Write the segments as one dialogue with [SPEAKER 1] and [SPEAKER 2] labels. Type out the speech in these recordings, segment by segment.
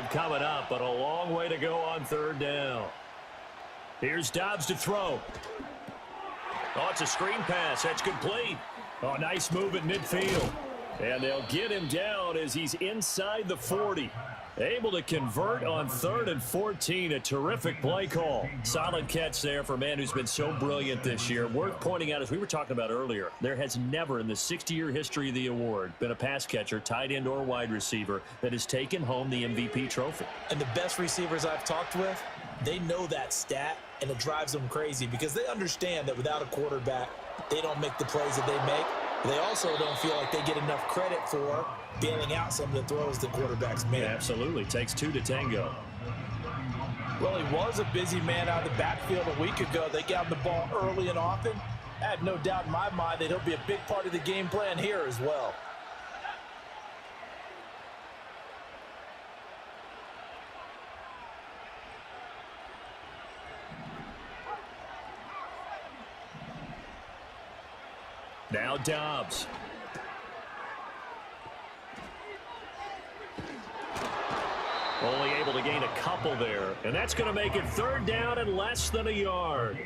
[SPEAKER 1] drive coming up, but a long way to go on third down. Here's Dobbs to throw. Oh, it's a screen pass. That's complete. Oh, nice move at midfield. And they'll get him down as he's inside the 40. Able to convert on 3rd and 14. A terrific play call. Solid catch there for a man who's been so brilliant this year. Worth pointing out, as we were talking about earlier, there has never in the 60-year history of the award been a pass catcher, tight end, or wide receiver that has taken home the MVP trophy.
[SPEAKER 2] And the best receivers I've talked with, they know that stat, and it drives them crazy because they understand that without a quarterback, they don't make the plays that they make. They also don't feel like they get enough credit for bailing out some of the throws the quarterbacks made.
[SPEAKER 1] Yeah, absolutely. Takes 2 to tango.
[SPEAKER 2] Well, he was a busy man out of the backfield a week ago. They got him the ball early and often. I had no doubt in my mind that he'll be a big part of the game plan here as well.
[SPEAKER 1] Now Dobbs. Only able to gain a couple there. And that's going to make it 3rd down and less than a yard.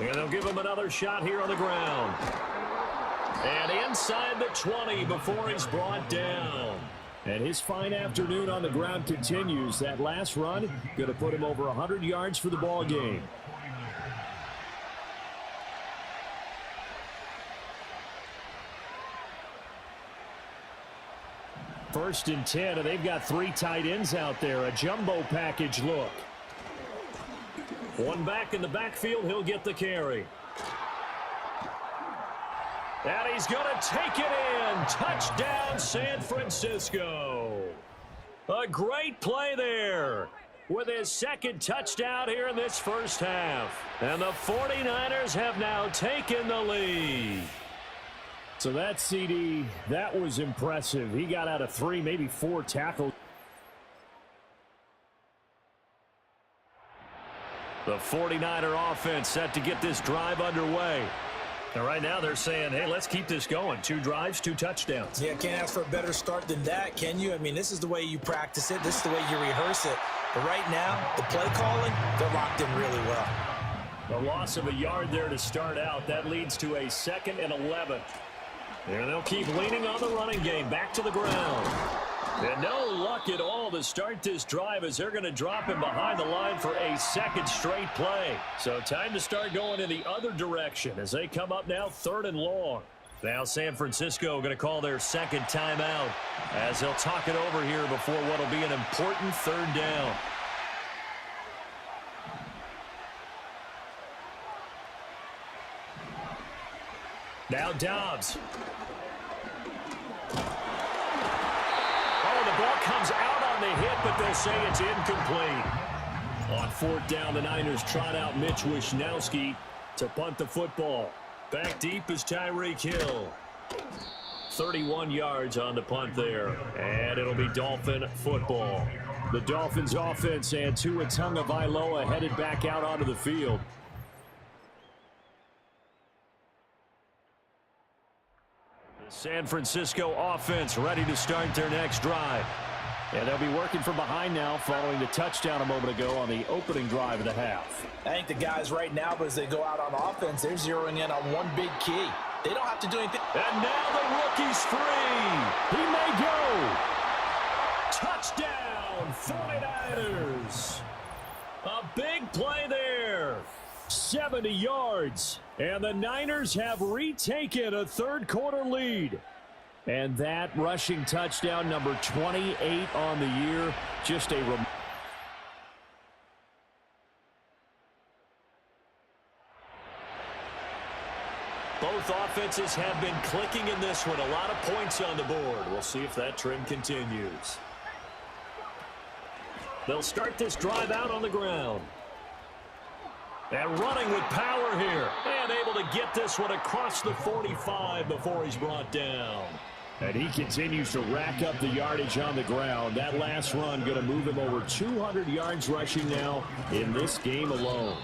[SPEAKER 1] And they'll give him another shot here on the ground. And inside the 20 before he's brought down. And his fine afternoon on the ground continues. That last run going to put him over 100 yards for the ball game. First and 10, and they've got 3 tight ends out there. A jumbo package look. One back in the backfield, he'll get the carry. And he's going to take it in. Touchdown, San Francisco. A great play there with his 2nd touchdown here in this first half. And the 49ers have now taken the lead. So that CD, that was impressive. He got out of 3, maybe 4 tackles. The 49er offense set to get this drive underway. And right now they're saying, hey, let's keep this going. 2 drives, 2 touchdowns.
[SPEAKER 2] Yeah, can't ask for a better start than that, can you? I mean, this is the way you practice it. This is the way you rehearse it. But right now, the play calling, they're locked in really well.
[SPEAKER 1] The loss of a yard there to start out. That leads to a 2nd and 11. And they'll keep leaning on the running game. Back to the ground. And no luck at all to start this drive as they're going to drop him behind the line for a 2nd straight play. So time to start going in the other direction as they come up now 3rd and long. Now San Francisco going to call their 2nd timeout as they'll talk it over here before what will be an important 3rd down. Now Dobbs. Oh, the ball comes out on the hit, but they'll say it's incomplete. On 4th down, the Niners trot out Mitch Wishnowski to punt the football. Back deep is Tyreek Hill. 31 yards on the punt there, and it'll be Dolphin football. The Dolphins offense and Tua Tagovailoa headed back out onto the field. San Francisco offense ready to start their next drive. And they'll be working from behind now following the touchdown a moment ago on the opening drive of the half.
[SPEAKER 2] I think the guys right now, as they go out on offense, they're zeroing in on one big key. They don't have to do anything.
[SPEAKER 1] And now the rookie's free. He may go. Touchdown, 49ers. A big play there. 70 yards. And the Niners have retaken a 3rd quarter lead. And that rushing touchdown, number 28 on the year, just a both offenses have been clicking in this one. A lot of points on the board. We'll see if that trend continues. They'll start this drive out on the ground. And running with power here. And able to get this one across the 45 before he's brought down. And he continues to rack up the yardage on the ground. That last run going to move him over 200 yards rushing now in this game alone.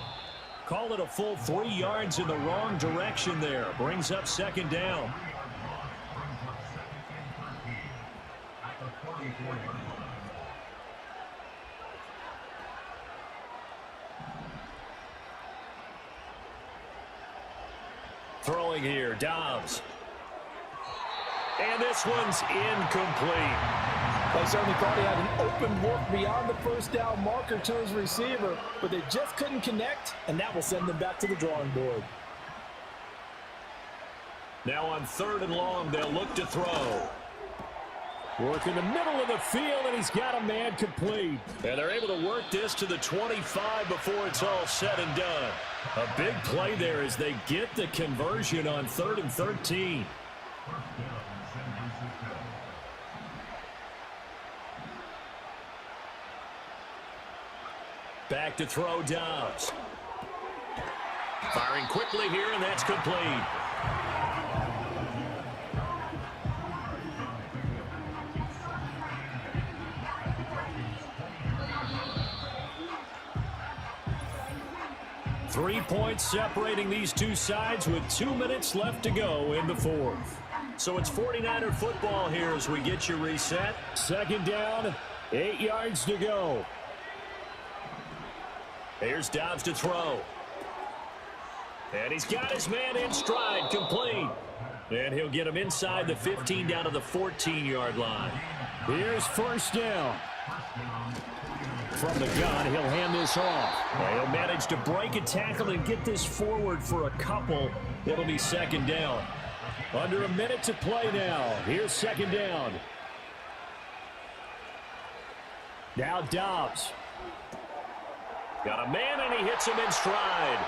[SPEAKER 1] Call it a full 3 yards in the wrong direction there. Brings up second down. Throwing here, Dobbs. And this one's incomplete.
[SPEAKER 3] They certainly thought he had an open look beyond the first down marker to his receiver, but they just couldn't connect, and that will send them back to the drawing board.
[SPEAKER 1] Now on 3rd and long, they'll look to throw. Work in the middle of the field, and he's got a man complete. And they're able to work this to the 25 before it's all said and done. A big play there as they get the conversion on 3rd and 13. Back to throw, Dobbs. Firing quickly here, and that's complete. Three points separating these two sides with 2 minutes left to go in the 4th. So it's 49er football here as we get you reset. Second down, 8 yards to go. Here's Dobbs to throw. And he's got his man in stride, complete. And he'll get him inside the 15 down to the 14-yard line. Here's first down. From the gun, he'll hand this off. Well, he'll manage to break a tackle and get this forward for a couple. It'll be second down. Under a minute to play now. Here's second down. Now Dobbs. Got a man, and he hits him in stride.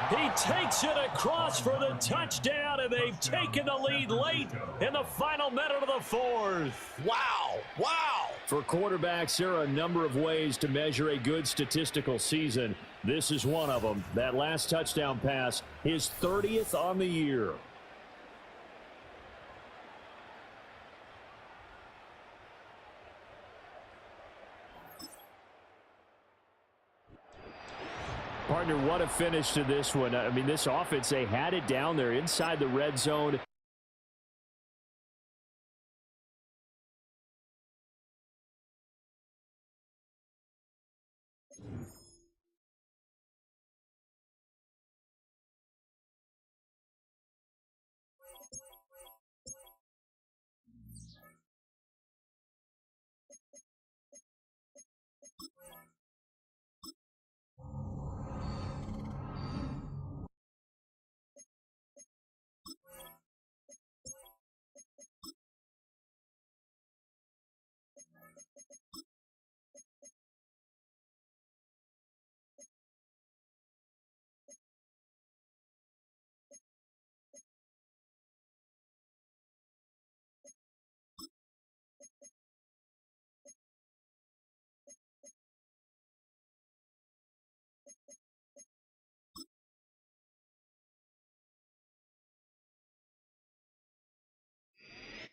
[SPEAKER 1] He takes it across for the touchdown, and they've taken the lead late in the final minute of the 4th.
[SPEAKER 2] Wow. Wow.
[SPEAKER 1] For quarterbacks, there are a number of ways to measure a good statistical season. This is one of them. That last touchdown pass, his 30th on the year. Partner, what a finish to this one. I mean, this offense, they had it down there inside the red zone.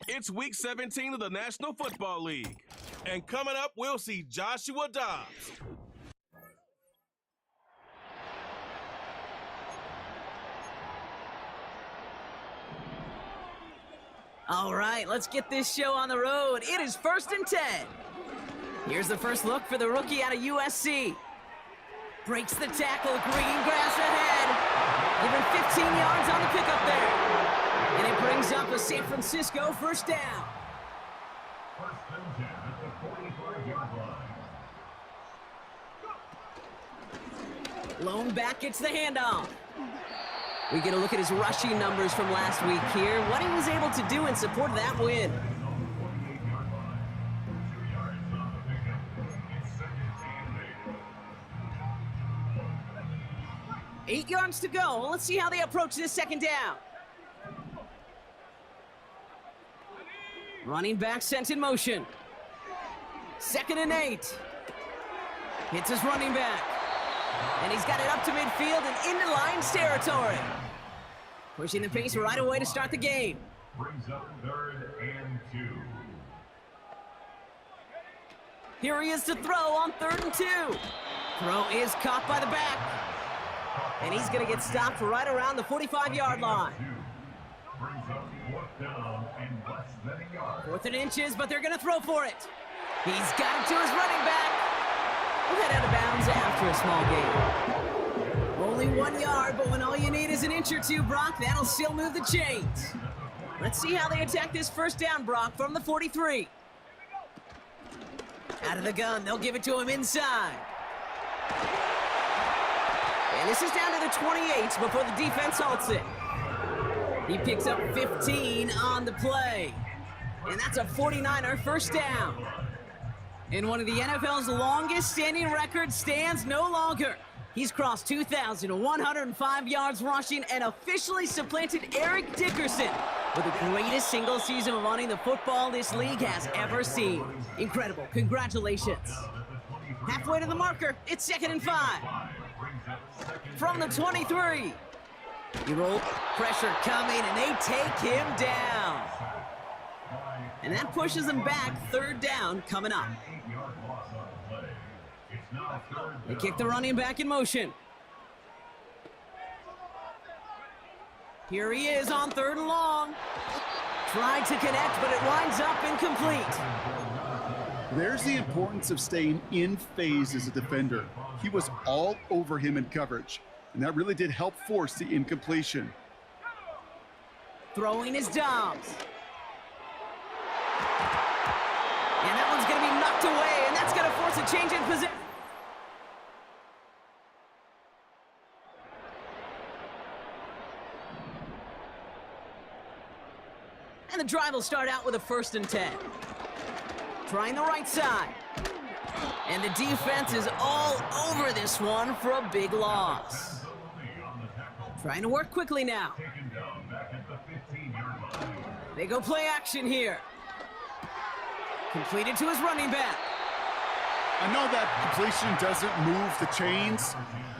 [SPEAKER 4] It's week 17 of the National Football League. And coming up, we'll see Joshua Dobbs.
[SPEAKER 5] All right, let's get this show on the road. It is 1st and 10. Here's the first look for the rookie out of USC. Breaks the tackle, green grass ahead. Given 15 yards on the pickup there. And it brings up a San Francisco first down. Lone back gets the handoff. We get a look at his rushing numbers from last week here. What he was able to do in support of that win. Eight yards to go. Let's see how they approach this second down. Running back sent in motion. 2nd and 8. Hits his running back. And he's got it up to midfield and into Lions territory. Pushing the pace right away to start the game.
[SPEAKER 1] Brings up 3rd and 2.
[SPEAKER 5] Here he is to throw on 3rd and 2. Throw is caught by the back. And he's going to get stopped right around the 45-yard line.
[SPEAKER 1] Brings up 4th down and less than a yard.
[SPEAKER 5] 4th and inches, but they're going to throw for it. He's got it to his running back. We'll head out of bounds after a small gain. Only 1 yard, but when all you need is an inch or two, Brock, that'll still move the chains. Let's see how they attack this 1st down, Brock, from the 43. Out of the gun, they'll give it to him inside. And this is down to the 28 before the defense halts it. He picks up 15 on the play. And that's a 49er 1st down. And one of the NFL's longest standing records stands no longer. He's crossed 2,105 yards rushing and officially supplanted Eric Dickerson with the greatest single season running the football this league has ever seen. Incredible. Congratulations. Halfway to the marker. It's 2nd and 5. From the 23. He rolled, pressure coming, and they take him down. And that pushes them back. 3rd down coming up. They kick the running back in motion. Here he is on 3rd and long. Tried to connect, but it winds up incomplete.
[SPEAKER 6] There's the importance of staying in phase as a defender. He was all over him in coverage, and that really did help force the incompletion.
[SPEAKER 5] Throwing is Dobbs. And that one's going to be knocked away, and that's going to force a change in position. And the drive will start out with a 1st and 10. Trying the right side. And the defense is all over this one for a big loss. Trying to work quickly now. They go play action here. Completed to his running back.
[SPEAKER 6] I know that completion doesn't move the chains.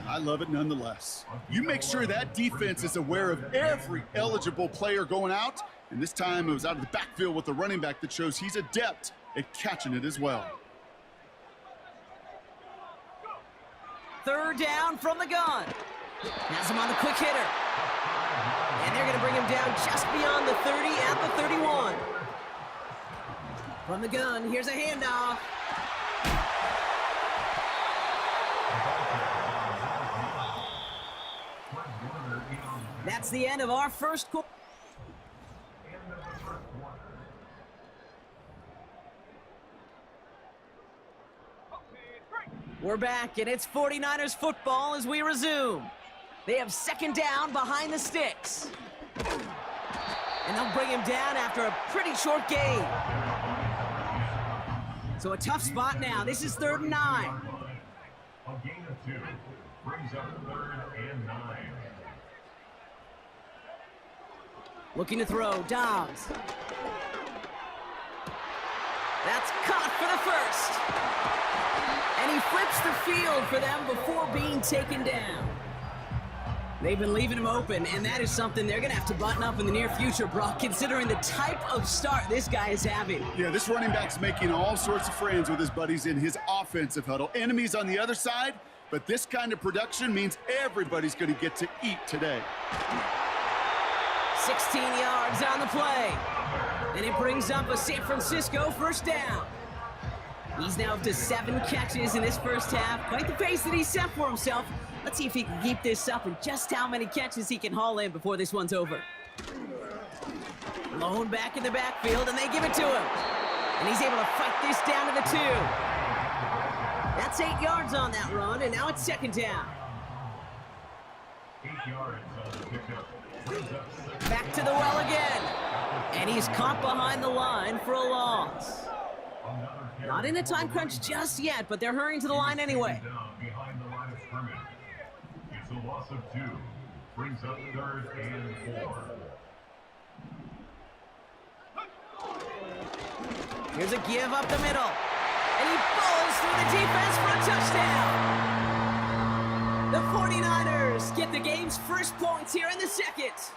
[SPEAKER 6] I love it nonetheless. You make sure that defense is aware of every eligible player going out, and this time it was out of the backfield with the running back that shows he's adept at catching it as well.
[SPEAKER 5] 3rd down from the gun. Has him on the quick hitter. And they're going to bring him down just beyond the 30 at the 31. From the gun, here's a handoff. That's the end of our first quarter. We're back, and it's 49ers football as we resume. They have 2nd down behind the sticks. And they'll bring him down after a pretty short gain. So a tough spot now. This is 3rd and 9.
[SPEAKER 1] A gain of 2 brings up 3rd and 9.
[SPEAKER 5] Looking to throw, Dobbs. That's caught for the 1st. And he flips the field for them before being taken down. They've been leaving him open, and that is something they're going to have to button up in the near future, Brock, considering the type of start this guy is having.
[SPEAKER 6] Yeah, this running back's making all sorts of friends with his buddies in his offensive huddle. Enemies on the other side, but this kind of production means everybody's going to get to eat today.
[SPEAKER 5] 16 yards on the play. And it brings up a San Francisco 1st down. He's now up to 7 catches in this 1st half. Quite the pace that he set for himself. Let's see if he can keep this up and just how many catches he can haul in before this one's over. Lone back in the backfield, and they give it to him. And he's able to fight this down to the 2. That's 8 yards on that run, and now it's 2nd down.
[SPEAKER 1] 8 yards on the pickup.
[SPEAKER 5] Back to the well again. And he's caught behind the line for a loss. Not in a time crunch just yet, but they're hurrying to the line anyway.
[SPEAKER 1] Behind the line of scrimmage. It's a loss of 2. Brings up 3rd and 4.
[SPEAKER 5] Here's a give up the middle. And he falls through the defense for a touchdown. The 49ers get the game's first points here in the 2nd.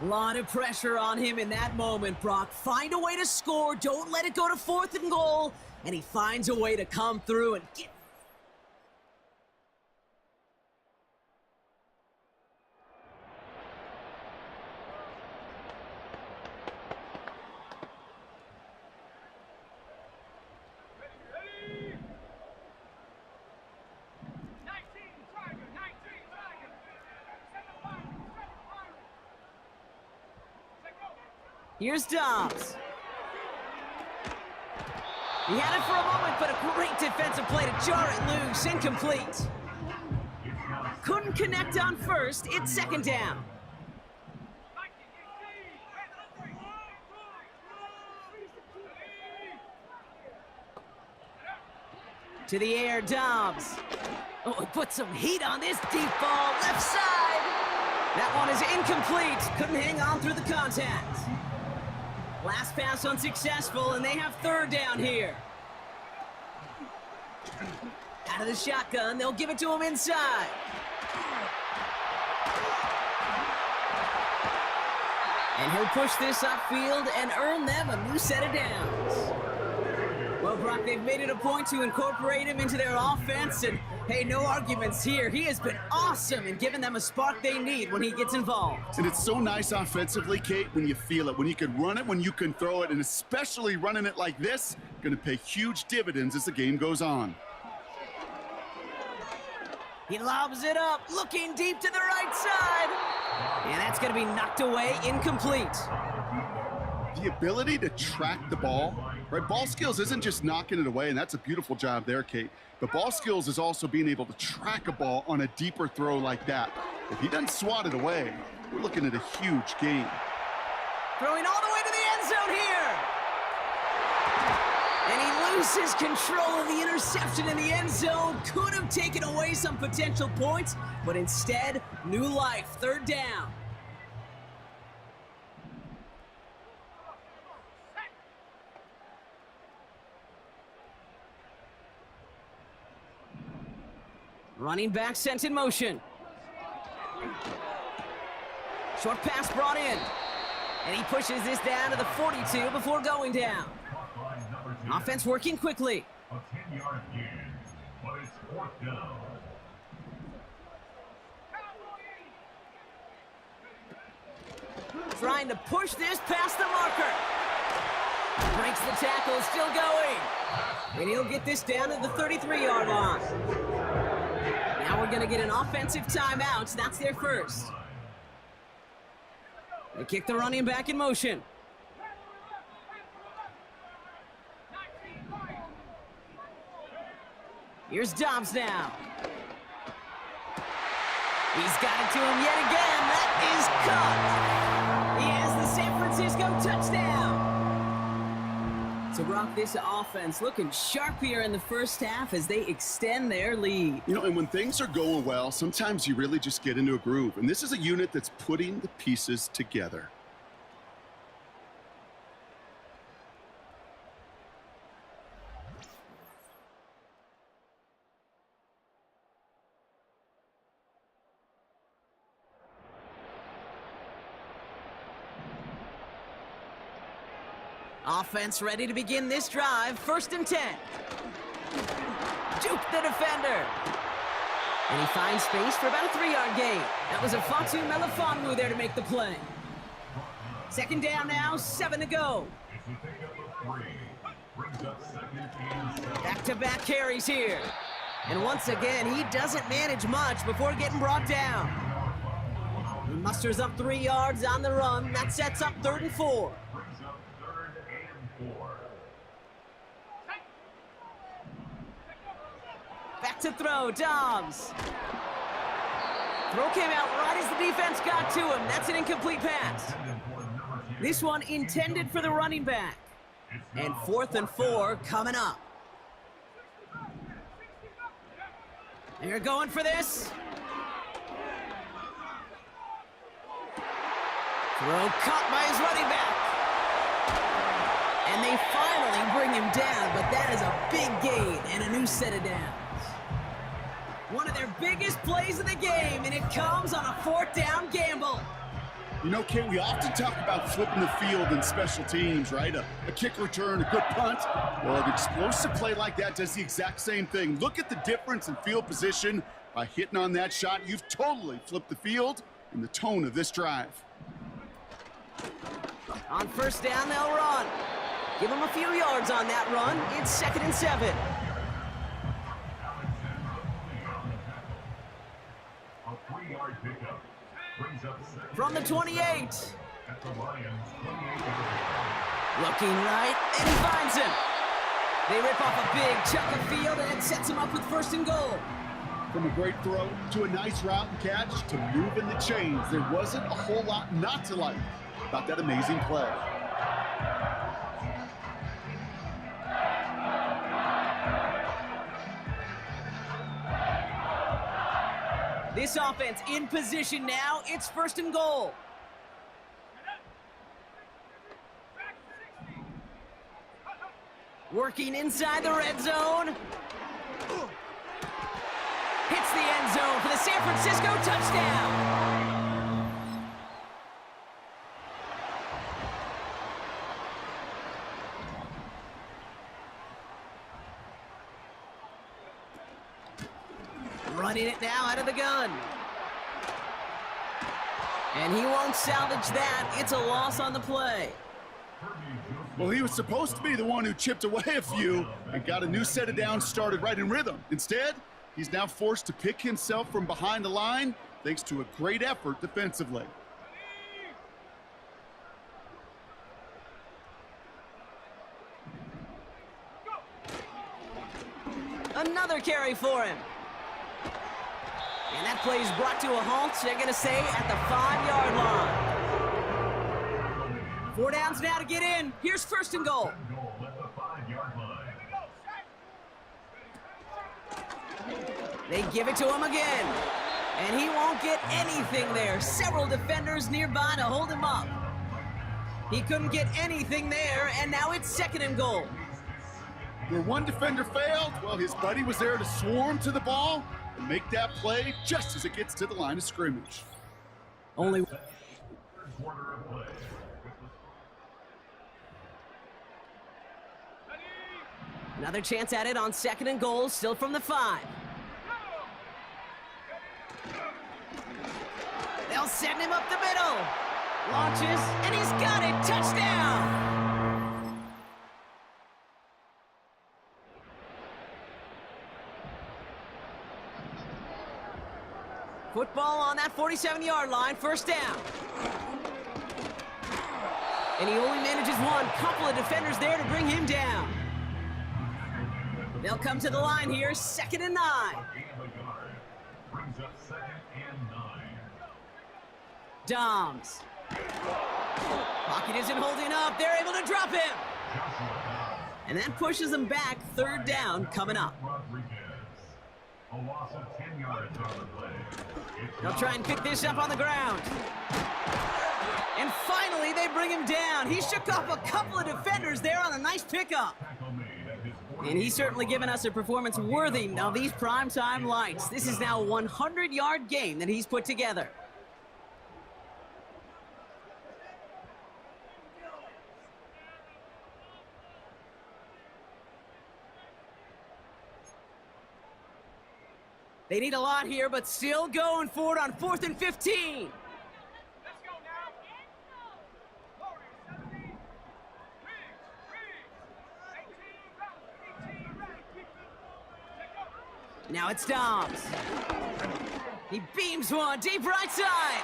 [SPEAKER 5] A lot of pressure on him in that moment, Brock. Find a way to score. Don't let it go to 4th and goal. And he finds a way to come through and get... Here's Dobbs. He had it for a moment, but a great defensive play to jar it loose. Incomplete. Couldn't connect on first. It's 2nd down. To the air, Dobbs. Oh, he put some heat on this deep ball. Left side. That one is incomplete. Couldn't hang on through the contact. Last pass unsuccessful, and they have 3rd down here. Out of the shotgun, they'll give it to him inside. And he'll push this upfield and earn them a new set of downs. Well, Brock, they've made it a point to incorporate him into their offense, and hey, no arguments here. He has been awesome in giving them a spark they need when he gets involved.
[SPEAKER 6] And it's so nice offensively, Kate, when you feel it, when you can run it, when you can throw it, and especially running it like this, going to pay huge dividends as the game goes on.
[SPEAKER 5] He lobs it up, looking deep to the right side. And that's going to be knocked away, incomplete.
[SPEAKER 6] The ability to track the ball, right? Ball skills isn't just knocking it away, and that's a beautiful job there, Kate. But ball skills is also being able to track a ball on a deeper throw like that. If he doesn't swat it away, we're looking at a huge gain.
[SPEAKER 5] Throwing all the way to the end zone here. And he loses control of the interception in the end zone. Could have taken away some potential points, but instead, new life, 3rd down. Running back sent in motion. Short pass brought in. And he pushes this down to the 42 before going down. Offense working quickly.
[SPEAKER 7] A 10-yard gain, but it's 4th down.
[SPEAKER 5] Trying to push this past the marker. Breaks the tackle, still going. And he'll get this down to the 33-yard line. Now we're going to get an offensive timeout. That's their first. They kick the running back in motion. Here's Dobbs now. He's got it to him yet again. That is caught. He has the San Francisco touchdown. So, Brock, this offense looking sharp here in the first half as they extend their lead.
[SPEAKER 6] You know, and when things are going well, sometimes you really just get into a groove. And this is a unit that's putting the pieces together.
[SPEAKER 5] Offense ready to begin this drive. 1st and 10. Juke the defender. And he finds space for about a 3-yard gain. That was a Fatu Melifonwu there to make the play. 2nd down now, 7 to go. Back-to-back carries here. And once again, he doesn't manage much before getting brought down. He musters up 3 yards on the run. That sets up 3rd and 4. Back to throw, Dobbs. Throw came out right as the defense got to him. That's an incomplete pass. This one intended for the running back. And 4th and 4 coming up. They're going for this. Throw caught by his running back. And they finally bring him down, but that is a big gain and a new set of downs. One of their biggest plays of the game, and it comes on a 4th down gamble.
[SPEAKER 6] You know, Kate, we often talk about flipping the field in special teams, right? A kick return, a good punt. Well, an explosive play like that does the exact same thing. Look at the difference in field position. By hitting on that shot, you've totally flipped the field and the tone of this drive.
[SPEAKER 5] On first down, they'll run. Give them a few yards on that run. It's 2nd and 7.
[SPEAKER 7] A 3-yard pickup brings up second
[SPEAKER 5] From the 28.
[SPEAKER 7] at the Lions' 28-yard line.
[SPEAKER 5] Looking right, and he finds him. They rip off a big chunk of field, and it sets him up with 1st and goal.
[SPEAKER 6] From a great throw to a nice route and catch to moving the chains, there wasn't a whole lot not to like about that amazing play.
[SPEAKER 5] This offense in position now. It's 1st and goal. Working inside the red zone. Hits the end zone for the San Francisco touchdown. Running it now out of the gun. And he won't salvage that. It's a loss on the play.
[SPEAKER 6] Well, he was supposed to be the one who chipped away a few and got a new set of downs started right in rhythm. Instead, he's now forced to pick himself from behind the line thanks to a great effort defensively.
[SPEAKER 5] Another carry for him. And that play is brought to a halt, they're going to say, at the 5-yard line. 4 downs now to get in. Here's 1st and goal.
[SPEAKER 7] Goal at the 5-yard line.
[SPEAKER 5] They give it to him again. And he won't get anything there. Several defenders nearby to hold him up. He couldn't get anything there, and now it's 2nd and goal.
[SPEAKER 6] Where one defender failed, well, his buddy was there to swarm to the ball and make that play just as it gets to the line of scrimmage.
[SPEAKER 5] Only
[SPEAKER 7] Quarter of play.
[SPEAKER 5] another chance at it on 2nd and goal, still from the 5. They'll send him up the middle. Launches, and he's got it. Touchdown! Football on that 47-yard line, 1st down. And he only manages one. Couple of defenders there to bring him down. They'll come to the line here, 2nd and 9.
[SPEAKER 7] Brings up 2nd and 9.
[SPEAKER 5] Doms. Pocket isn't holding up. They're able to drop him. And that pushes them back. 3rd down coming up.
[SPEAKER 7] Rodriguez. A loss of 10 yards on the play.
[SPEAKER 5] They'll try and pick this up on the ground. And finally, they bring him down. He shook off a couple of defenders there on a nice pickup. And he's certainly given us a performance worthy of these primetime lights. This is now a 100-yard game that he's put together. They need a lot here, but still going forward on 4th and 15. Now it's Dobbs. He beams one deep right side.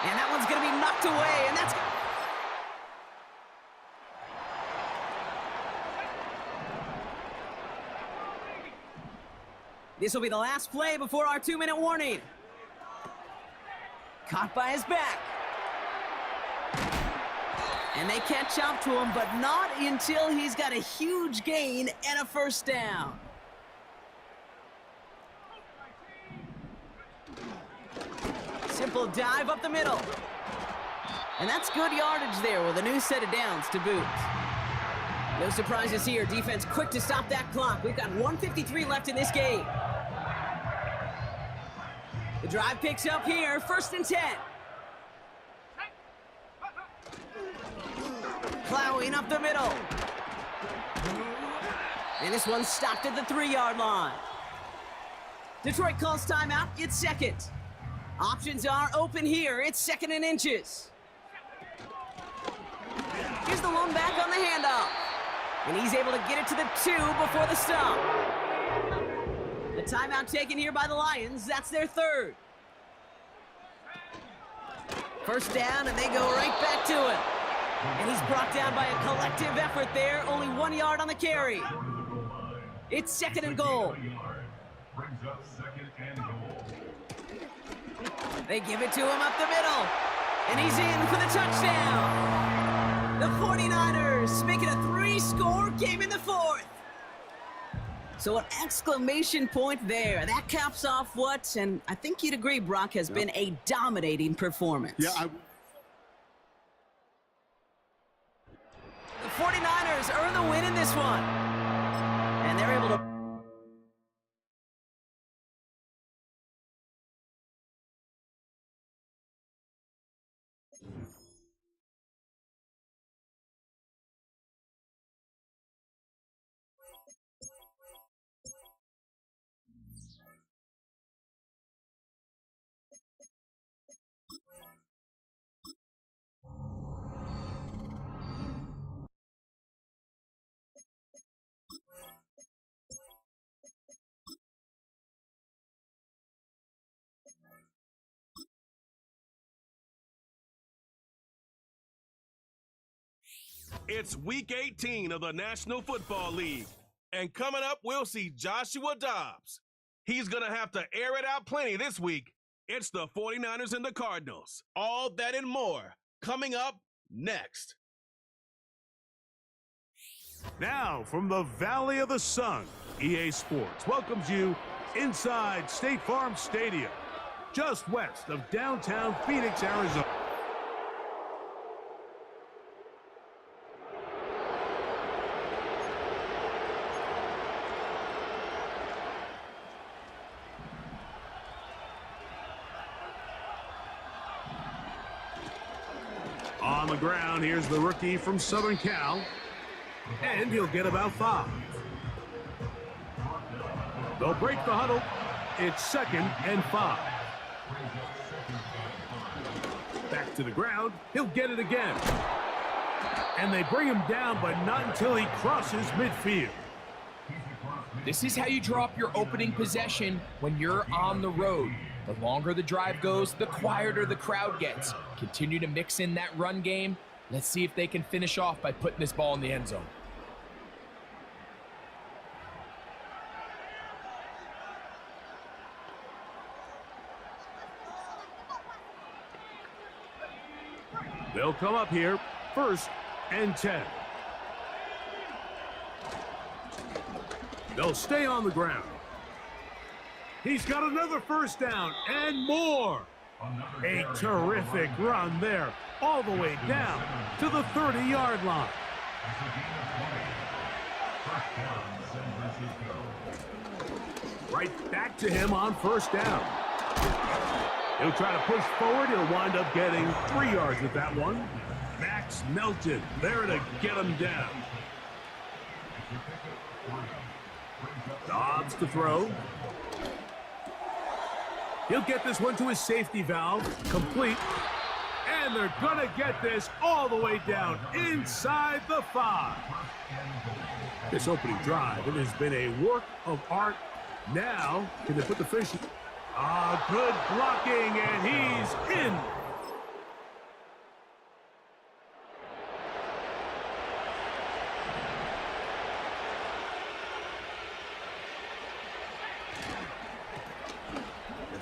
[SPEAKER 5] And that one's going to be knocked away, and that's... This will be the last play before our 2-minute warning. Caught by his back. And they catch up to him, but not until he's got a huge gain and a 1st down. Simple dive up the middle. And that's good yardage there with a new set of downs to boot. No surprises here. Defense quick to stop that clock. We've got 1:53 left in this game. The drive picks up here. 1st and 10. Plowing up the middle. And this one's stopped at the 3-yard line. Detroit calls timeout. It's second. Options are open here. It's 2nd and inches. Here's the one back on the handoff. And he's able to get it to the 2 before the stop. The timeout taken here by the Lions. That's their 3rd. First down, and they go right back to it. And he's brought down by a collective effort there. Only 1 yard on the carry. It's 2nd and goal.
[SPEAKER 7] Brings up 2nd and goal.
[SPEAKER 5] They give it to him up the middle. And he's in for the touchdown. The 49ers make it a 3-score game in the 4th. So an exclamation point there. That caps off what, and I think you'd agree, Brock, has been a dominating performance.
[SPEAKER 6] Yeah,
[SPEAKER 5] The 49ers earn the win in this one. And they're able to...
[SPEAKER 4] It's Week 18 of the National Football League. And coming up, we'll see Joshua Dobbs. He's going to have to air it out plenty this week. It's the 49ers and the Cardinals. All that and more coming up next.
[SPEAKER 8] Now, from the Valley of the Sun, EA Sports welcomes you inside State Farm Stadium, just west of downtown Phoenix, Arizona. On the ground, here's the rookie from Southern Cal, and he'll get about 5. They'll break the huddle. It's 2nd and 5. Back to the ground. He'll get it again. And they bring him down, but not until he crosses midfield.
[SPEAKER 9] This is how you draw up your opening possession when you're on the road. The longer the drive goes, the quieter the crowd gets. Continue to mix in that run game. Let's see if they can finish off by putting this ball in the end zone.
[SPEAKER 8] They'll come up here, 1st and 10. They'll stay on the ground. He's got another first down and more. A terrific run there, all the way down to the 30-yard line. Right back to him on 1st down. He'll try to push forward. He'll wind up getting 3 yards with that one. Max Melton there to get him down. Dobbs to throw. He'll get this one to his safety valve, complete. And they're going to get this all the way down inside the 5. This opening drive, it has been a work of art. Now, can they put the fish? Good blocking, and he's in.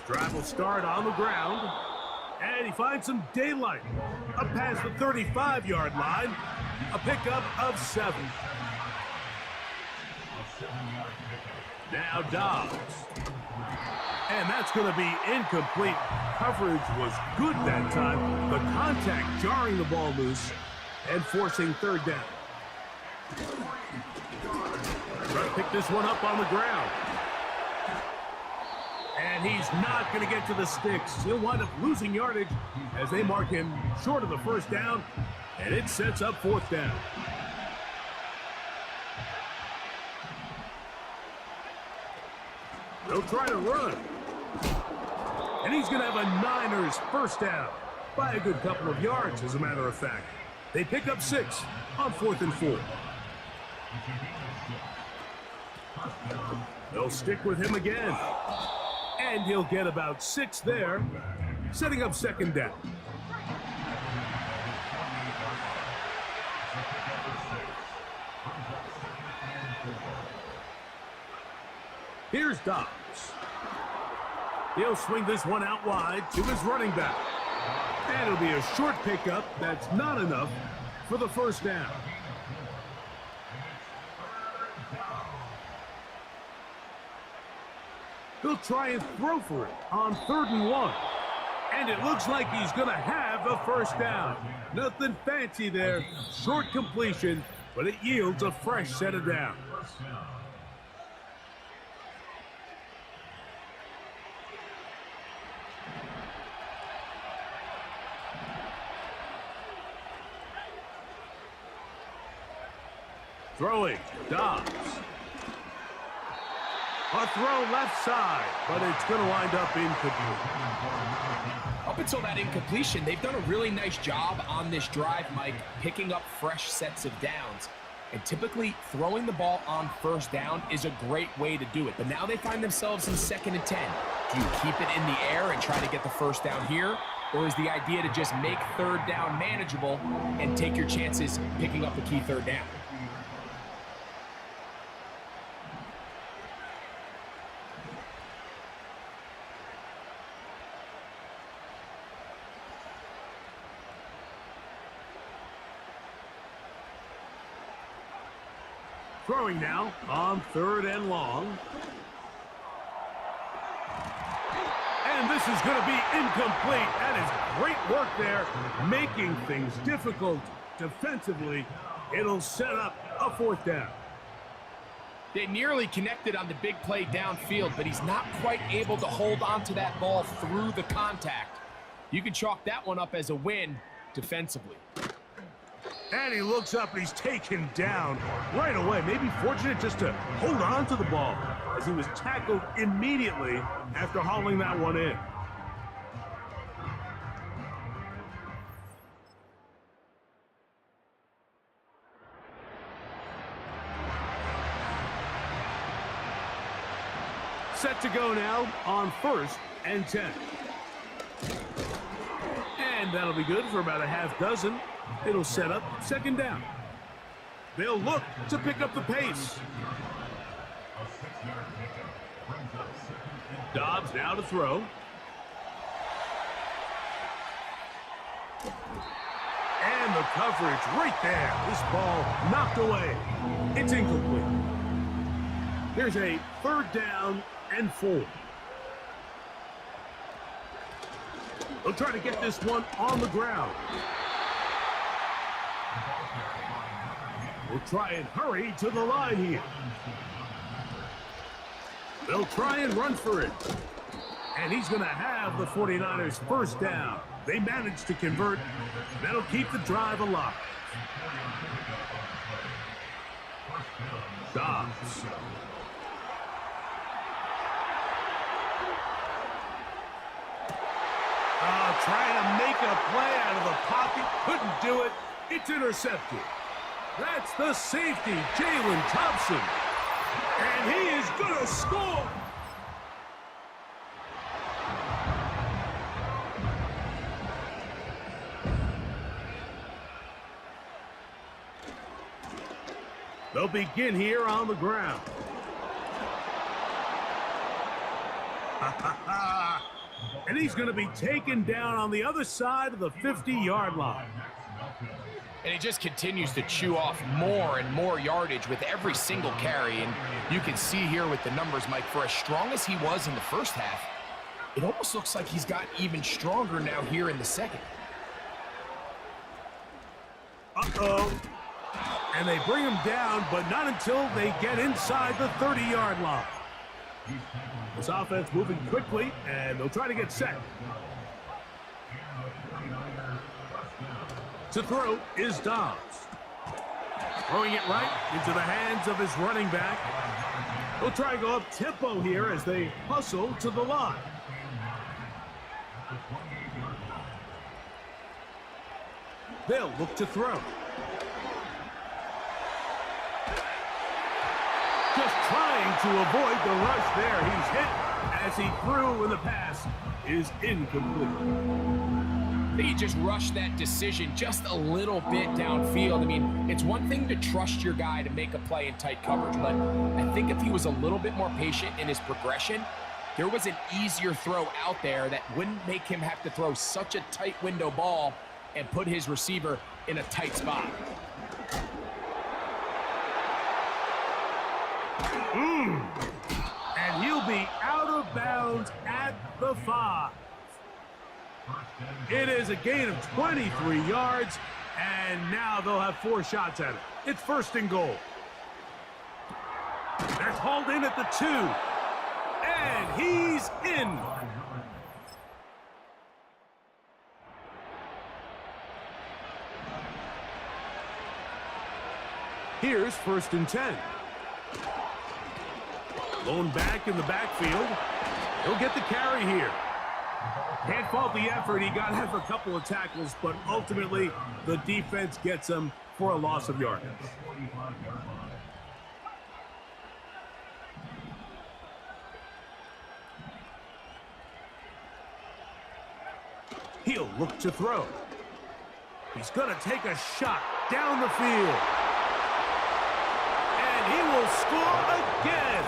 [SPEAKER 8] Drive will start on the ground, and he finds some daylight. Up past the 35-yard line, a pickup of 7. Now Dobbs. And that's going to be incomplete. Coverage was good that time. The contact jarring the ball loose and forcing 3rd down. Try to pick this one up on the ground. And he's not going to get to the sticks. He'll wind up losing yardage as they mark him short of the first down, and it sets up fourth down. They'll try to run. And he's going to have a Niners first down by a good couple of yards, as a matter of fact. They pick up 6 on 4th and 4. They'll stick with him again. And he'll get about 6 there, setting up second down. Here's Dobbs. He'll swing this one out wide to his running back. And it'll be a short pickup that's not enough for the first down. He'll try and throw for it on 3rd and 1. And it looks like he's going to have the first down. Nothing fancy there. Short completion, but it yields a fresh set of downs. Throwing, Dobbs. A throw left side, but it's going to wind up incomplete.
[SPEAKER 9] Up until that incompletion, they've done a really nice job on this drive, Mike, picking up fresh sets of downs. And typically, throwing the ball on first down is a great way to do it. But now they find themselves in 2nd and 10. Do you keep it in the air and try to get the first down here? Or is the idea to just make 3rd down manageable and take your chances picking up the key 3rd down?
[SPEAKER 8] Throwing now on 3rd and long. And this is going to be incomplete. That is great work there, making things difficult defensively. It'll set up a 4th down.
[SPEAKER 9] They nearly connected on the big play downfield, but he's not quite able to hold on to that ball through the contact. You can chalk that one up as a win defensively.
[SPEAKER 8] And he looks up and he's taken down right away. Maybe fortunate just to hold on to the ball as he was tackled immediately after hauling that one in. Set to go now on 1st and 10. And that'll be good for about a half dozen. It'll set up 2nd down. They'll look to pick up the pace. Dobbs now to throw. And the coverage right there. This ball knocked away. It's incomplete. There's a 3rd down and 4. They'll try to get this one on the ground. We'll try and hurry to the line here. They'll try and run for it. And he's going to have the 49ers first down. They managed to convert. That'll keep the drive alive. Dobbs. Trying to make a play out of the pocket. Couldn't do it. It's intercepted. That's the safety, Jalen Thompson. And he is going to score. They'll begin here on the ground. And he's going to be taken down on the other side of the 50-yard line.
[SPEAKER 9] And he just continues to chew off more and more yardage with every single carry. And you can see here with the numbers, Mike, for as strong as he was in the first half, it almost looks like he's gotten even stronger now here in the second.
[SPEAKER 8] Uh-oh. And they bring him down, but not until they get inside the 30-yard line. This offense moving quickly, and they'll try to get set. To throw is Dobbs. Throwing it right into the hands of his running back. They'll try to go up tempo here as they hustle to the line. They'll look to throw. Just trying to avoid the rush there. He's hit as he threw, and the pass is incomplete.
[SPEAKER 9] He just rushed that decision just a little bit downfield. I mean, it's one thing to trust your guy to make a play in tight coverage, but I think if he was a little bit more patient in his progression, there was an easier throw out there that wouldn't make him have to throw such a tight window ball and put his receiver in a tight spot.
[SPEAKER 8] And he'll be out of bounds at the 5. It is a gain of 23 yards, and now they'll have 4 shots at it. It's 1st and goal. That's hauled in at the 2. And he's in. Here's 1st and 10. Lone back in the backfield. He'll get the carry here. Can't fault the effort. He got him for a couple of tackles, but ultimately the defense gets him for a loss of yardage. He'll look to throw. He's going to take a shot down the field. And he will score again.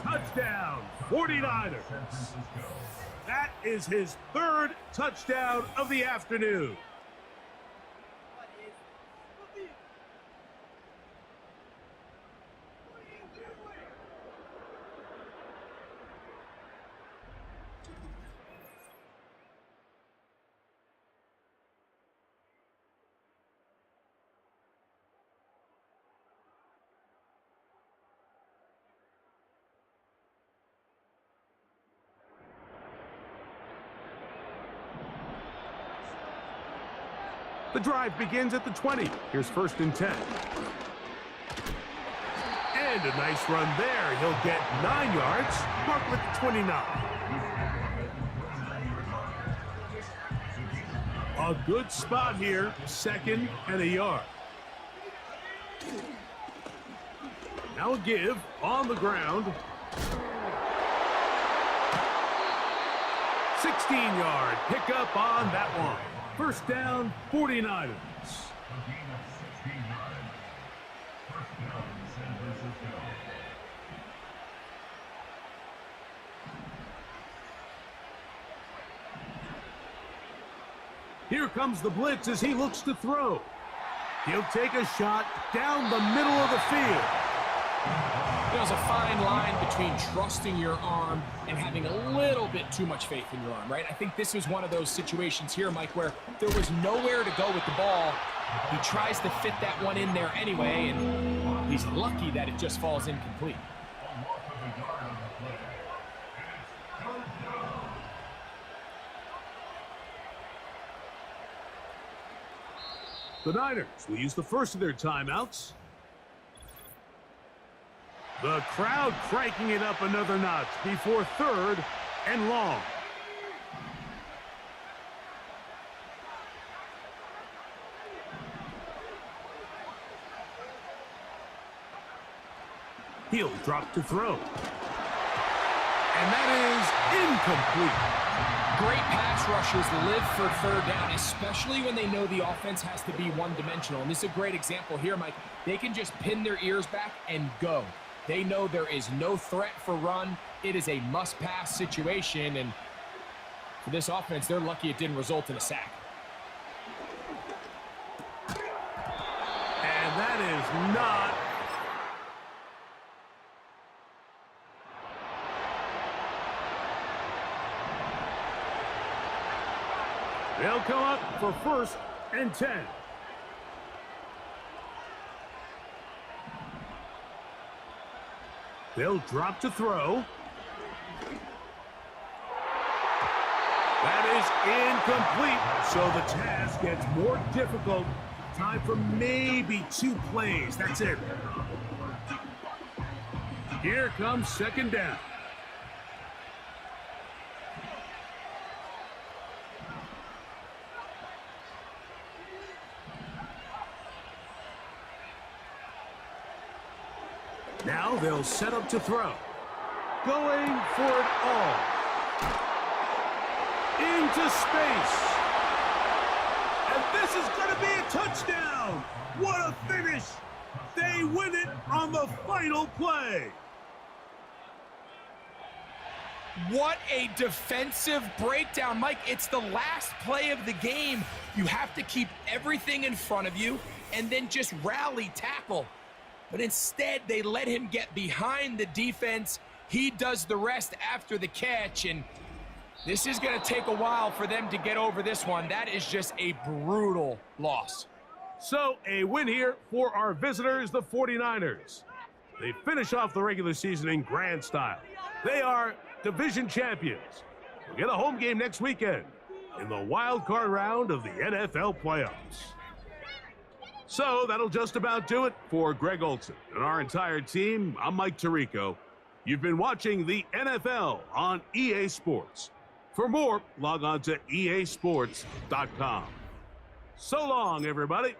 [SPEAKER 8] Touchdown, 49ers. That is his 3rd touchdown of the afternoon. The drive begins at the 20. Here's 1st and 10. And a nice run there. He'll get 9 yards. Mark with the 29. A good spot here. 2nd and a yard. Now a give on the ground. 16-yard pickup on that one. 1st down, 49ers. Here comes the blitz as he looks to throw. He'll take a shot down the middle of the field.
[SPEAKER 9] There's a fine line between trusting your arm and having a little bit too much faith in your arm, right? I think this is one of those situations here, Mike, where there was nowhere to go with the ball. He tries to fit that one in there anyway, and he's lucky that it just falls incomplete.
[SPEAKER 8] The Niners will use the first of their timeouts. The crowd cranking it up another notch before 3rd and long. He'll drop to throw. And that is incomplete.
[SPEAKER 9] Great pass rushers live for 3rd down, especially when they know the offense has to be one-dimensional. And this is a great example here, Mike. They can just pin their ears back and go. They know there is no threat for run. It is a must-pass situation, and for this offense, they're lucky it didn't result in a sack.
[SPEAKER 8] And that is not. They'll come up for 1st and 10. They'll drop to throw. That is incomplete, so the task gets more difficult. Time for maybe 2 plays. That's it. Here comes second down. Now they'll set up to throw. Going for it all. Into space. And this is going to be a touchdown. What a finish. They win it on the final play.
[SPEAKER 9] What a defensive breakdown, Mike. It's the last play of the game. You have to keep everything in front of you and then just rally tackle. But instead, they let him get behind the defense. He does the rest after the catch, and this is going to take a while for them to get over this one. That is just a brutal loss.
[SPEAKER 8] So, a win here for our visitors, the 49ers. They finish off the regular season in grand style. They are division champions. We'll get a home game next weekend in the wild card round of the NFL playoffs. So that'll just about do it for Greg Olson and our entire team. I'm Mike Tirico. You've been watching the NFL on EA Sports. For more, log on to easports.com. So long, everybody.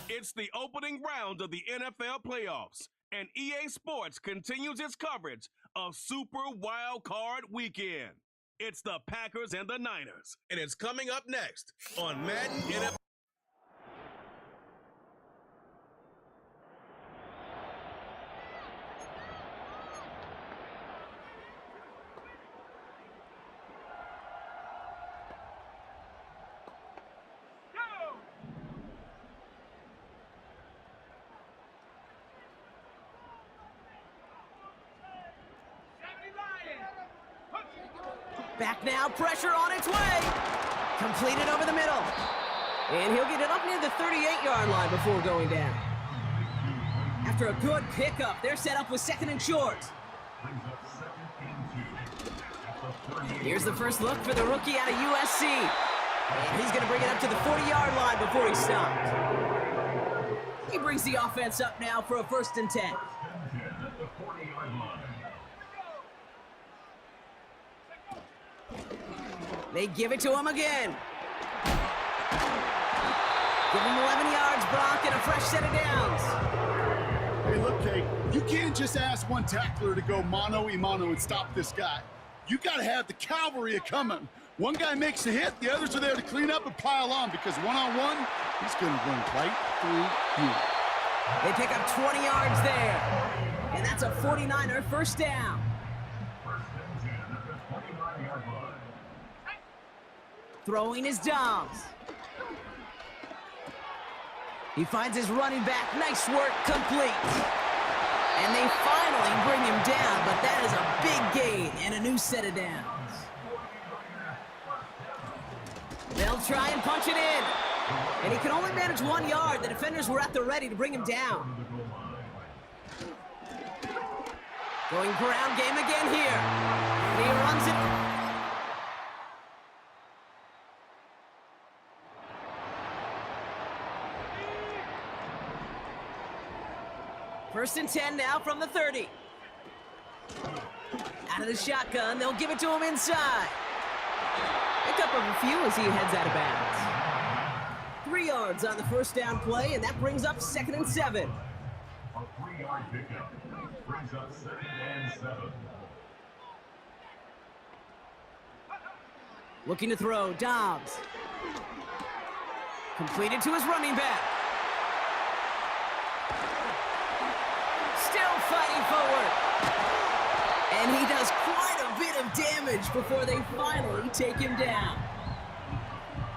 [SPEAKER 4] It's the opening round of the NFL playoffs, and EA Sports continues its coverage of Super Wild Card Weekend. It's the Packers and the Niners, and it's coming up next on Madden NFL.
[SPEAKER 5] Back now, pressure on its way. Completed over the middle. And he'll get it up near the 38-yard line before going down. After a good pickup, they're set up with second and short. Here's the first look for the rookie out of USC. And he's going to bring it up to the 40-yard line before he stops. He brings the offense up now for a 1st and 10. They give it to him again. Give him 11 yards, Brock, and a fresh set of downs.
[SPEAKER 6] Hey, look, Kate, you can't just ask one tackler to go mano-a-mano and stop this guy. You got to have the cavalry coming. One guy makes a hit, the others are there to clean up and pile on, because one-on-one, he's going to run right through you.
[SPEAKER 5] They pick up 20 yards there, and that's a 49er first down. Throwing his Dobbs. He finds his running back. Nice work, complete. And they finally bring him down, but that is a big gain and a new set of downs. They'll try and punch it in. And he can only manage 1 yard. The defenders were at the ready to bring him down. Going ground game again here. And he runs it. First and 10 now from the 30. Out of the shotgun, they'll give it to him inside. Pick up a few as he heads out of bounds. 3 yards on the first down play, and that brings up 2nd and 7.
[SPEAKER 7] A 3-yard pickup brings up 2nd and 7.
[SPEAKER 5] Looking to throw, Dobbs. Completed to his running back. Still fighting forward. And he does quite a bit of damage before they finally take him down.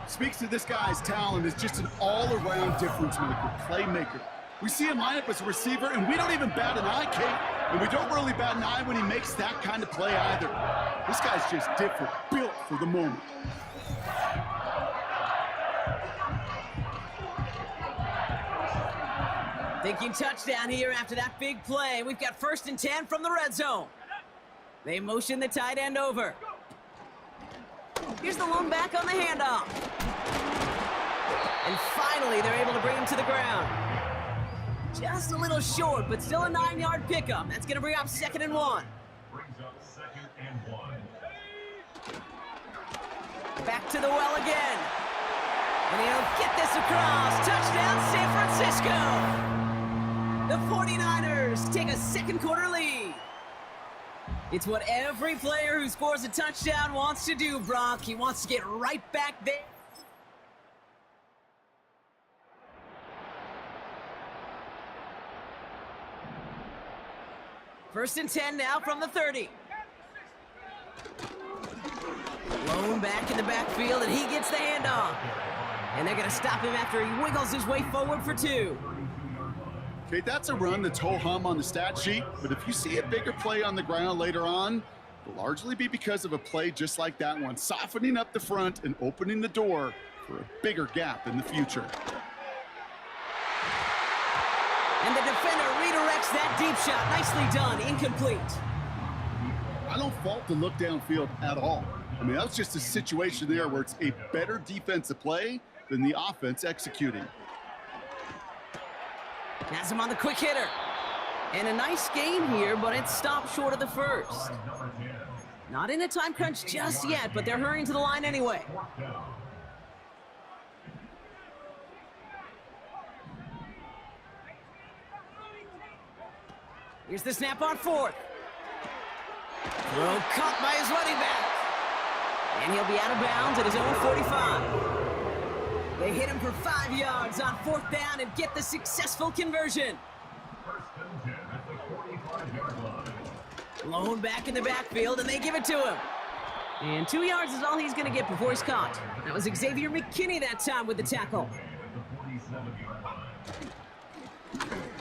[SPEAKER 6] Speaks to this guy's talent as just an all-around difference maker, playmaker. We see him line up as a receiver, and we don't even bat an eye, Kate. And we don't really bat an eye when he makes that kind of play either. This guy's just different, built for the moment.
[SPEAKER 5] Thinking touchdown here after that big play. We've got 1st and 10 from the red zone. They motion the tight end over. Here's the lone back on the handoff. And finally, they're able to bring him to the ground. Just a little short, but still a 9-yard pickup. That's going to bring up 2nd and 1.
[SPEAKER 7] Brings up 2nd and 1.
[SPEAKER 5] Back to the well again. And he'll get this across. Touchdown, San Francisco. The 49ers take a second-quarter lead. It's what every player who scores a touchdown wants to do, Brock. He wants to get right back there. First and 10 now from the 30. Lone back in the backfield, and he gets the handoff. And they're going to stop him after he wiggles his way forward for 2.
[SPEAKER 6] Okay, that's a run that's ho-hum on the stat sheet, but if you see a bigger play on the ground later on, it'll largely be because of a play just like that one, softening up the front and opening the door for a bigger gap in the future.
[SPEAKER 5] And the defender redirects that deep shot. Nicely done. Incomplete.
[SPEAKER 6] I don't fault the look downfield at all. I mean, that was just a situation there where it's a better defensive play than the offense executing.
[SPEAKER 5] Has him on the quick hitter. And a nice gain here, but it stopped short of the first. Not in a time crunch just yet, but they're hurrying to the line anyway. Here's the snap on fourth. Throw caught by his running back. And he'll be out of bounds at his own 45. They hit him for 5 yards on fourth down and get the successful conversion.
[SPEAKER 7] First and 10 at the 45-yard line.
[SPEAKER 5] Blown back in the backfield, and they give it to him. And 2 yards is all he's going to get before he's caught. That was Xavier McKinney that time with the tackle.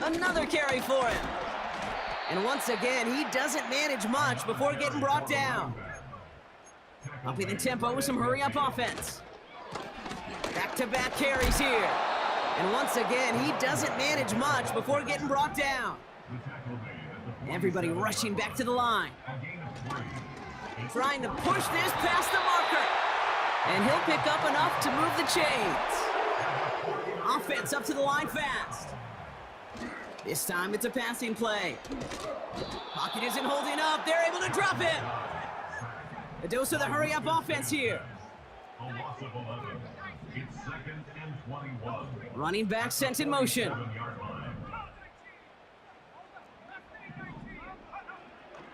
[SPEAKER 5] Another carry for him. And once again, he doesn't manage much before getting brought down. Upping the tempo with some hurry-up offense. Back-to-back carries here. And once again, he doesn't manage much before getting brought down. Everybody rushing back to the line. Trying to push this past the marker. And he'll pick up enough to move the chains. Offense up to the line fast. This time it's a passing play. Pocket isn't holding up. They're able to drop him. A dose of the hurry-up offense here.
[SPEAKER 7] A loss of 11. It's second and 21.
[SPEAKER 5] Running back sent in motion.
[SPEAKER 7] 7-yard line.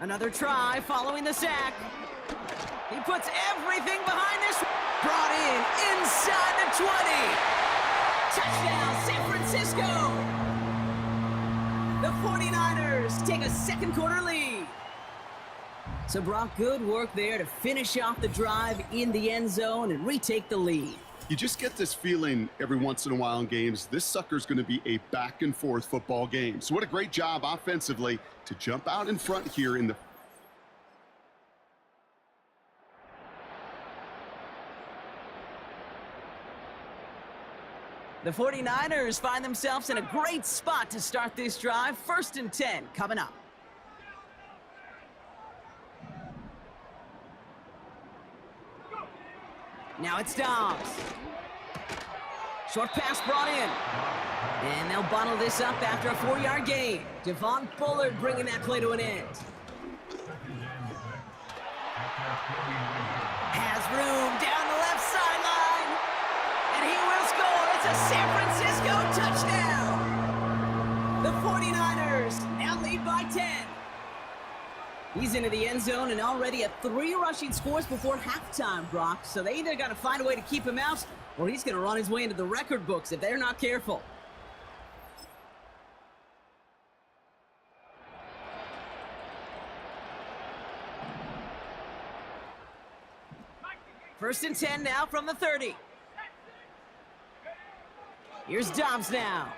[SPEAKER 5] Another try following the sack. He puts everything behind this. Brought in inside the 20. Touchdown, San Francisco. The 49ers take a second quarter lead. So Brock, good work there to finish off the drive in the end zone and retake the lead.
[SPEAKER 6] You just get this feeling every once in a while in games, this sucker's going to be a back-and-forth football game. So what a great job offensively to jump out in front here in the...
[SPEAKER 5] The 49ers find themselves in a great spot to start this drive. First and 10 coming up. Now it's Dobbs. Short pass brought in. And they'll bottle this up after a 4-yard gain. Devon Bullard bringing that play to an end. Has room down the left sideline. And he will score. It's a San Francisco touchdown. The 49ers now lead by 10. He's into the end zone and already at 3 rushing scores before halftime, Brock. So they either got to find a way to keep him out, or he's going to run his way into the record books if they're not careful. First and 10 now from the 30. Here's Dobbs now.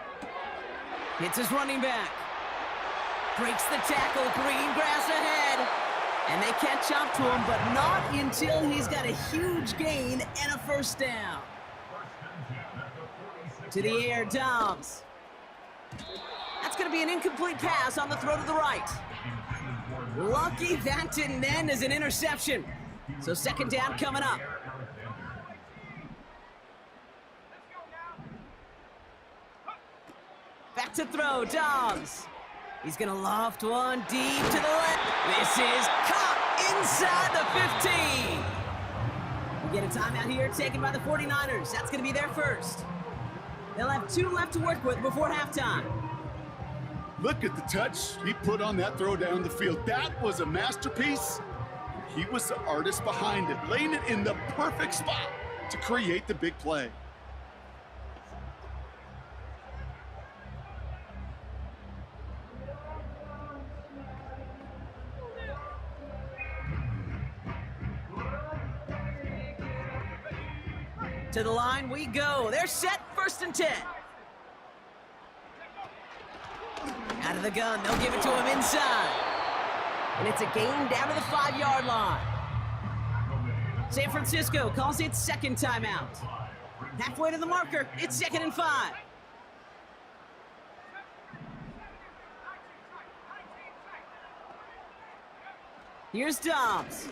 [SPEAKER 5] Hits his running back. Breaks the tackle, green grass ahead. And they catch up to him, but not until he's got a huge gain and a first down. To the air, Dobbs. That's going to be an incomplete pass on the throw to the right. Lucky that didn't end as an interception. So second down coming up. Back to throw, Dobbs. He's going to loft one deep to the left. This is caught inside the 15. We get a timeout here taken by the 49ers. That's going to be their first. They'll have 2 left to work with before halftime.
[SPEAKER 6] Look at the touch he put on that throw down the field. That was a masterpiece. He was the artist behind it, laying it in the perfect spot to create the big play.
[SPEAKER 5] To the line we go. They're set, first and 10. Out of the gun, they'll give it to him inside. And it's a gain down to the 5-yard line. San Francisco calls it second timeout. Halfway to the marker, it's second and 5. Here's Dobbs.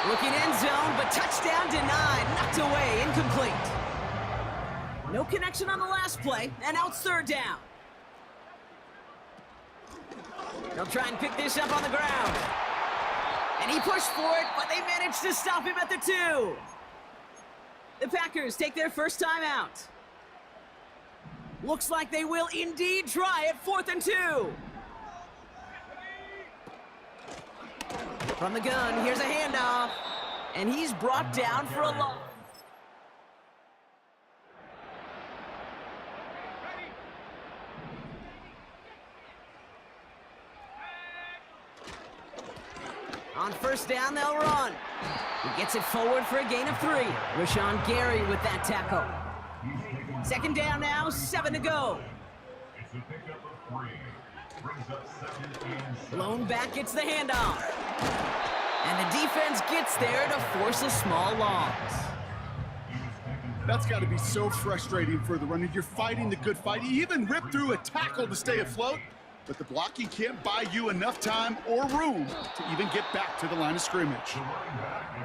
[SPEAKER 5] Looking end zone, but touchdown denied. Knocked away, incomplete. No connection on the last play, and now it's third down. They'll try and pick this up on the ground. And he pushed for it, but they managed to stop him at the 2. The Packers take their first time out. Looks like they will indeed try it. 4th and 2. From the gun, here's a handoff. And he's brought down for a loss. On 1st down, they'll run. He gets it forward for a gain of 3. Rashawn Gary with that tackle. 2nd down now, 7 to go.
[SPEAKER 7] It's a pickup of 3. Brings up 2nd and 7.
[SPEAKER 5] Blown back, gets the handoff. And the defense gets there to force a small loss.
[SPEAKER 6] That's got to be so frustrating for the runner. You're fighting the good fight. You even ripped through a tackle to stay afloat, but the blocking can't buy you enough time or room to even get back to the line of scrimmage.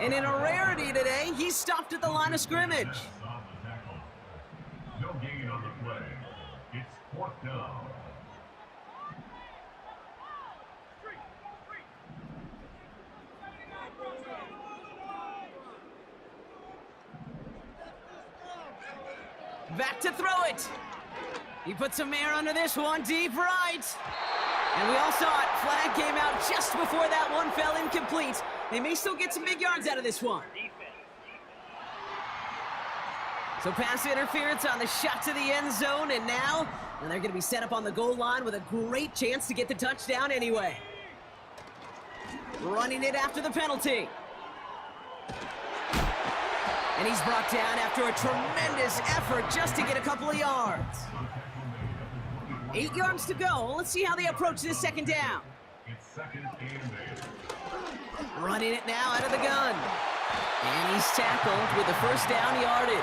[SPEAKER 5] And in a rarity today, he stopped at the line of scrimmage.
[SPEAKER 7] No gain on the play. It's 4th down.
[SPEAKER 5] Back to throw it. He put some air under this one, deep right. And we all saw it. Flag came out just before that one fell incomplete. They may still get some big yards out of this one. So pass interference on the shot to the end zone, and now they're going to be set up on the goal line with a great chance to get the touchdown anyway. Running it after the penalty. And he's brought down after a tremendous effort just to get a couple of yards. 8 yards to go. Let's see how they approach this 2nd down.
[SPEAKER 7] It's 2nd and 8.
[SPEAKER 5] Running it now out of the gun. And he's tackled with the 1st down yardage.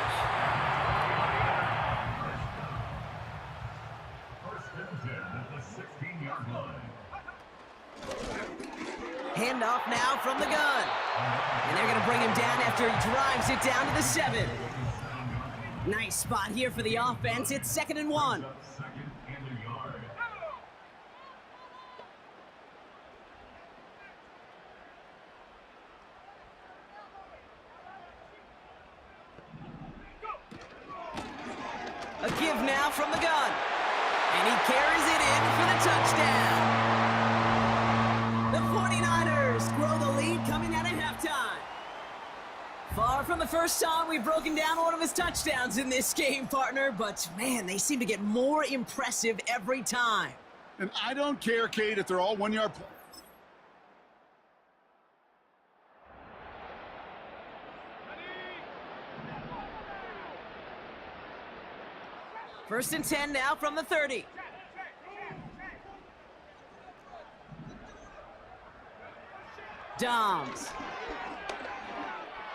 [SPEAKER 7] 1st and 10 at the 16-yard line.
[SPEAKER 5] Handoff now from the gun. And they're going to bring him down after he drives it down to the 7. Nice spot here for the offense. It's 2nd and 1.
[SPEAKER 7] 2nd and a yard.
[SPEAKER 5] A give now from the gun. And he carries it in for the touchdown. The 49ers grow the lead coming out of halftime. Far from the first time we've broken down one of his touchdowns in this game, partner, but man, they seem to get more impressive every time.
[SPEAKER 6] And I don't care, Kate, if they're all 1-yard plays.
[SPEAKER 5] 1st and 10 now from the 30. Doms.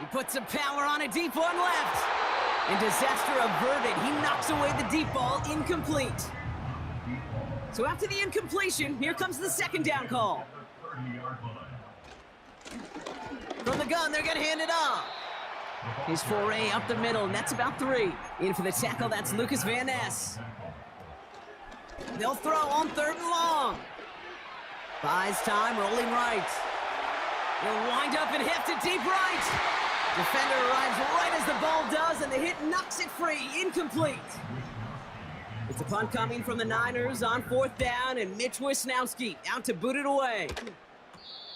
[SPEAKER 5] He puts some power on a deep one left. And disaster averted. He knocks away the deep ball, incomplete. So after the incompletion, here comes the 2nd down call. From the gun, they're gonna hand it off. His foray up the middle, and that's about 3. In for the tackle, that's Lucas Van Ness. They'll throw on 3rd and long. Buys time, rolling right. He'll wind up and heft it deep right. Defender arrives right as the ball does, and the hit knocks it free, incomplete. It's a punt coming from the Niners on 4th down, and Mitch Wisnowski out to boot it away.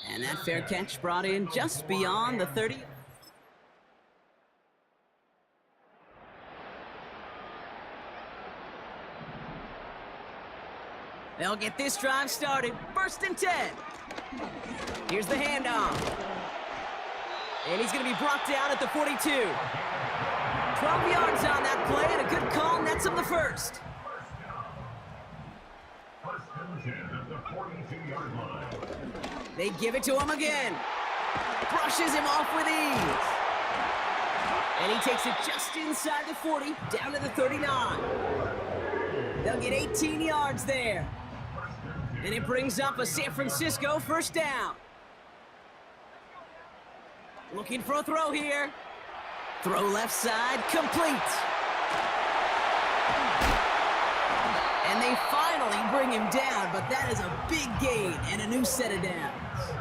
[SPEAKER 5] And that fair catch brought in just beyond the 30. They'll get this drive started. 1st and 10. Here's the handoff. And he's going to be brought down at the 42. 12 yards on that play, and a good call nets him the 1st.
[SPEAKER 7] 1st and 10 at the 42-yard line.
[SPEAKER 5] They give it to him again. Brushes him off with ease. And he takes it just inside the 40, down to the 39. They'll get 18 yards there. And it brings up a San Francisco 1st down. Looking for a throw here. Throw left side, complete. And they finally bring him down, but that is a big gain and a new set of downs.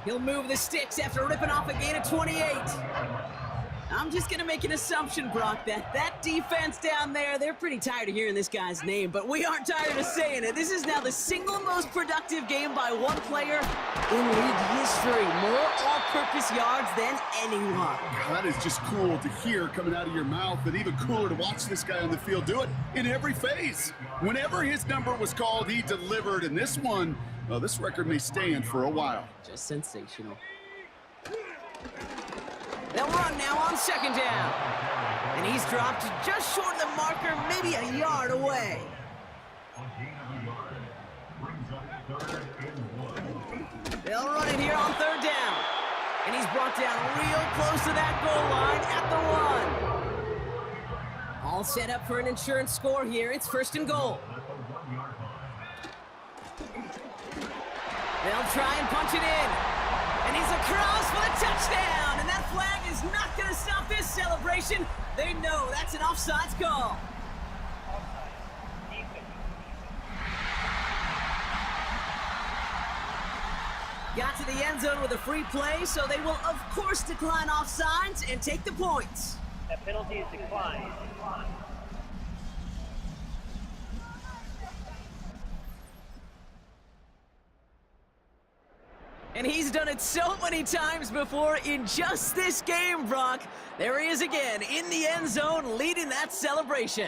[SPEAKER 5] He'll move the sticks after ripping off a gain of 28. I'm just going to make an assumption, Brock, that that defense down there, they're pretty tired of hearing this guy's name, but we aren't tired of saying it. This is now the single most productive game by one player in league history. More all-purpose yards than anyone.
[SPEAKER 6] That is just cool to hear coming out of your mouth, and even cooler to watch this guy on the field do it in every phase. Whenever his number was called, he delivered, and this one, well, this record may stand for a while.
[SPEAKER 5] Just sensational. They'll run now on second down. And he's dropped just short of the marker, maybe a yard away. They'll run it here on third down. And he's brought down real close to that goal line at the 1. All set up for an insurance score here. It's first and goal. They'll try and punch it in. And he's across for the touchdown. And that flag is not going to stop this celebration. They know that's an offsides call. Got to the end zone with a free play, so they will, of course, decline offsides and take the points.
[SPEAKER 10] That penalty is declined.
[SPEAKER 5] And he's done it so many times before in just this game, Brock. There he is again in the end zone leading that celebration.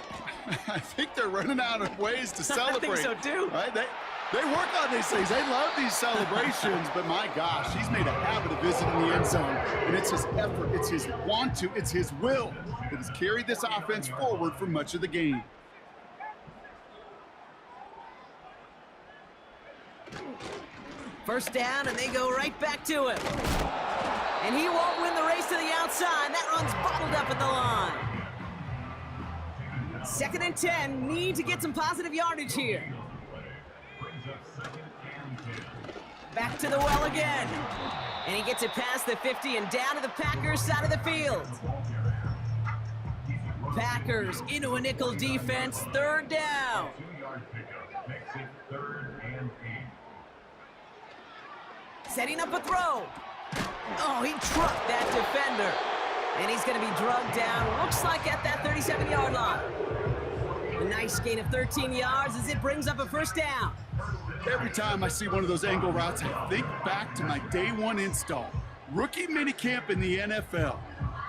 [SPEAKER 6] I think they're running out of ways to celebrate.
[SPEAKER 5] I think so, too.
[SPEAKER 6] Right? They work on these things. They love these celebrations, but my gosh, he's made a habit of visiting the end zone, and it's his effort, it's his want to, it's his will that has carried this offense forward for much of the game.
[SPEAKER 5] First down, and they go right back to him. And he won't win the race to the outside. That run's bottled up at the line. Second and 10, need to get some positive yardage here. Back to the well again. And he gets it past the 50 and down to the Packers side of the field. Packers into a nickel defense, third down. Setting up a throw. Oh, he trucked that defender. And he's going to be drugged down, looks like at that 37-yard line. A nice gain of 13 yards as it brings up a first down.
[SPEAKER 6] Every time I see one of those angle routes, I think back to my day one install. Rookie minicamp in the NFL.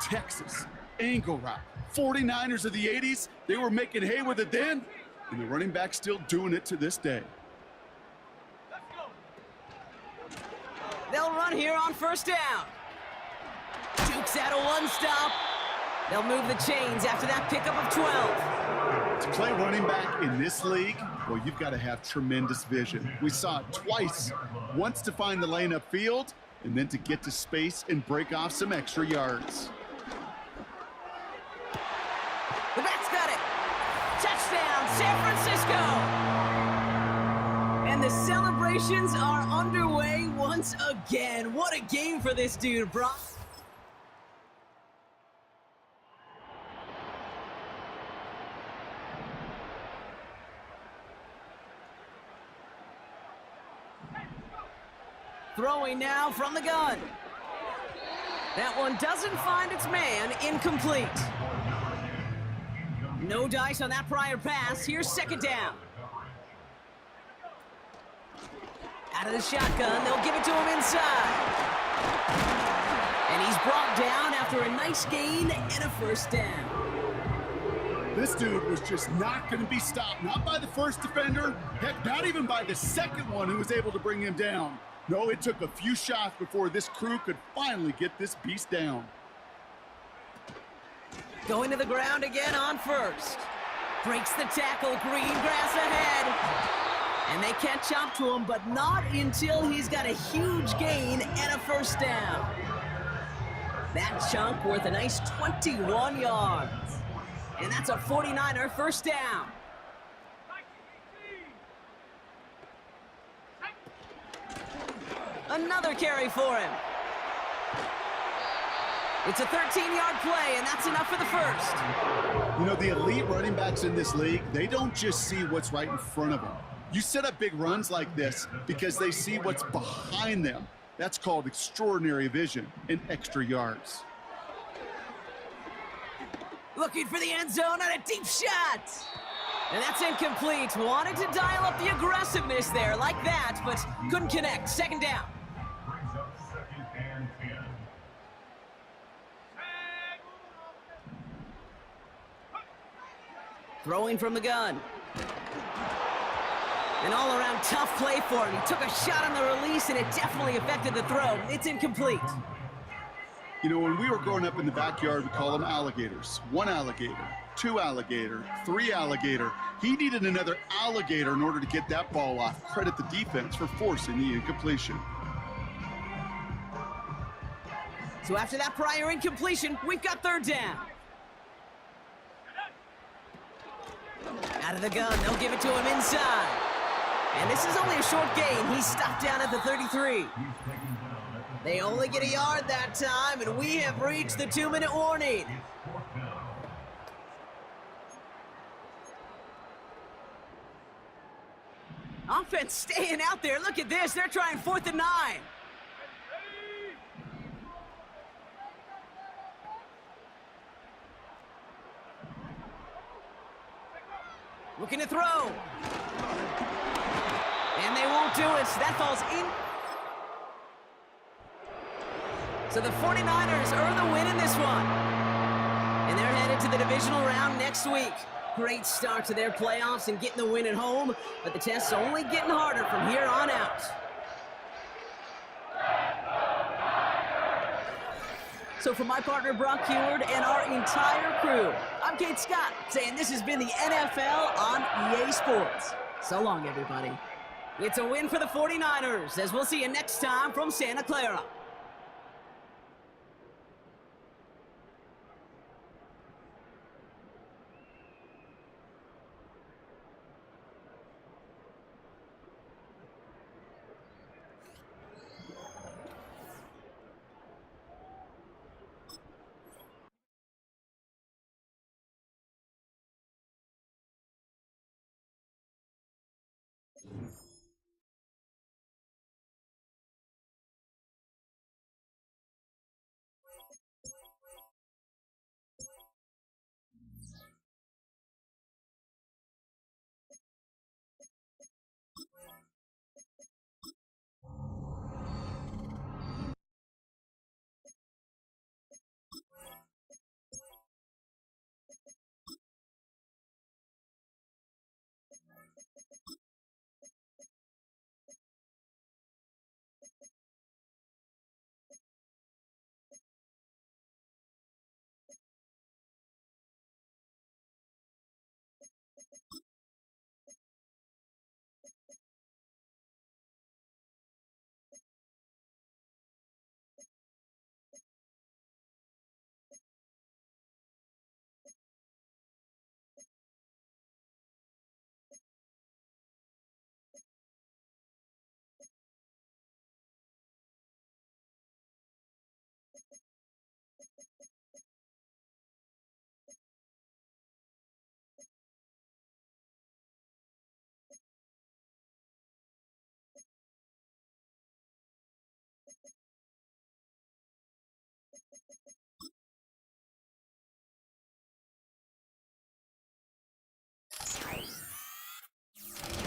[SPEAKER 6] Texas, angle route. 49ers of the 80s, they were making hay with it then, and the running back's still doing it to this day.
[SPEAKER 5] They'll run here on first down. Dukes out a one-stop. They'll move the chains after that pickup of 12.
[SPEAKER 6] To play running back in this league, well, you've got to have tremendous vision. We saw it twice. Once to find the lane upfield, and then to get to space and break off some extra yards.
[SPEAKER 5] The back's got it. Touchdown, San Francisco. And the celebrations are underway once again. What a game for this dude, Brock. Throwing now from the gun. That one doesn't find its man, incomplete. No dice on that prior pass. Here's second down. Out of the shotgun, they'll give it to him inside. And he's brought down after a nice gain and a first down.
[SPEAKER 6] This dude was just not going to be stopped, not by the first defender, heck, not even by the second one who was able to bring him down. No, it took a few shots before this crew could finally get this beast down.
[SPEAKER 5] Going to the ground again on first. Breaks the tackle, green grass ahead. And they catch up to him, but not until he's got a huge gain and a first down. That chunk worth a nice 21 yards. And that's a 49er first down. Another carry for him. It's a 13-yard play, and that's enough for the first.
[SPEAKER 6] You know, the elite running backs in this league, they don't just see what's right in front of them. You set up big runs like this because they see what's behind them. That's called extraordinary vision and extra yards.
[SPEAKER 5] Looking for the end zone on a deep shot. And that's incomplete. Wanted to dial up the aggressiveness there like that, but couldn't connect. Second down.
[SPEAKER 7] Brings up 2nd and 10.
[SPEAKER 5] Throwing from the gun. An all-around tough play for him. He took a shot on the release, and it definitely affected the throw. It's incomplete.
[SPEAKER 6] You know, when we were growing up in the backyard, we call them alligators. 1 alligator, 2 alligator, 3 alligator. He needed another alligator in order to get that ball off. Credit the defense for forcing the incompletion.
[SPEAKER 5] So after that prior incompletion, we've got third down. Out of the gun, they'll give it to him inside. And this is only a short gain. He's stopped down at the 33. They only get a yard that time, and we have reached the 2-minute warning. Offense staying out there. Look at this. They're trying 4th and 9. Looking to throw. And they won't do it. That falls in. So the 49ers earn the win in this one. And they're headed to the divisional round next week. Great start to their playoffs and getting the win at home, but the test's only getting harder from here on out. So for my partner Brock Heward and our entire crew, I'm Kate Scott saying this has been the NFL on EA Sports. So long, everybody. It's a win for the 49ers, as we'll see you next time from Santa Clara.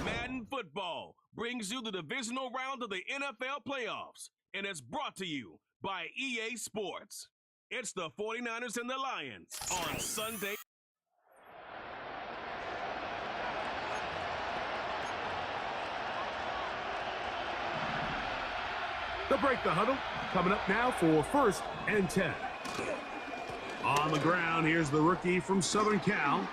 [SPEAKER 4] Madden Football brings you the divisional round of the NFL playoffs, and it's brought to you by EA Sports. It's the 49ers and the Lions on Sunday.
[SPEAKER 8] They'll break the huddle. Coming up now for 1st and 10. On the ground, here's the rookie from Southern Cal.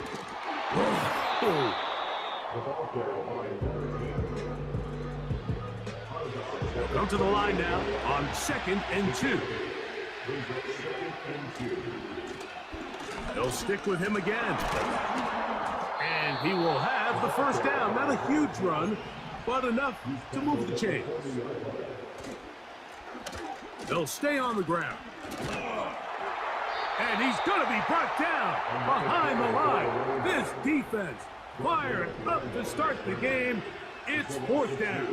[SPEAKER 8] Come to the line now on 2nd and 2. They'll stick with him again. And he will have the first down. Not a huge run, but enough to move the chains. They'll stay on the ground. And he's going to be brought down behind the line. This defense fired up to start the game. It's 4th down.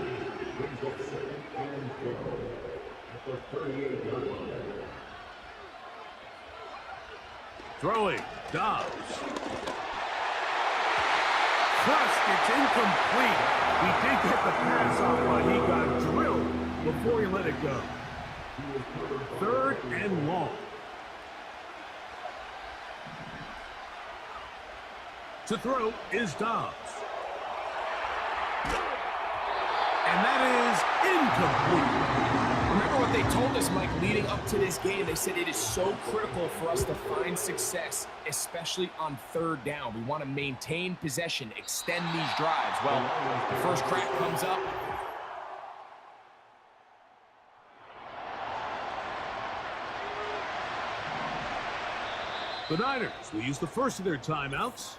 [SPEAKER 8] Throwing, Dobbs. Crushed, it's incomplete. He did get the pass off, but he got drilled before he let it go. 3rd and long. To throw is Dobbs. And that is incomplete.
[SPEAKER 9] Remember what they told us, Mike, leading up to this game. They said it is so critical for us to find success, especially on 3rd down. We want to maintain possession, extend these drives. Well, the first crack comes up.
[SPEAKER 8] The Niners will use the first of their timeouts.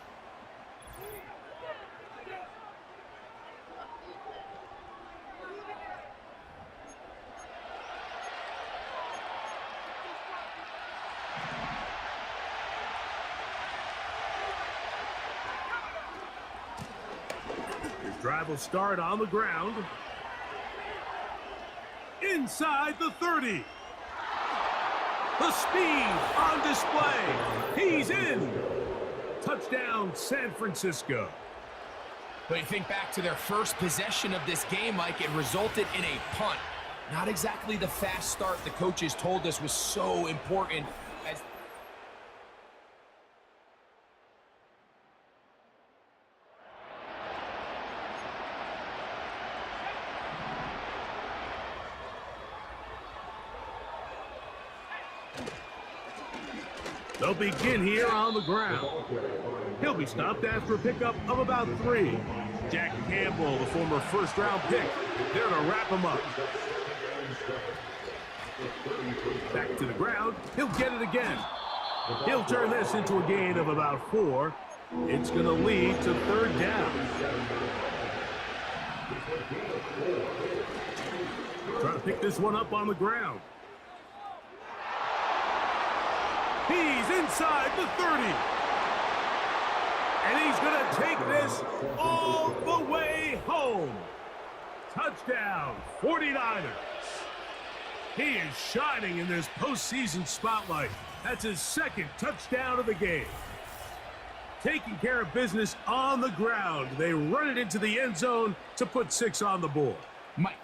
[SPEAKER 8] Drive will start on the ground. Inside the 30. The speed on display. He's in. Touchdown, San Francisco.
[SPEAKER 9] But you think back to their first possession of this game, Mike, it resulted in a punt. Not exactly the fast start the coaches told us was so important. As
[SPEAKER 8] they'll begin here on the ground. He'll be stopped after a pickup of about 3. Jack Campbell, the former first-round pick, there to wrap him up. Back to the ground. He'll get it again. He'll turn this into a gain of about 4. It's going to lead to 3rd down. Trying to pick this one up on the ground. He's inside the 30. And he's going to take this all the way home. Touchdown, 49ers. He is shining in this postseason spotlight. That's his 2nd touchdown of the game. Taking care of business on the ground. They run it into the end zone to put 6 on the board.
[SPEAKER 9] Mike.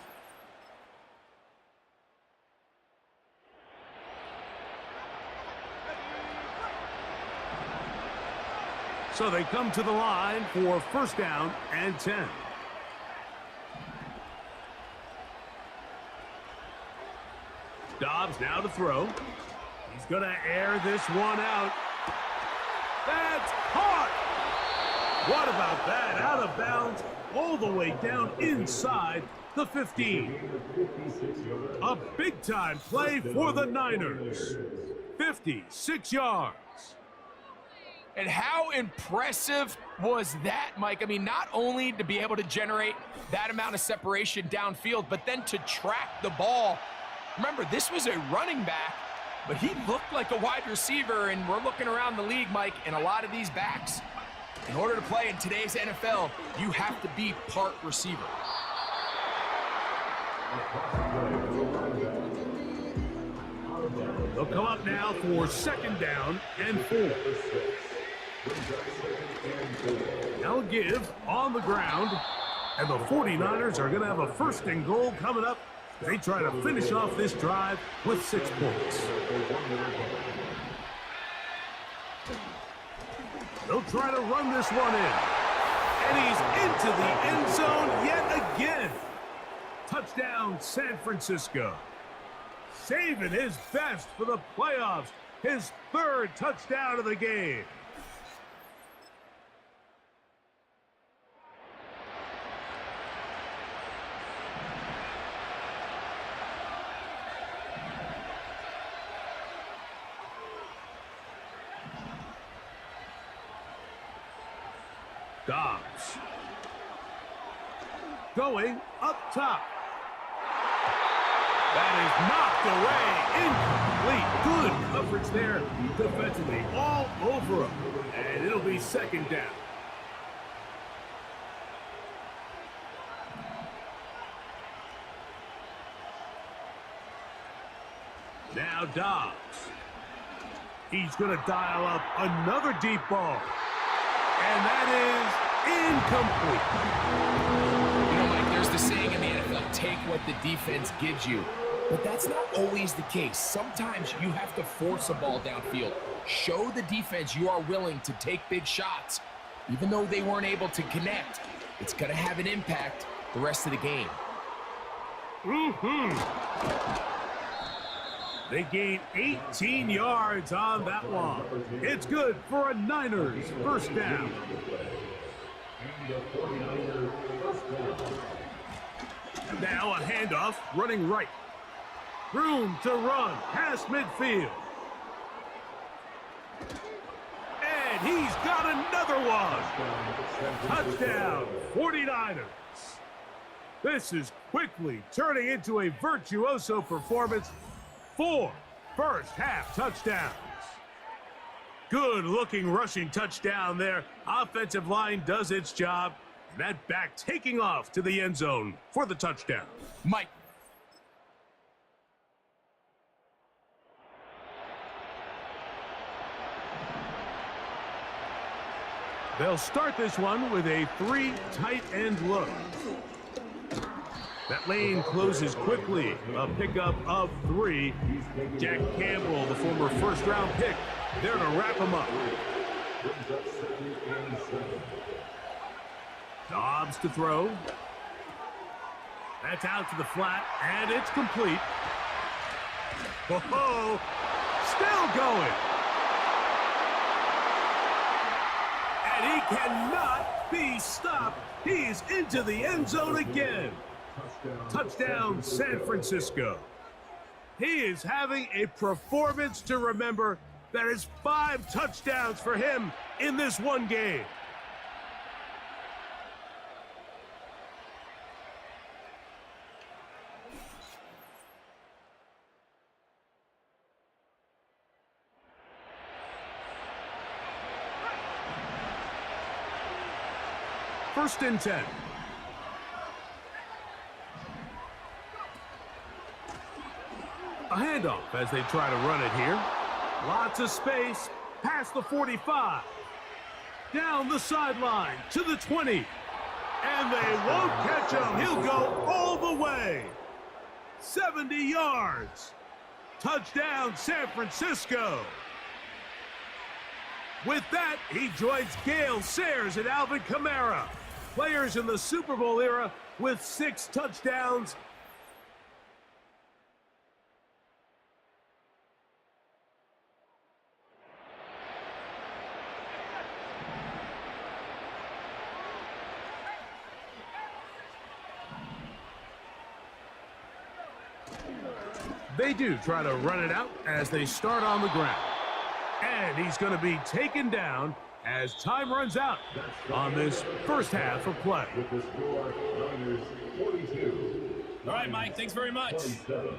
[SPEAKER 8] So they come to the line for 1st down and 10. Dobbs now to throw. He's going to air this one out. That's caught. What about that? Out of bounds all the way down inside the 15. A big-time play for the Niners. 56 yards.
[SPEAKER 9] And how impressive was that, Mike? I mean, not only to be able to generate that amount of separation downfield, but then to track the ball. Remember, this was a running back, but he looked like a wide receiver, and we're looking around the league, Mike, and a lot of these backs, in order to play in today's NFL, you have to be part receiver.
[SPEAKER 8] They'll come up now for 2nd down and 4. Now give on the ground, and the 49ers are going to have a 1st and goal coming up. They try to finish off this drive with 6 points. They'll try to run this one in. And he's into the end zone yet again. Touchdown, San Francisco. Saving his best for the playoffs. His 3rd touchdown of the game. Dobbs. Going up top. That is knocked away. Incomplete. Good coverage there defensively. All over him. And it'll be 2nd down. Now Dobbs. He's going to dial up another deep ball. And that is incomplete.
[SPEAKER 9] You know, Mike, there's the saying in the NFL, take what the defense gives you. But that's not always the case. Sometimes you have to force a ball downfield. Show the defense you are willing to take big shots. Even though they weren't able to connect, it's going to have an impact the rest of the game.
[SPEAKER 8] They gain 18 yards on that one. It's good for a Niners first down. Now a handoff, running right. Room to run past midfield. And he's got another one. Touchdown, 49ers. This is quickly turning into a virtuoso performance. 4 first-half touchdowns. Good-looking rushing touchdown there. Offensive line does its job. That back taking off to the end zone for the touchdown.
[SPEAKER 9] Mike.
[SPEAKER 8] They'll start this one with a 3 tight end look. That lane closes quickly. A pickup of 3. Jack Campbell, the former first-round pick, there to wrap him up. Dobbs to throw. That's out to the flat, and it's complete. Whoa, still going. And he cannot be stopped. He's into the end zone again. Touchdown, San Francisco. He is having a performance to remember. That is 5 touchdowns for him in this one game. First and 10. A handoff as they try to run it here. Lots of space, past the 45. Down the sideline to the 20. And they won't catch him. He'll go all the way. 70 yards. Touchdown, San Francisco. With that, he joins Gale Sayers and Alvin Kamara, players in the Super Bowl era with 6 touchdowns. They do try to run it out as they start on the ground. And he's going to be taken down as time runs out on this first half of play.
[SPEAKER 11] All right, Mike, thanks very much.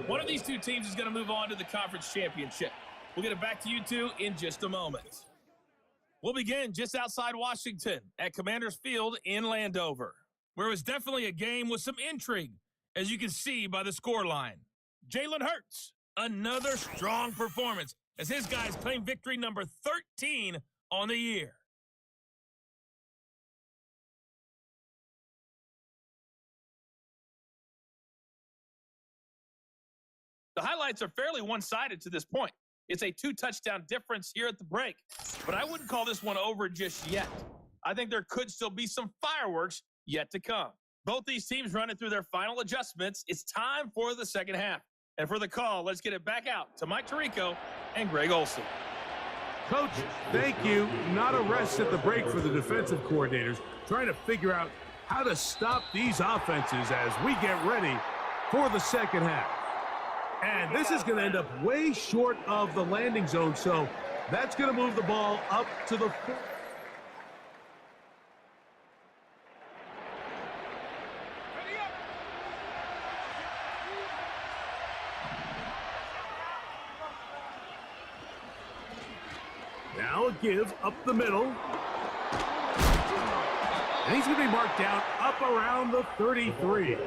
[SPEAKER 11] One of these two teams is going to move on to the conference championship. We'll get it back to you two in just a moment. We'll begin just outside Washington at Commanders Field in Landover, where it was definitely a game with some intrigue, as you can see by the scoreline. Jalen Hurts, another strong performance as his guys claim victory number 13 on the year. The highlights are fairly one-sided to this point. It's a 2-touchdown difference here at the break, but I wouldn't call this one over just yet. I think there could still be some fireworks yet to come. Both these teams running through their final adjustments. It's time for the second half. And for the call, let's get it back out to Mike Tirico and Greg Olsen.
[SPEAKER 8] Coach, thank you. Not a rest at the break for the defensive coordinators, trying to figure out how to stop these offenses as we get ready for the second half. And this is going to end up way short of the landing zone, so that's going to move the ball up to the 4. Now a give up the middle. And he's going to be marked down up around the 33.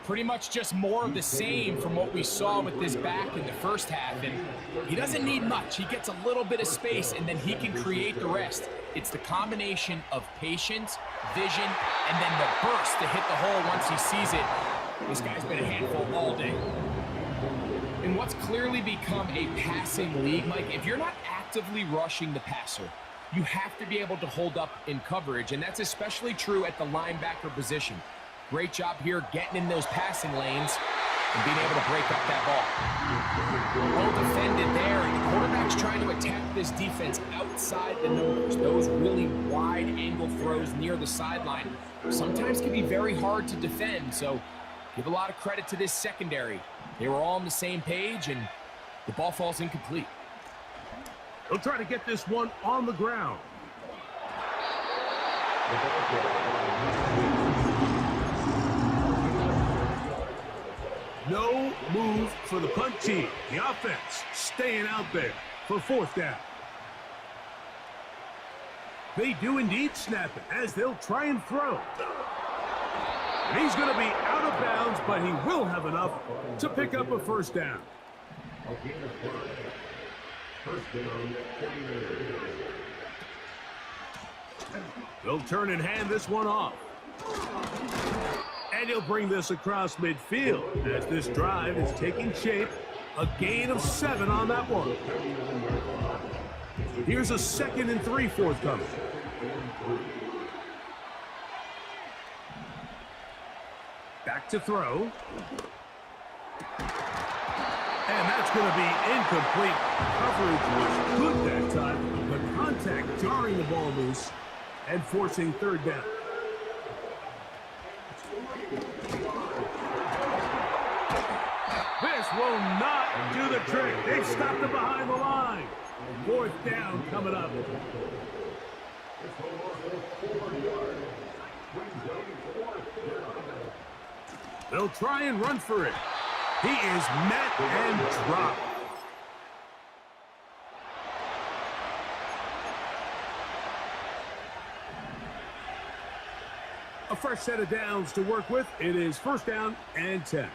[SPEAKER 9] Pretty much just more of the same from what we saw with this back in the first half. And he doesn't need much. He gets a little bit of space, and then he can create the rest. It's the combination of patience, vision, and then the burst to hit the hole once he sees it. This guy's been a handful all day. In what's clearly become a passing league, Mike, if you're not actively rushing the passer, you have to be able to hold up in coverage, and that's especially true at the linebacker position. Great job here getting in those passing lanes and being able to break up that ball. Well defended there, and the quarterback's trying to attack this defense outside the numbers. Those really wide angle throws near the sideline sometimes can be very hard to defend, so give a lot of credit to this secondary. They were all on the same page, and the ball falls incomplete.
[SPEAKER 8] He'll try to get this one on the ground. No move for the punt team. The offense staying out there for 4th down. They do indeed snap it as they'll try and throw. And he's going to be out of bounds, but he will have enough to pick up a 1st down. They'll turn and hand this one off. And he'll bring this across midfield as this drive is taking shape. A gain of 7 on that one. Here's a 2nd and 3 forthcoming. Back to throw. And that's going to be incomplete. Coverage was good that time. The contact jarring the ball loose and forcing 3rd down. This will not do the trick. They've stopped it behind the line. 4th down coming up. They'll try and run for it. He is met and dropped. A fresh set of downs to work with. It is 1st down and 10.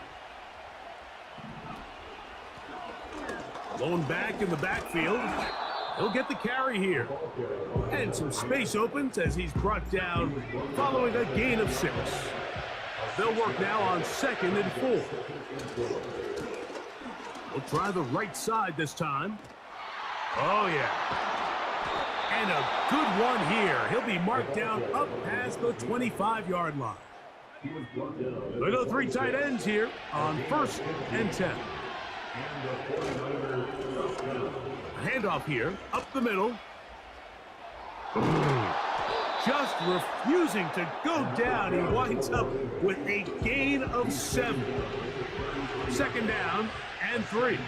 [SPEAKER 8] Blown back in the backfield. He'll get the carry here. And some space opens as he's brought down following a gain of 6. They'll work now on 2nd and 4. We'll try the right side this time. Oh, yeah. And a good one here. He'll be marked down up past the 25-yard line. They go 3 tight ends here on 1st and 10. A handoff here, up the middle. Just refusing to go down. He winds up with a gain of 7. 2nd down and 3.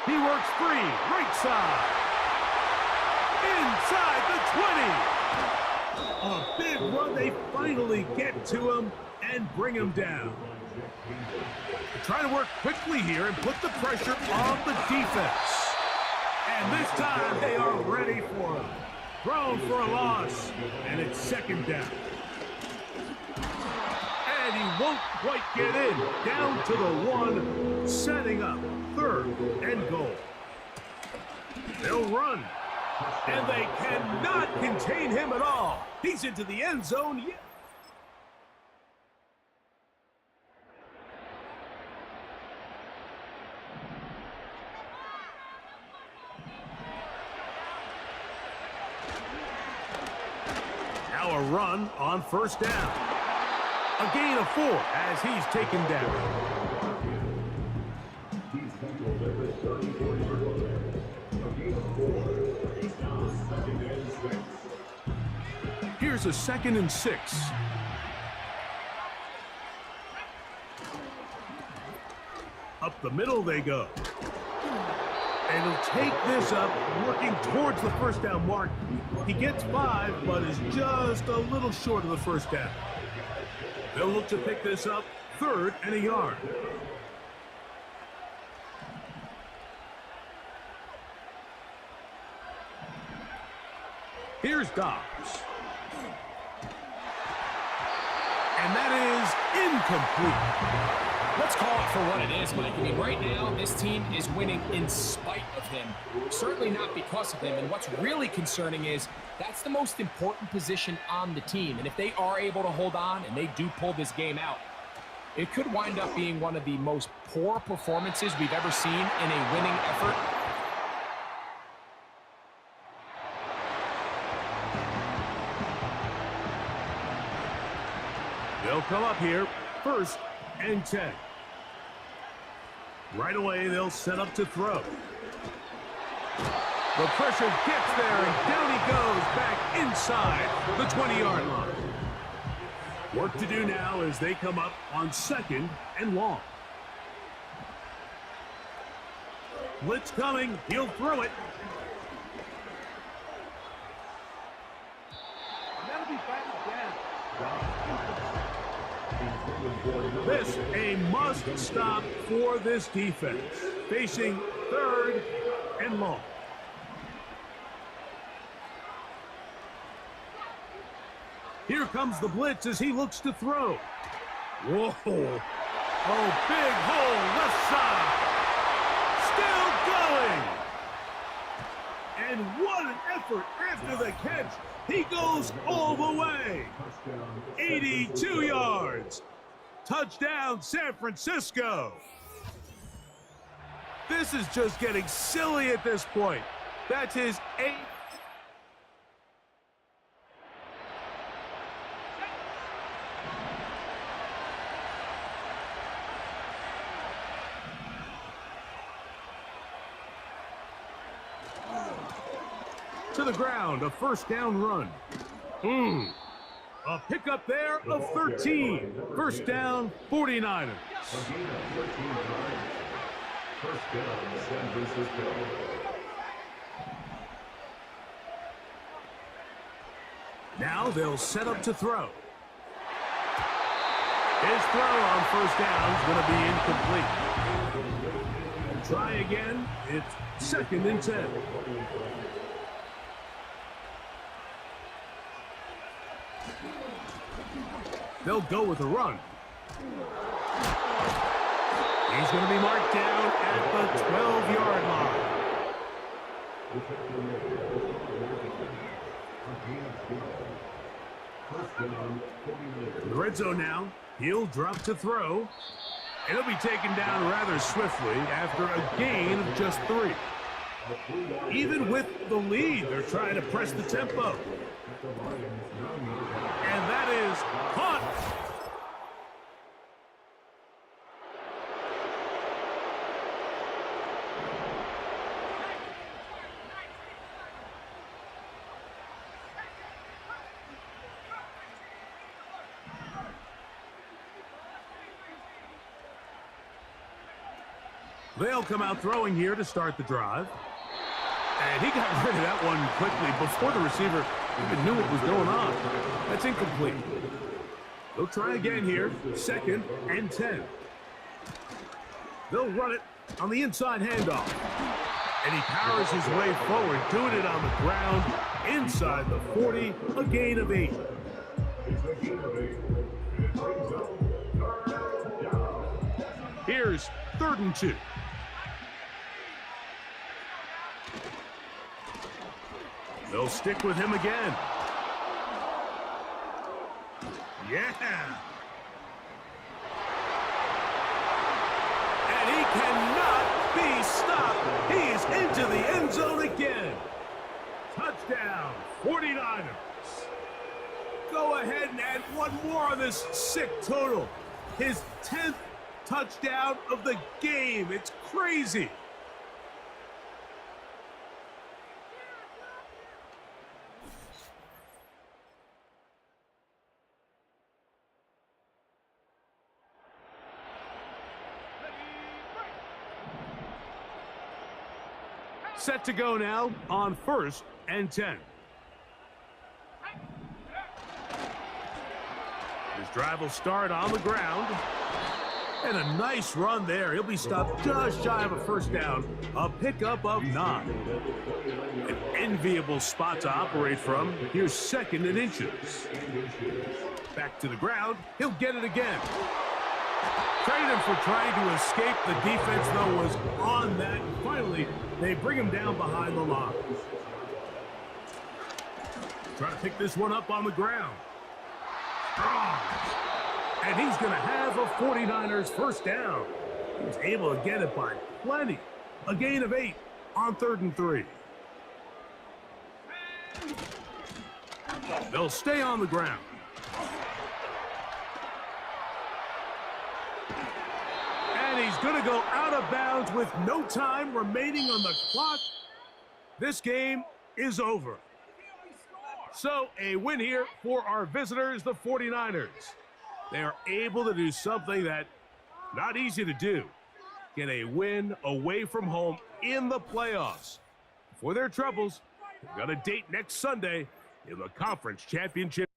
[SPEAKER 8] He works free, right side. Inside the 20. A big run. They finally get to him and bring him down. They're trying to work quickly here and put the pressure on the defense. And this time they are ready for him. Thrown for a loss, and it's 2nd down. And he won't quite get in. Down to the 1, setting up 3rd and goal. They'll run, and they cannot contain him at all. He's into the end zone. Now a run on 1st down. A gain of 4 as he's taken down. Here's a 2nd and 6. Up the middle they go. And he'll take this up, working towards the 1st down mark. He gets 5, but is just a little short of the 1st down. They'll look to pick this up 3rd and a yard. Here's Dobbs. And that is incomplete.
[SPEAKER 9] Let's call it for what it is, Mike. I mean, right now, this team is winning in spite of him. Certainly not because of him. And what's really concerning is that's the most important position on the team. And if they are able to hold on and they do pull this game out, it could wind up being one of the most poor performances we've ever seen in a winning effort.
[SPEAKER 8] They'll come up here, 1st and 10. Right away, they'll set up to throw. The pressure gets there, and down he goes back inside the 20-yard line. Work to do now as they come up on 2nd and long. Blitz coming. He'll throw it. This a must stop for this defense. Facing 3rd and long. Here comes the blitz as he looks to throw. Whoa. Oh, big hole left side. Still going. And what an effort after the catch. He goes all the way. 82 yards. Touchdown, San Francisco. This is just getting silly at this point. That's his 8th. To the ground, a 1st down run. A pickup there of 13. 1st down, 49ers. Now they'll set up to throw. His throw on 1st down is going to be incomplete. Try again. It's 2nd and 10. They'll go with a run. He's going to be marked down at the 12-yard line. The red zone now. He'll drop to throw. And he'll be taken down rather swiftly after a gain of just 3. Even with the lead, they're trying to press the tempo. And that is caught. They'll come out throwing here to start the drive. And he got rid of that one quickly before the receiver even knew what was going on. That's incomplete. They'll try again here. 2nd and 10. They'll run it on the inside handoff. And he powers his way forward, doing it on the ground inside the 40, a gain of 8. Here's 3rd and 2. They'll stick with him again. Yeah. And he cannot be stopped. He's into the end zone again. Touchdown, 49ers. Go ahead and add one more on this sick total. His 10th touchdown of the game. It's crazy. Set to go now on 1st and 10. His drive will start on the ground. And a nice run there. He'll be stopped just shy of a first down. A pickup of 9. An enviable spot to operate from. Here's 2nd and inches. Back to the ground. He'll get it again. Credit him for trying to escape. The defense, though, was on that. Finally, they bring him down behind the line. Trying to pick this one up on the ground. Strong. And he's going to have a 49ers first down. He was able to get it by plenty. A gain of 8 on 3rd and 3. They'll stay on the ground. And he's going to go out of bounds with no time remaining on the clock. This game is over. So a win here for our visitors, the 49ers. They are able to do something that not easy to do. Get a win away from home in the playoffs. For their troubles, they've got a date next Sunday in the conference championship.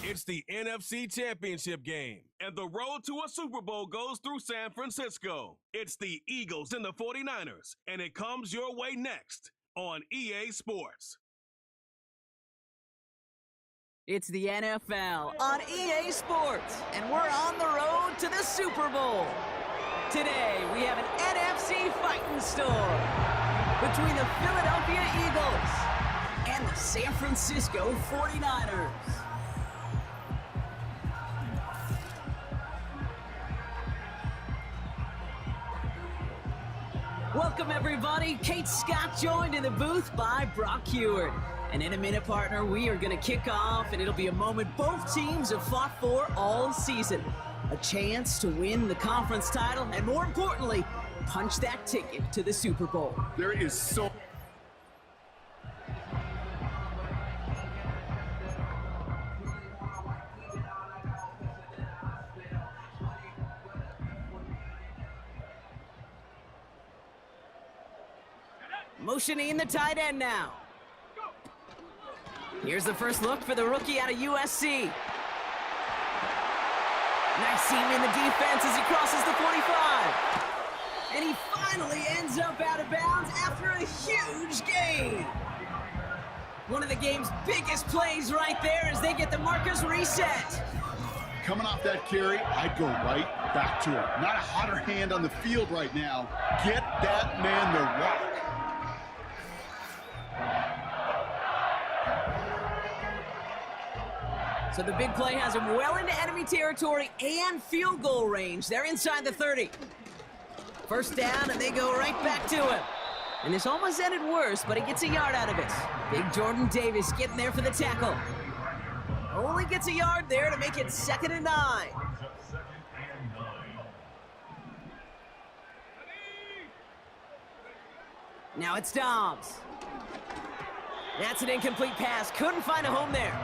[SPEAKER 4] It's the NFC Championship game, and the road to a Super Bowl goes through San Francisco. It's the Eagles and the 49ers, and it comes your way next on EA Sports.
[SPEAKER 5] It's the NFL on EA Sports, and we're on the road to the Super Bowl. Today, we have an NFC fighting storm between the Philadelphia Eagles and the San Francisco 49ers. Welcome, everybody. Kate Scott joined in the booth by Brock Heward. And in a minute, partner, we are going to kick off, and it'll be a moment both teams have fought for all season. A chance to win the conference title, and more importantly, punch that ticket to the Super Bowl.
[SPEAKER 6] There is so...
[SPEAKER 5] Motioning the tight end now. Here's the first look for the rookie out of USC. Nice seam in the defense as he crosses the 45. And he finally ends up out of bounds after a huge gain. One of the game's biggest plays right there as they get the markers reset.
[SPEAKER 6] Coming off that carry, I'd go right back to him. Not a hotter hand on the field right now. Get that man the rock.
[SPEAKER 5] So the big play has him well into enemy territory and field goal range. They're inside the 30. First down, and they go right back to him. And this almost ended worse, but he gets a yard out of it. Big Jordan Davis getting there for the tackle. Only gets a yard there to make it 2nd and 9. Now it's Dobbs. That's an incomplete pass. Couldn't find a home there.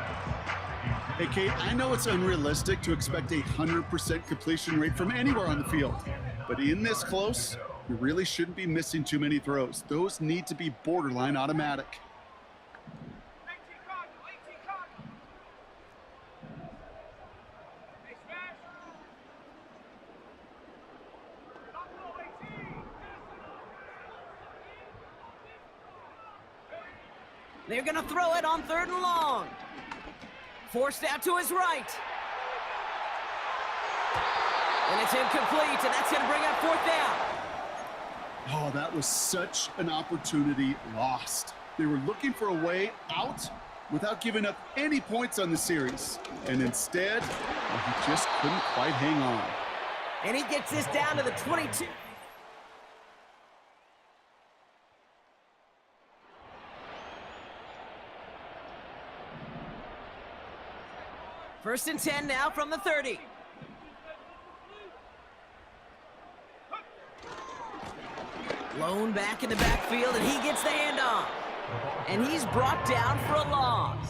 [SPEAKER 6] Hey, Kate, I know it's unrealistic to expect a 100% completion rate from anywhere on the field. But in this close, You really shouldn't be missing too many throws. Those need to be borderline automatic.
[SPEAKER 5] They're going to throw it on 3rd and long. Forced out to his right. And it's incomplete, and that's going to bring up 4th down.
[SPEAKER 6] Oh, that was such an opportunity lost. They were looking for a way out without giving up any points on the series. And instead, well, he just couldn't quite hang on.
[SPEAKER 5] And he gets this down to the 22. First and 10 now from the 30. Lone back in the backfield, and he gets the handoff. And he's brought down for a loss.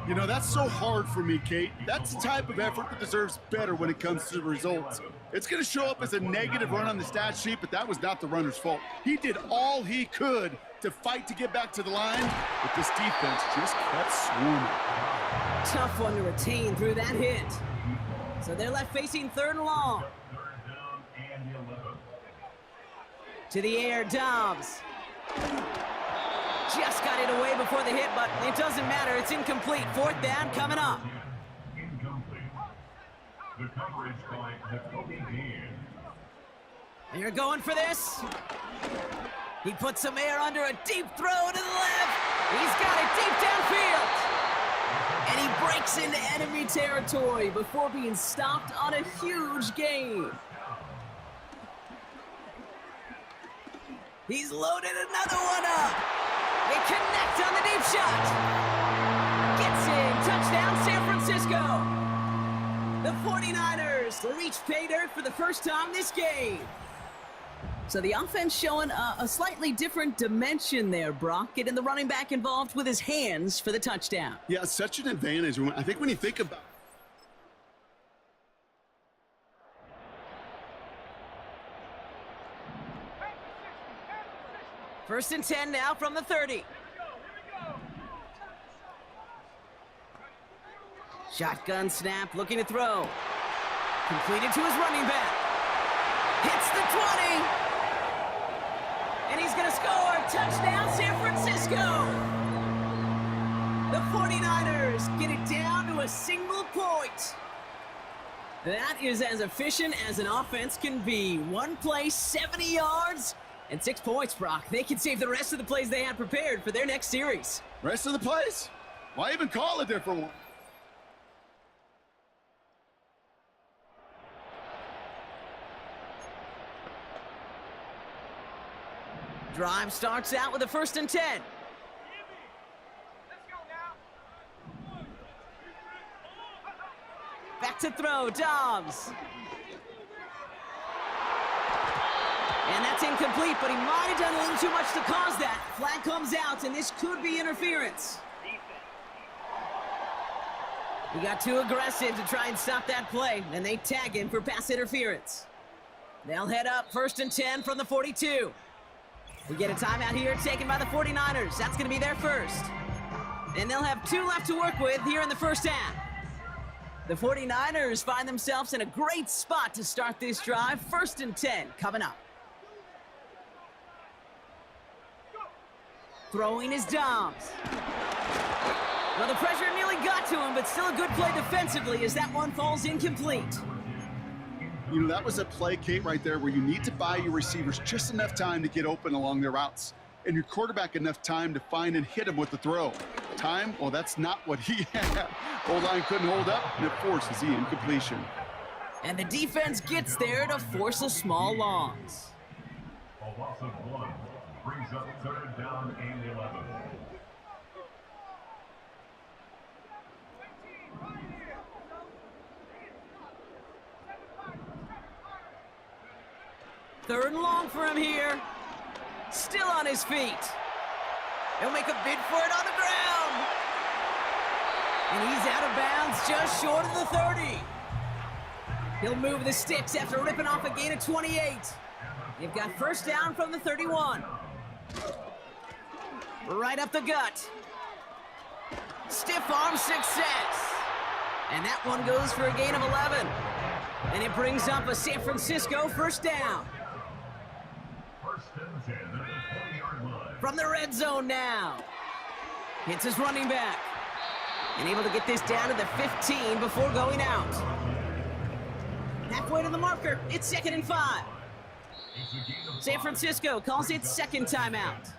[SPEAKER 6] You know, that's so hard for me, Kate. That's the type of effort that deserves better when it comes to the results. It's going to show up as a negative run on the stat sheet, but that was not the runner's fault. He did all he could to fight to get back to the line, but this defense just kept swarming.
[SPEAKER 5] Tough one to retain through that hit. So they're left facing 3rd and long. To the air, Dobbs. Just got it away before the hit, but it doesn't matter. It's incomplete. 4th down coming up.
[SPEAKER 7] Incomplete. The coverage by Jacoby Dean.
[SPEAKER 5] They're going for this. He puts some air under a deep throw to the left. He's got it deep downfield. And he breaks into enemy territory before being stopped on a huge gain. He's loaded another one up. They connect on the deep shot. Gets in. Touchdown, San Francisco. The 49ers reach pay dirt for the first time this game. So the offense showing a slightly different dimension there, Brock. Getting the running back involved with his hands for the touchdown.
[SPEAKER 6] Yeah, such an advantage. I think when you think about
[SPEAKER 5] First and 10 now from the 30. Shotgun snap, looking to throw. Completed to his running back. Hits the 20. And he's going to score. Touchdown, San Francisco. The 49ers get it down to a single point. That is as efficient as an offense can be. One play, 70 yards, and 6 points, Brock. They can save the rest of the plays they had prepared for their next series.
[SPEAKER 6] rest of the plays, why even call a different one?
[SPEAKER 5] Drive starts out with a 1st and 10. Back to throw, Dobbs. And that's incomplete, but he might have done a little too much to cause that. Flag comes out, and this could be interference. He got too aggressive to try and stop that play, and they tag him for pass interference. They'll head up 1st and 10 from the 42. We get a timeout here taken by the 49ers. That's going to be their first. And they'll have 2 left to work with here in the first half. The 49ers find themselves in a great spot to start this drive. 1st and 10 coming up. Throwing is Dobbs. Well, the pressure nearly got to him, but still a good play defensively as that one falls incomplete.
[SPEAKER 6] You know, that was a play, Kate, right there where you need to buy your receivers just enough time to get open along their routes, and your quarterback enough time to find and hit him with the throw. Time? Well, that's not what he had. O-line couldn't hold up, and it forces the incompletion.
[SPEAKER 5] And the defense gets there to force a small loss.
[SPEAKER 7] A loss of 1 brings up 3rd down and 11.
[SPEAKER 5] Third and long for him here. Still on his feet. He'll make a bid for it on the ground. And he's out of bounds just short of the 30. He'll move the sticks after ripping off a gain of 28. You've got first down from the 31. Right up the gut. Stiff arm success. And that one goes for a gain of 11. And it brings up a San Francisco first down.
[SPEAKER 7] First and 10 at the 20-yard line.
[SPEAKER 5] From the red zone now. Hits his running back. And able to get this down to the 15 before going out. Halfway to the marker, it's 2nd and 5. San Francisco calls it second timeout.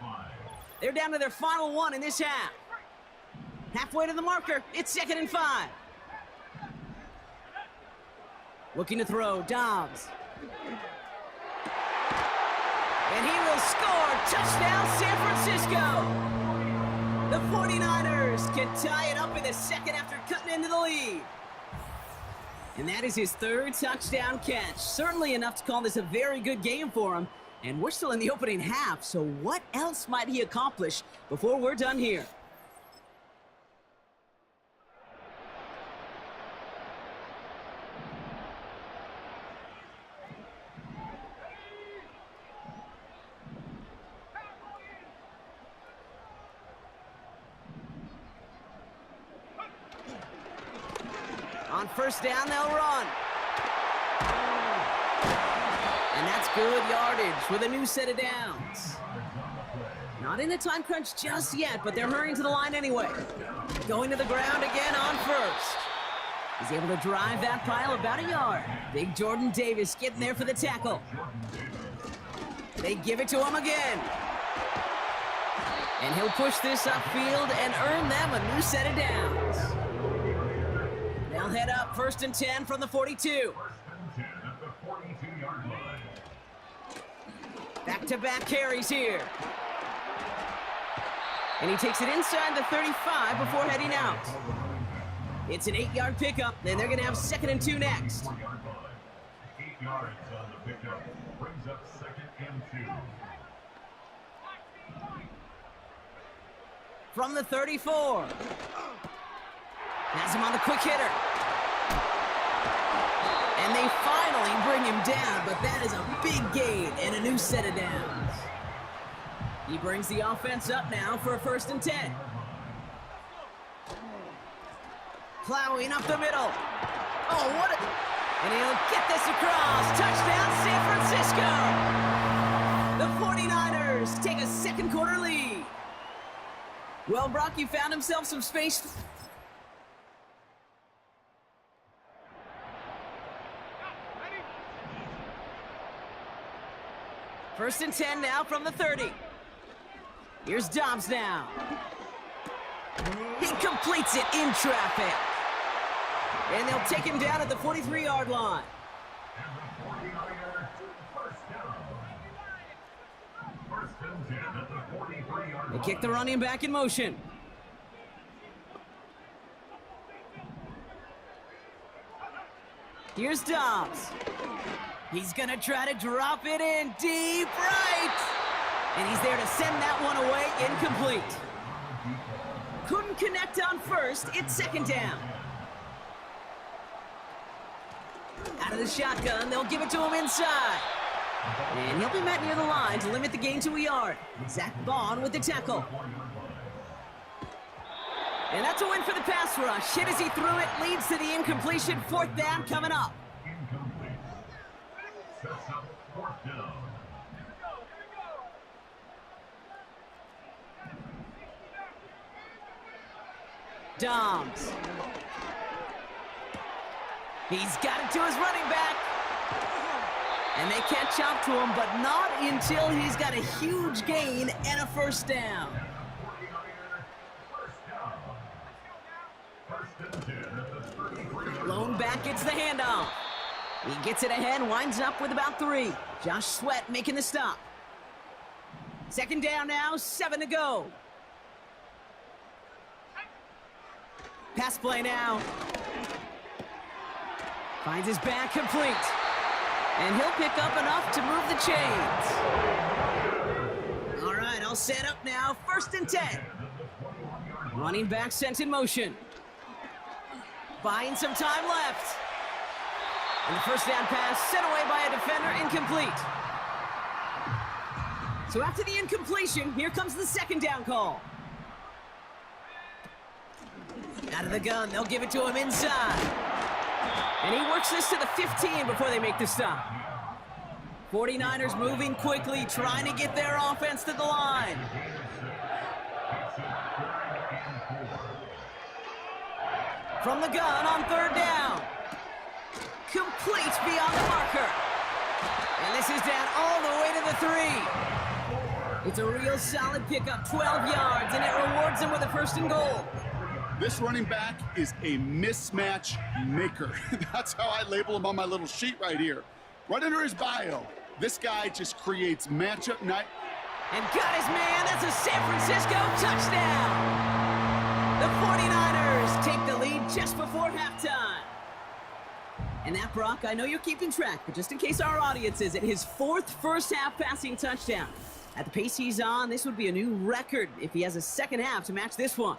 [SPEAKER 5] They're down to their final one in this half. Halfway to the marker, it's 2nd and 5. Looking to throw, Dobbs. And he will score. Touchdown, San Francisco. The 49ers can tie it up in the second after cutting into the lead. And that is his third touchdown catch. Certainly enough to call this a very good game for him. And we're still in the opening half, so what else might he accomplish before we're done here? On first down, they'll run. And that's good yardage with a new set of downs. Not in the time crunch just yet, but they're hurrying to the line anyway. Going to the ground again on first. He's able to drive that pile about a yard. Big Jordan Davis getting there for the tackle. They give it to him again. And he'll push this upfield and earn them a new set of downs. They'll head up 1st and 10 from the 42.
[SPEAKER 7] First and 10 at the 42-yard line.
[SPEAKER 5] Back-to-back carries here. And he takes it inside the 35 before heading out. It's an 8-yard pickup, and they're going to have 2nd and 2 next.
[SPEAKER 7] 8 yards on the pickup. Brings up 2nd and 2.
[SPEAKER 5] From the 34. Has him on the quick hitter. And they finally bring him down, but that is a big gain and a new set of downs. He brings the offense up now for a 1st and 10. Plowing up the middle. Oh, what a... And he'll get this across. Touchdown, San Francisco. The 49ers take a second quarter lead. Well, Brock, you found himself some space. First and 10 now from the 30. Here's Dobbs now. He completes it in traffic. And they'll take him down at the 43-yard line.
[SPEAKER 7] And the 49ers first down. First and 10 at the 43-yard line.
[SPEAKER 5] They kick the running back in motion. Here's Dobbs. He's going to try to drop it in deep right. And he's there to send that one away incomplete. Couldn't connect on first. It's 2nd down. Out of the shotgun, they'll give it to him inside. And he'll be met near the line to limit the gain to a yard. Zach Bond with the tackle. And that's a win for the pass rush. Hit as he threw it, leads to the incompletion. 4th down coming up.
[SPEAKER 7] Incomplete. Sets up 4th down.
[SPEAKER 5] Dobbs. He's got it to his running back. And they catch up to him, but not until he's got a huge gain and a 1st down. Lone back gets the handoff. He gets it ahead, winds up with about 3. Josh Sweat making the stop. 2nd down now, 7 to go. Pass play now. Finds his back complete. And he'll pick up enough to move the chains. All right, all set up now. 1st and 10. Running back sent in motion. Buying some time left. And the 1st down pass sent away by a defender, incomplete. So after the incompletion, here comes the second down call. Out of the gun, they'll give it to him inside. And he works this to the 15 before they make the stop. 49ers moving quickly, trying to get their offense to the line. From the gun on third down. Complete beyond the marker. And this is down all the way to the 3. It's a real solid pickup, 12 yards, and it rewards him with a 1st and goal.
[SPEAKER 6] This running back is a mismatch maker. That's how I label him on my little sheet right here. Right under his bio, this guy just creates matchup night.
[SPEAKER 5] And got his man. That's a San Francisco touchdown. The 49ers take the lead just before halftime. And that, Brock, I know you're keeping track, but just in case our audience is, at his 4th first-half passing touchdown. At the pace he's on, this would be a new record if he has a second half to match this one.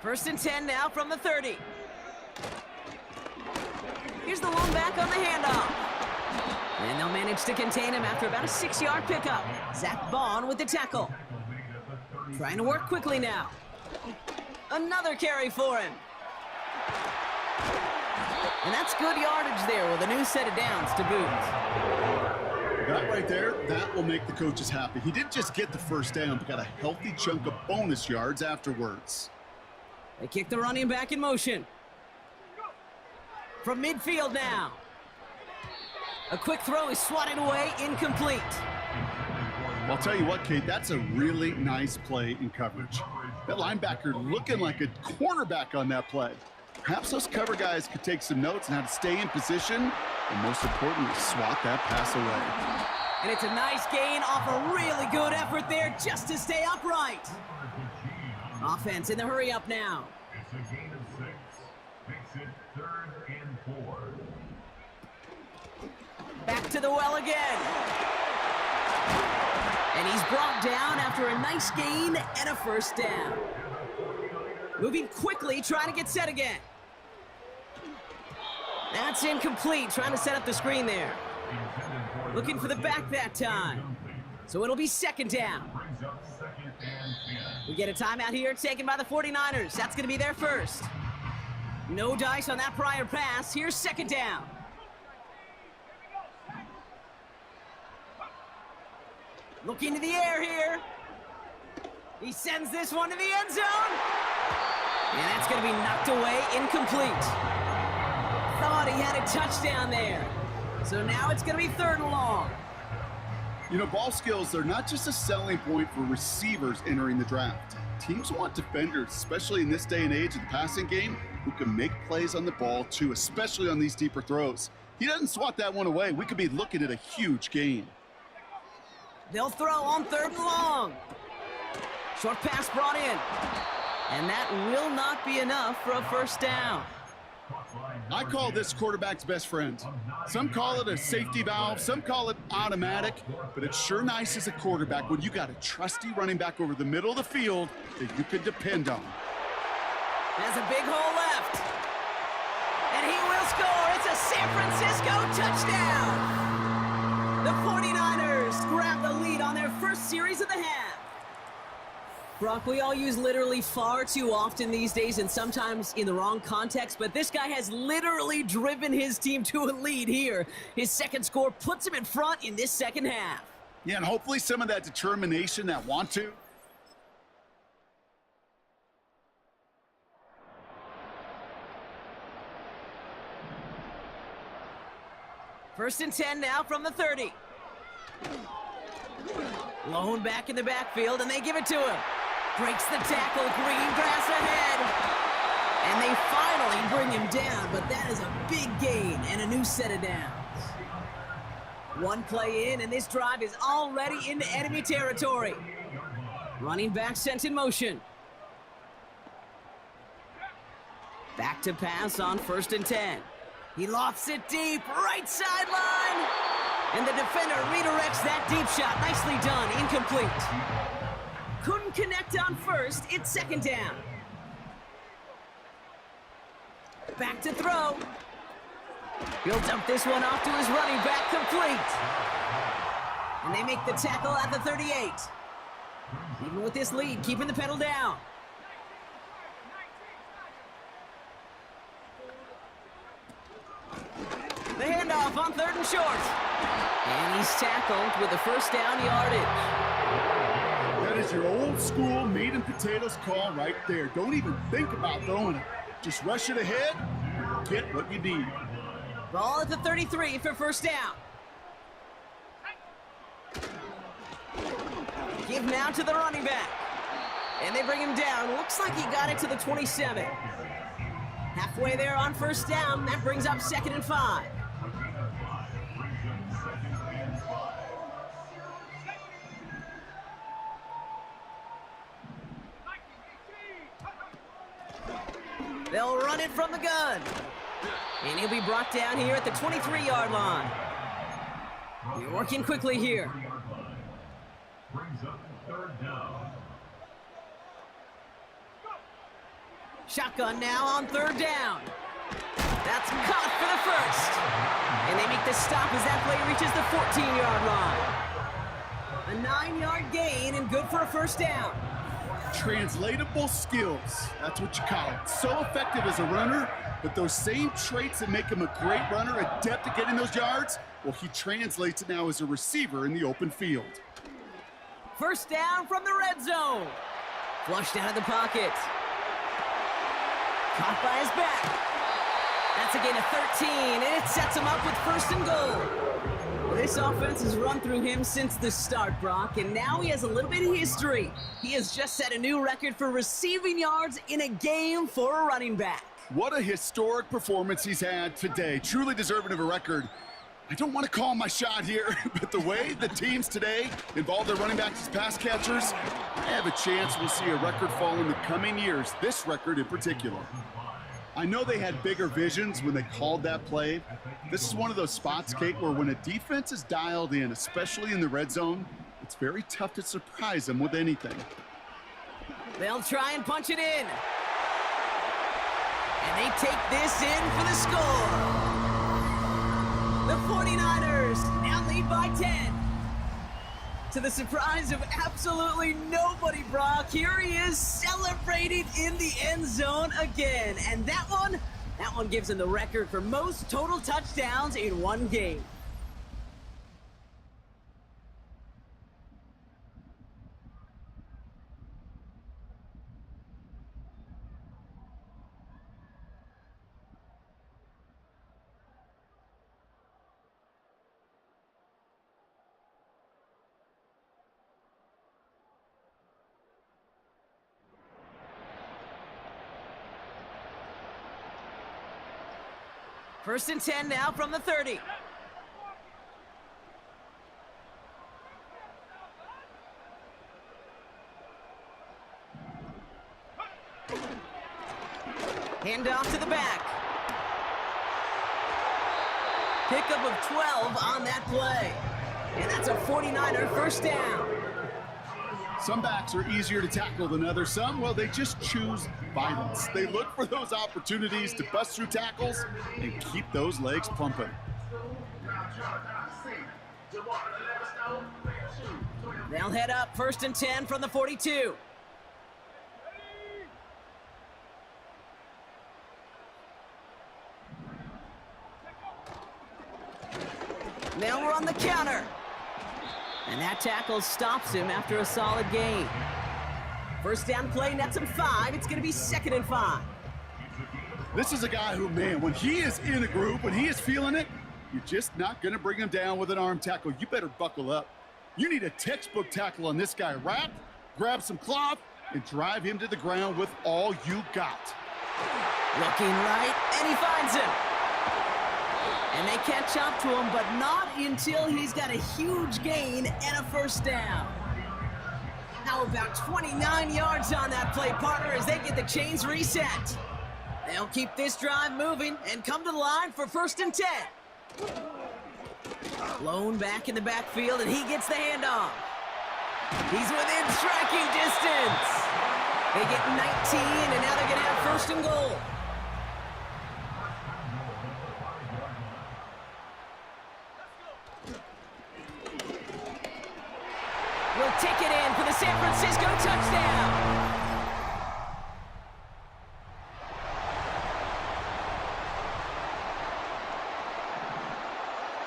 [SPEAKER 5] First and 10 now from the 30. Here's the lone back on the handoff. And they'll manage to contain him after about a 6-yard pickup. Zach Bond with the tackle. Trying to work quickly now. Another carry for him. And that's good yardage there with a new set of downs to boot.
[SPEAKER 6] That right there, that will make the coaches happy. He didn't just get the first down, but got a healthy chunk of bonus yards afterwards.
[SPEAKER 5] They kick the running back in motion. From midfield now. A quick throw is swatted away, incomplete.
[SPEAKER 6] Well, I'll tell you what, Kate, that's a really nice play in coverage. That linebacker looking like a cornerback on that play. Perhaps those cover guys could take some notes on how to stay in position, and most importantly, swat that pass away.
[SPEAKER 5] And it's a nice gain off a really good effort there just to stay upright. Offense in the hurry up now.
[SPEAKER 7] It's a gain of 6. Makes it 3rd and 4.
[SPEAKER 5] Back to the well again. And he's brought down after a nice gain and a first down. Moving quickly, trying to get set again. That's incomplete, trying to set up the screen there. Looking for the back that time. So it'll be 2nd down. We get a timeout here taken by the 49ers. That's going to be their first. No dice on that prior pass. Here's 2nd down. Looking to the air here. He sends this one to the end zone. And that's going to be knocked away, incomplete. Thought he had a touchdown there. So now it's going to be 3rd and long.
[SPEAKER 6] You know, ball skills, they're not just a selling point for receivers entering the draft. Teams want defenders, especially in this day and age of the passing game, who can make plays on the ball too, especially on these deeper throws. He doesn't swat that one away. We could be looking at a huge gain.
[SPEAKER 5] They'll throw on 3rd and long. Short pass brought in. And that will not be enough for a first down.
[SPEAKER 6] I call this quarterback's best friend. Some call it a safety valve, some call it automatic, but it's sure nice as a quarterback when you got a trusty running back over the middle of the field that you can depend on.
[SPEAKER 5] Has a big hole left. And he will score. It's a San Francisco touchdown. The 49ers grab the lead on their first series of the half. Brock, we all use literally far too often these days and sometimes in the wrong context, but this guy has literally driven his team to a lead here. His second score puts him in front in this second half.
[SPEAKER 6] Yeah, and hopefully some of that determination, that want to.
[SPEAKER 5] First and 10 now from the 30. Lone back in the backfield, and they give it to him. Breaks the tackle, green grass ahead. And they finally bring him down, but that is a big gain and a new set of downs. One play in, and this drive is already into enemy territory. Running back sent in motion. Back to pass on 1st and 10. He lofts it deep, right sideline. And the defender redirects that deep shot. Nicely done, incomplete. Couldn't connect on 1st, it's 2nd down. Back to throw. He'll dump this one off to his running back, complete. And they make the tackle at the 38. Even with this lead, keeping the pedal down. The handoff on 3rd and short. And he's tackled with a first down yardage.
[SPEAKER 6] That is your old school meat and potatoes call right there. Don't even think about throwing it. Just rush it ahead and get what you need.
[SPEAKER 5] Ball at the 33 for first down. Give now to the running back. And they bring him down. Looks like he got it to the 27. Halfway there on first down. That brings up 2nd and 5. They'll run it from the gun. And he'll be brought down here at the 23-yard line. We're working quickly here.
[SPEAKER 7] Brings up 3rd down.
[SPEAKER 5] Shotgun now on 3rd down. That's caught for the first. And they make the stop as that play reaches the 14-yard line. A 9-yard gain and good for a first down.
[SPEAKER 6] Translatable skills. That's what you call it. So effective as a runner, but those same traits that make him a great runner, adept at getting those yards, well, he translates it now as a receiver in the open field.
[SPEAKER 5] First down from the red zone. Flushed out of the pocket. Caught by his back. That's a gain of 13, and it sets him up with 1st and goal. Well, this offense has run through him since the start, Brock, and now he has a little bit of history. He has just set a new record for receiving yards in a game for a running back.
[SPEAKER 6] What a historic performance he's had today. Truly deserving of a record. I don't want to call my shot here, but the way the teams today involve their running backs as pass catchers, I have a chance we'll see a record fall in the coming years, this record in particular. I know they had bigger visions when they called that play. This is one of those spots, Kate, where when a defense is dialed in, especially in the red zone, it's very tough to surprise them with anything.
[SPEAKER 5] They'll try and punch it in. And they take this in for the score. The 49ers now lead by 10. To the surprise of absolutely nobody, Brock, here he is celebrating in the end zone again. And that one gives him the record for most total touchdowns in one game. First and 10 now from the 30. Hand off to the back. Pickup of 12 on that play. And that's a 49er first down.
[SPEAKER 6] Some backs are easier to tackle than others. Some, well, they just choose violence. They look for those opportunities to bust through tackles and keep those legs pumping.
[SPEAKER 5] They'll head up first and 10 from the 42. They'll run the counter. And that tackle stops him after a solid gain. First down play nets him 5. It's going to be 2nd and 5.
[SPEAKER 6] This is a guy who, man, when he is in a group, when he is feeling it, you're just not going to bring him down with an arm tackle. You better buckle up. You need a textbook tackle on this guy. Wrap, grab some cloth, and drive him to the ground with all you got.
[SPEAKER 5] Looking right, and he finds him. And they catch up to him, but not until he's got a huge gain and a first down. How about 29 yards on that play, partner, as they get the chains reset. They'll keep this drive moving and come to the line for first and 10. Blown back in the backfield, and he gets the handoff. He's within striking distance. They get 19, and now they're going to have first and goal.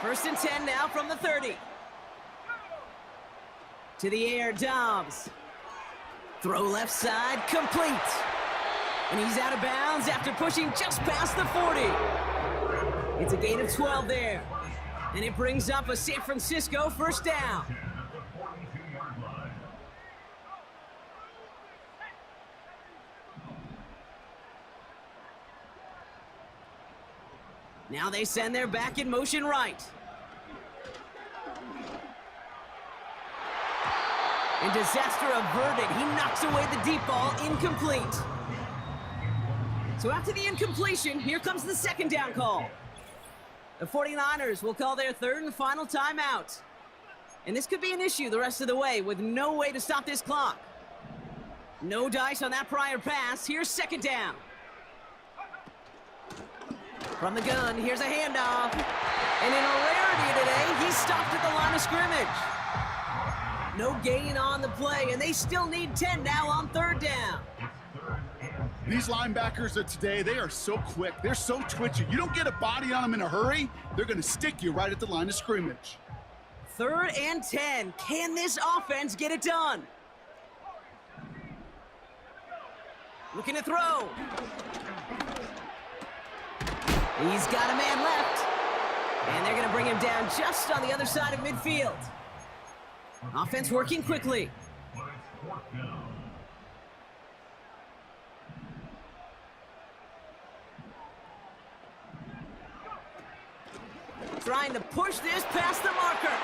[SPEAKER 5] First and 10 now from the 30. To the air, Dobbs. Throw left side, complete. And he's out of bounds after pushing just past the 40. It's a gain of 12 there. And it brings up a San Francisco first down. Now they send their back in motion right. And disaster averted. He knocks away the deep ball, incomplete. So after the incompletion, here comes the second down call. The 49ers will call their third and final timeout. And this could be an issue the rest of the way with no way to stop this clock. No dice on that prior pass. Here's second down. From the gun, here's a handoff. And in a rarity today, he's stopped at the line of scrimmage. No gain on the play, and they still need 10 now on third down.
[SPEAKER 6] These linebackers of today, they are so quick. They're so twitchy. You don't get a body on them in a hurry, they're going to stick you right at the line of scrimmage.
[SPEAKER 5] Third and 10. Can this offense get it done? Looking to throw. He's got a man left. And they're going to bring him down just on the other side of midfield. Offense working quickly. Trying to push this past the marker.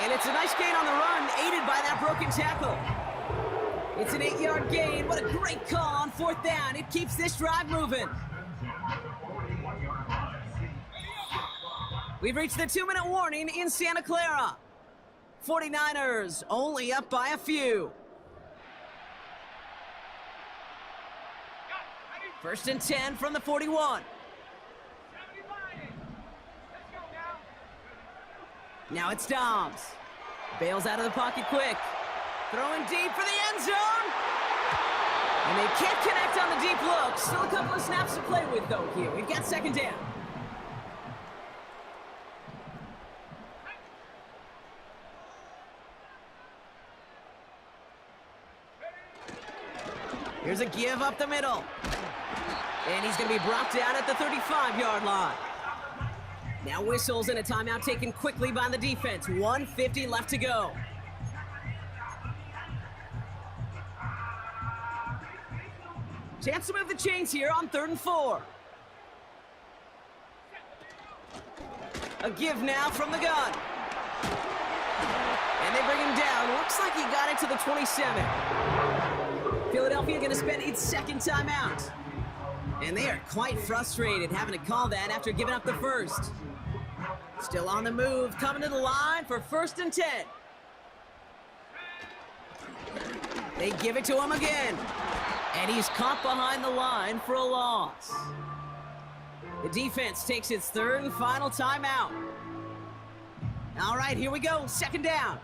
[SPEAKER 5] And it's a nice gain on the run, aided by that broken tackle. It's an 8-yard gain. What a great call on fourth down. It keeps this drive moving. We've reached the 2-minute warning in Santa Clara. 49ers only up by a few. First and 10 from the 41. Now it's Dobbs. Bails out of the pocket quick. Throwing deep for the end zone. And they can't connect on the deep look. Still a couple of snaps to play with, though, here. We've got second down. Here's a give up the middle. And he's going to be brought down at the 35-yard line. Now whistles and a timeout taken quickly by the defense. 1:50 left to go. Chance to move the chains here on 3rd and 4. A give now from the gun. And they bring him down. Looks like he got it to the 27. Philadelphia going to spend its second timeout. And they are quite frustrated having to call that after giving up the first. Still on the move, coming to the line for 1st and 10. They give it to him again. And he's caught behind the line for a loss. The defense takes its 3rd and final timeout. All right, here we go, second down.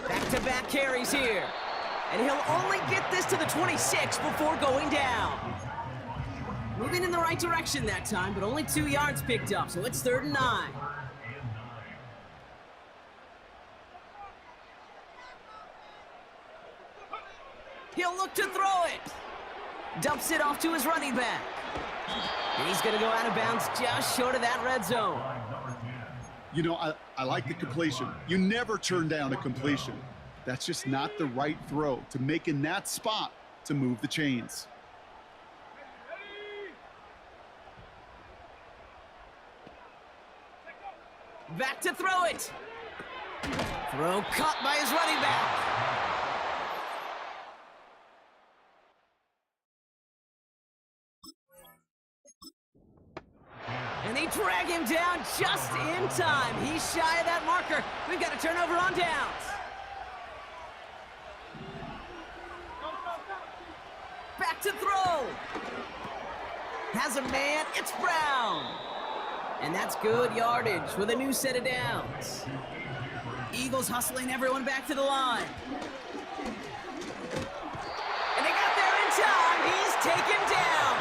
[SPEAKER 5] Back-to-back carries here. And he'll only get this to the 26 before going down. Moving in the right direction that time, but only 2 yards picked up, so it's 3rd and 9. He'll look to throw it. Dumps it off to his running back. And he's going to go out of bounds just short of that red zone.
[SPEAKER 6] You know, I like the completion. You never turn down a completion. That's just not the right throw to make in that spot to move the chains.
[SPEAKER 5] Back to throw it. Throw caught by his running back. And they drag him down just in time. He's shy of that marker. We've got a turnover on downs. Back to throw. Has a man. It's Brown. And that's good yardage with a new set of downs. Eagles hustling everyone back to the line. And they got there in time. He's taken down.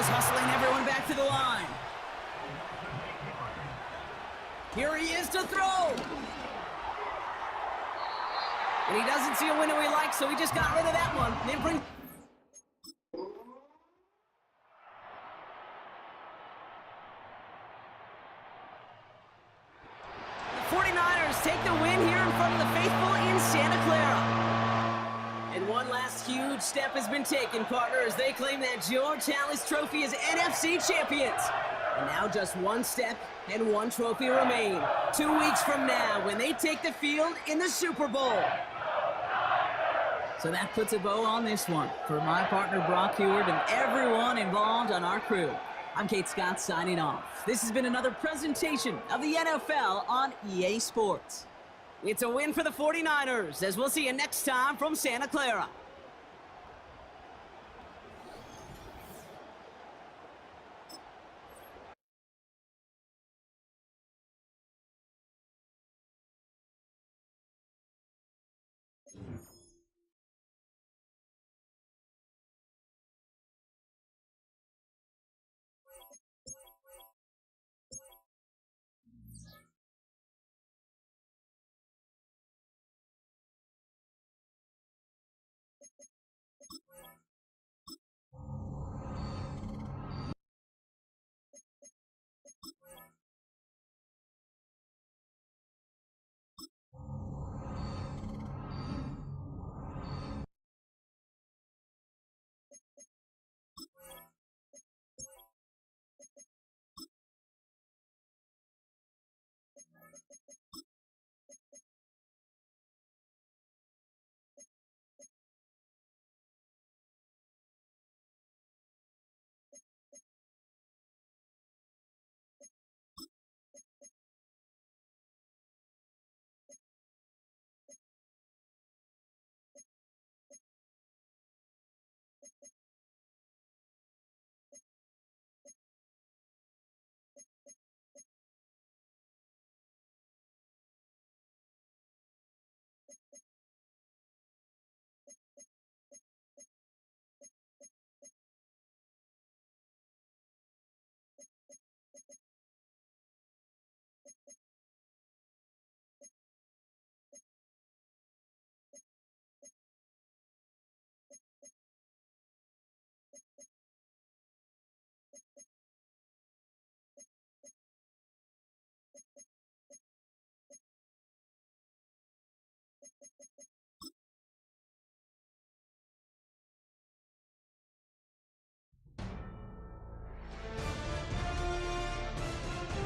[SPEAKER 5] goes, hustling everyone back to the line. Here he is to throw. And he doesn't see a window he likes, so he just got rid of that one. Then bring... The 49ers take the win here in front of the faithful in Santa Clara. And one last huge step has been taken, partner, as they claim that George Halas Trophy as NFC champions. And now just one step and one trophy remain. 2 weeks from now when they take the field in the Super Bowl. So that puts a bow on this one. For my partner Brock Heward and everyone involved on our crew, I'm Kate Scott signing off. This has been another presentation of the NFL on EA Sports. It's a win for the 49ers, as we'll see you next time from Santa Clara.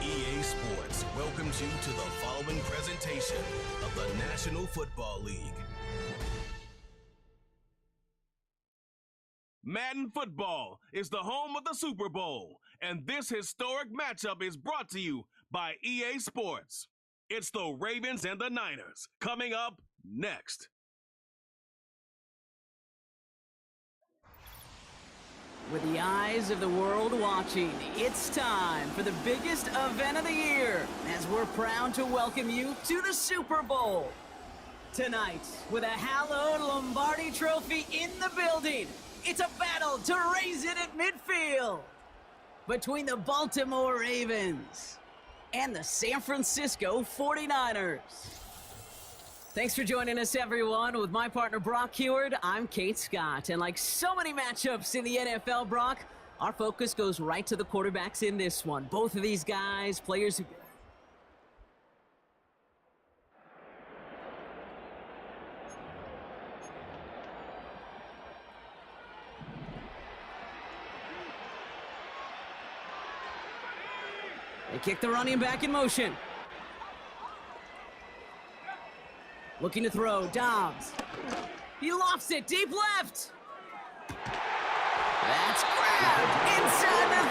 [SPEAKER 4] EA Sports welcomes you to the following presentation of the National Football League. Madden Football is the home of the Super Bowl, and this historic matchup is brought to you by EA Sports. It's the Ravens and the Niners, coming up next.
[SPEAKER 5] With the eyes of the world watching, it's time for the biggest event of the year, as we're proud to welcome you to the Super Bowl. Tonight, with a hallowed Lombardi Trophy in the building, it's a battle to raise it at midfield between the Baltimore Ravens and the San Francisco 49ers. Thanks for joining us, everyone. With my partner, Brock Heward, I'm Kate Scott. And like so many matchups in the NFL, Brock, our focus goes right to the quarterbacks in this one. Both of these guys, players who... They kick the running back in motion. Looking to throw, Dobbs. He lofts it, deep left. That's grabbed inside the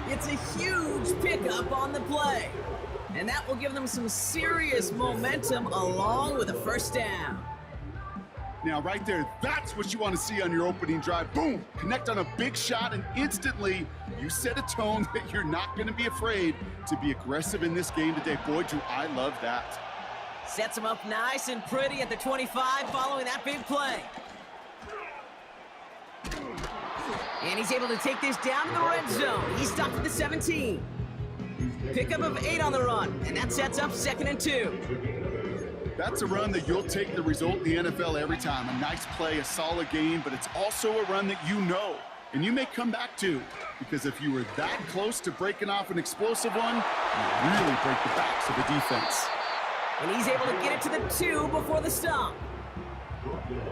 [SPEAKER 5] 30. It's a huge pickup on the play. And that will give them some serious momentum along with a first down.
[SPEAKER 6] Now, right there, that's what you want to see on your opening drive. Boom! Connect on a big shot, and instantly you set a tone that you're not going to be afraid to be aggressive in this game today. Boy, do I love that.
[SPEAKER 5] Sets him up nice and pretty at the 25 following that big play. And he's able to take this down to the red zone. He's stopped at the 17. Pickup of 8 on the run, and that sets up 2nd and 2.
[SPEAKER 6] That's a run that you'll take the result in the NFL every time. A nice play, a solid game, but it's also a run that you know, and you may come back to, because if you were that close to breaking off an explosive one, you really break the backs of the defense.
[SPEAKER 5] And he's able to get it to the 2 before the stop.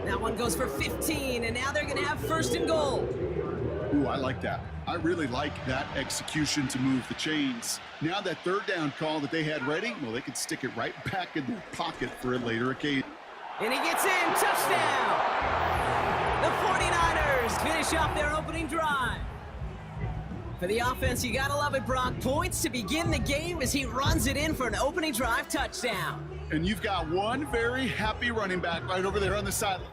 [SPEAKER 5] That one goes for 15, and now they're going to have 1st and goal.
[SPEAKER 6] Ooh, I like that. I really like that execution to move the chains. Now that 3rd down call that they had ready, well, they can stick it right back in their pocket for a later occasion.
[SPEAKER 5] And he gets in, touchdown! The 49ers finish off their opening drive. For the offense, you gotta love it, Brock. Points to begin the game as he runs it in for an opening drive touchdown.
[SPEAKER 6] And you've got one very happy running back right over there on the sideline.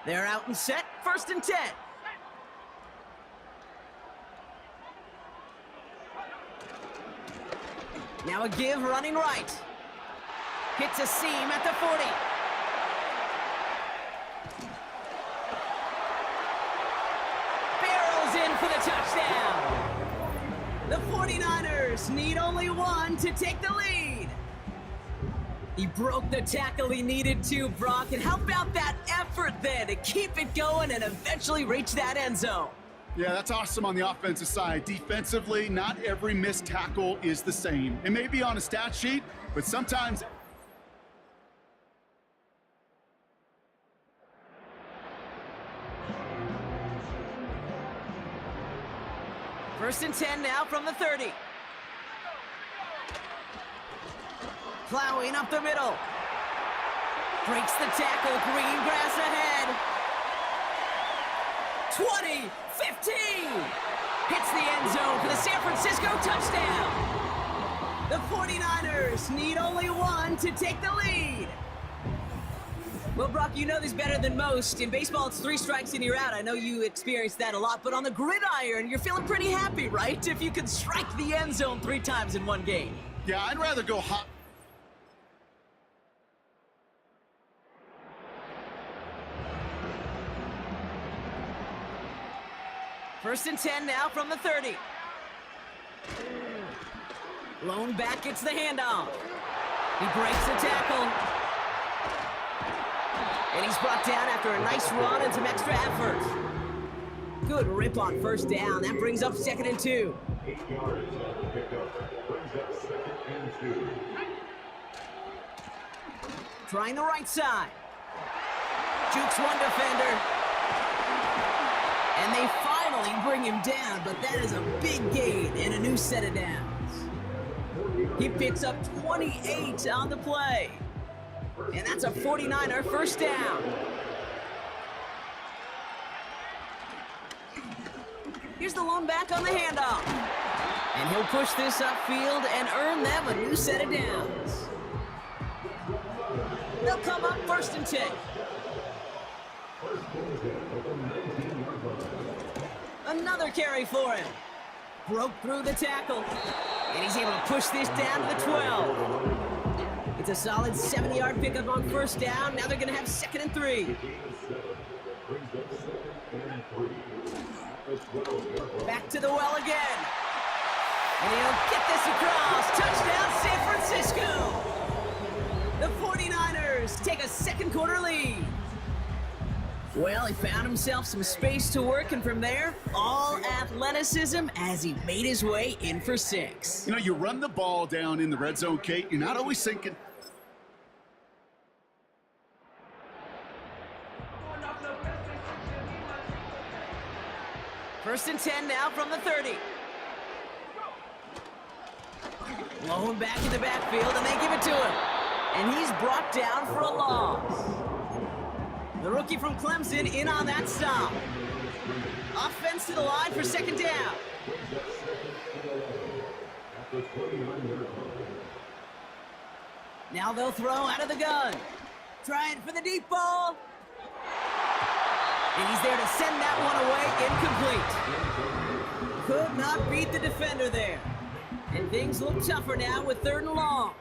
[SPEAKER 5] They're out and set, 1st and 10. Now a give running right. Hits a seam at the 40. Barrels in for the touchdown. The 49ers need only one to take the lead. He broke the tackle he needed to, Brock. And how about that effort then to keep it going and eventually reach that end zone?
[SPEAKER 6] Yeah, that's awesome on the offensive side. Defensively, not every missed tackle is the same. It may be on a stat sheet, but sometimes...
[SPEAKER 5] First and 10 now from the 30. Plowing up the middle. Breaks the tackle, green grass ahead. 20, 15. Hits the end zone for the San Francisco touchdown. The 49ers need only one to take the lead. Well, Brock, you know this better than most. In baseball, it's 3 strikes and you're out. I know you experienced that a lot, but on the gridiron, you're feeling pretty happy, right? If you could strike the end zone 3 times in one game.
[SPEAKER 6] Yeah, I'd rather go hot.
[SPEAKER 5] First and 10 now from the 30. Lone back gets the handoff. He breaks the tackle. And he's brought down after a nice run and some extra effort. Good rip on 1st down. That brings up 2nd and 2.
[SPEAKER 7] 8 yards on the pickup. Brings up 2nd and 2.
[SPEAKER 5] Trying the right side. Jukes one defender. And they finally bring him down, but that is a big gain and a new set of downs. He picks up 28 on the play. And that's a 49er 1st down. Here's the lone back on the handoff. And he'll push this upfield and earn them a new set of downs. They'll come up 1st and 10. Another carry for him. Broke through the tackle. And he's able to push this down to the 12. It's a solid 70-yard pickup on 1st down. Now they're going to have 2nd and 3. Back to the well again. And he'll get this across. Touchdown, San Francisco. The 49ers take a 2nd quarter lead. Well, he found himself some space to work, and from there, all athleticism as he made his way in for 6.
[SPEAKER 6] You know, you run the ball down in the red zone, Kate. You're not always thinking.
[SPEAKER 5] First and 10 now from the 30. Lone back in the backfield, and they give it to him. And he's brought down for a loss. The rookie from Clemson in on that stop. Offense to the line for 2nd down. Now they'll throw out of the gun. Trying for the deep ball. And he's there to send that one away incomplete. Could not beat the defender there. And things look tougher now with 3rd and long.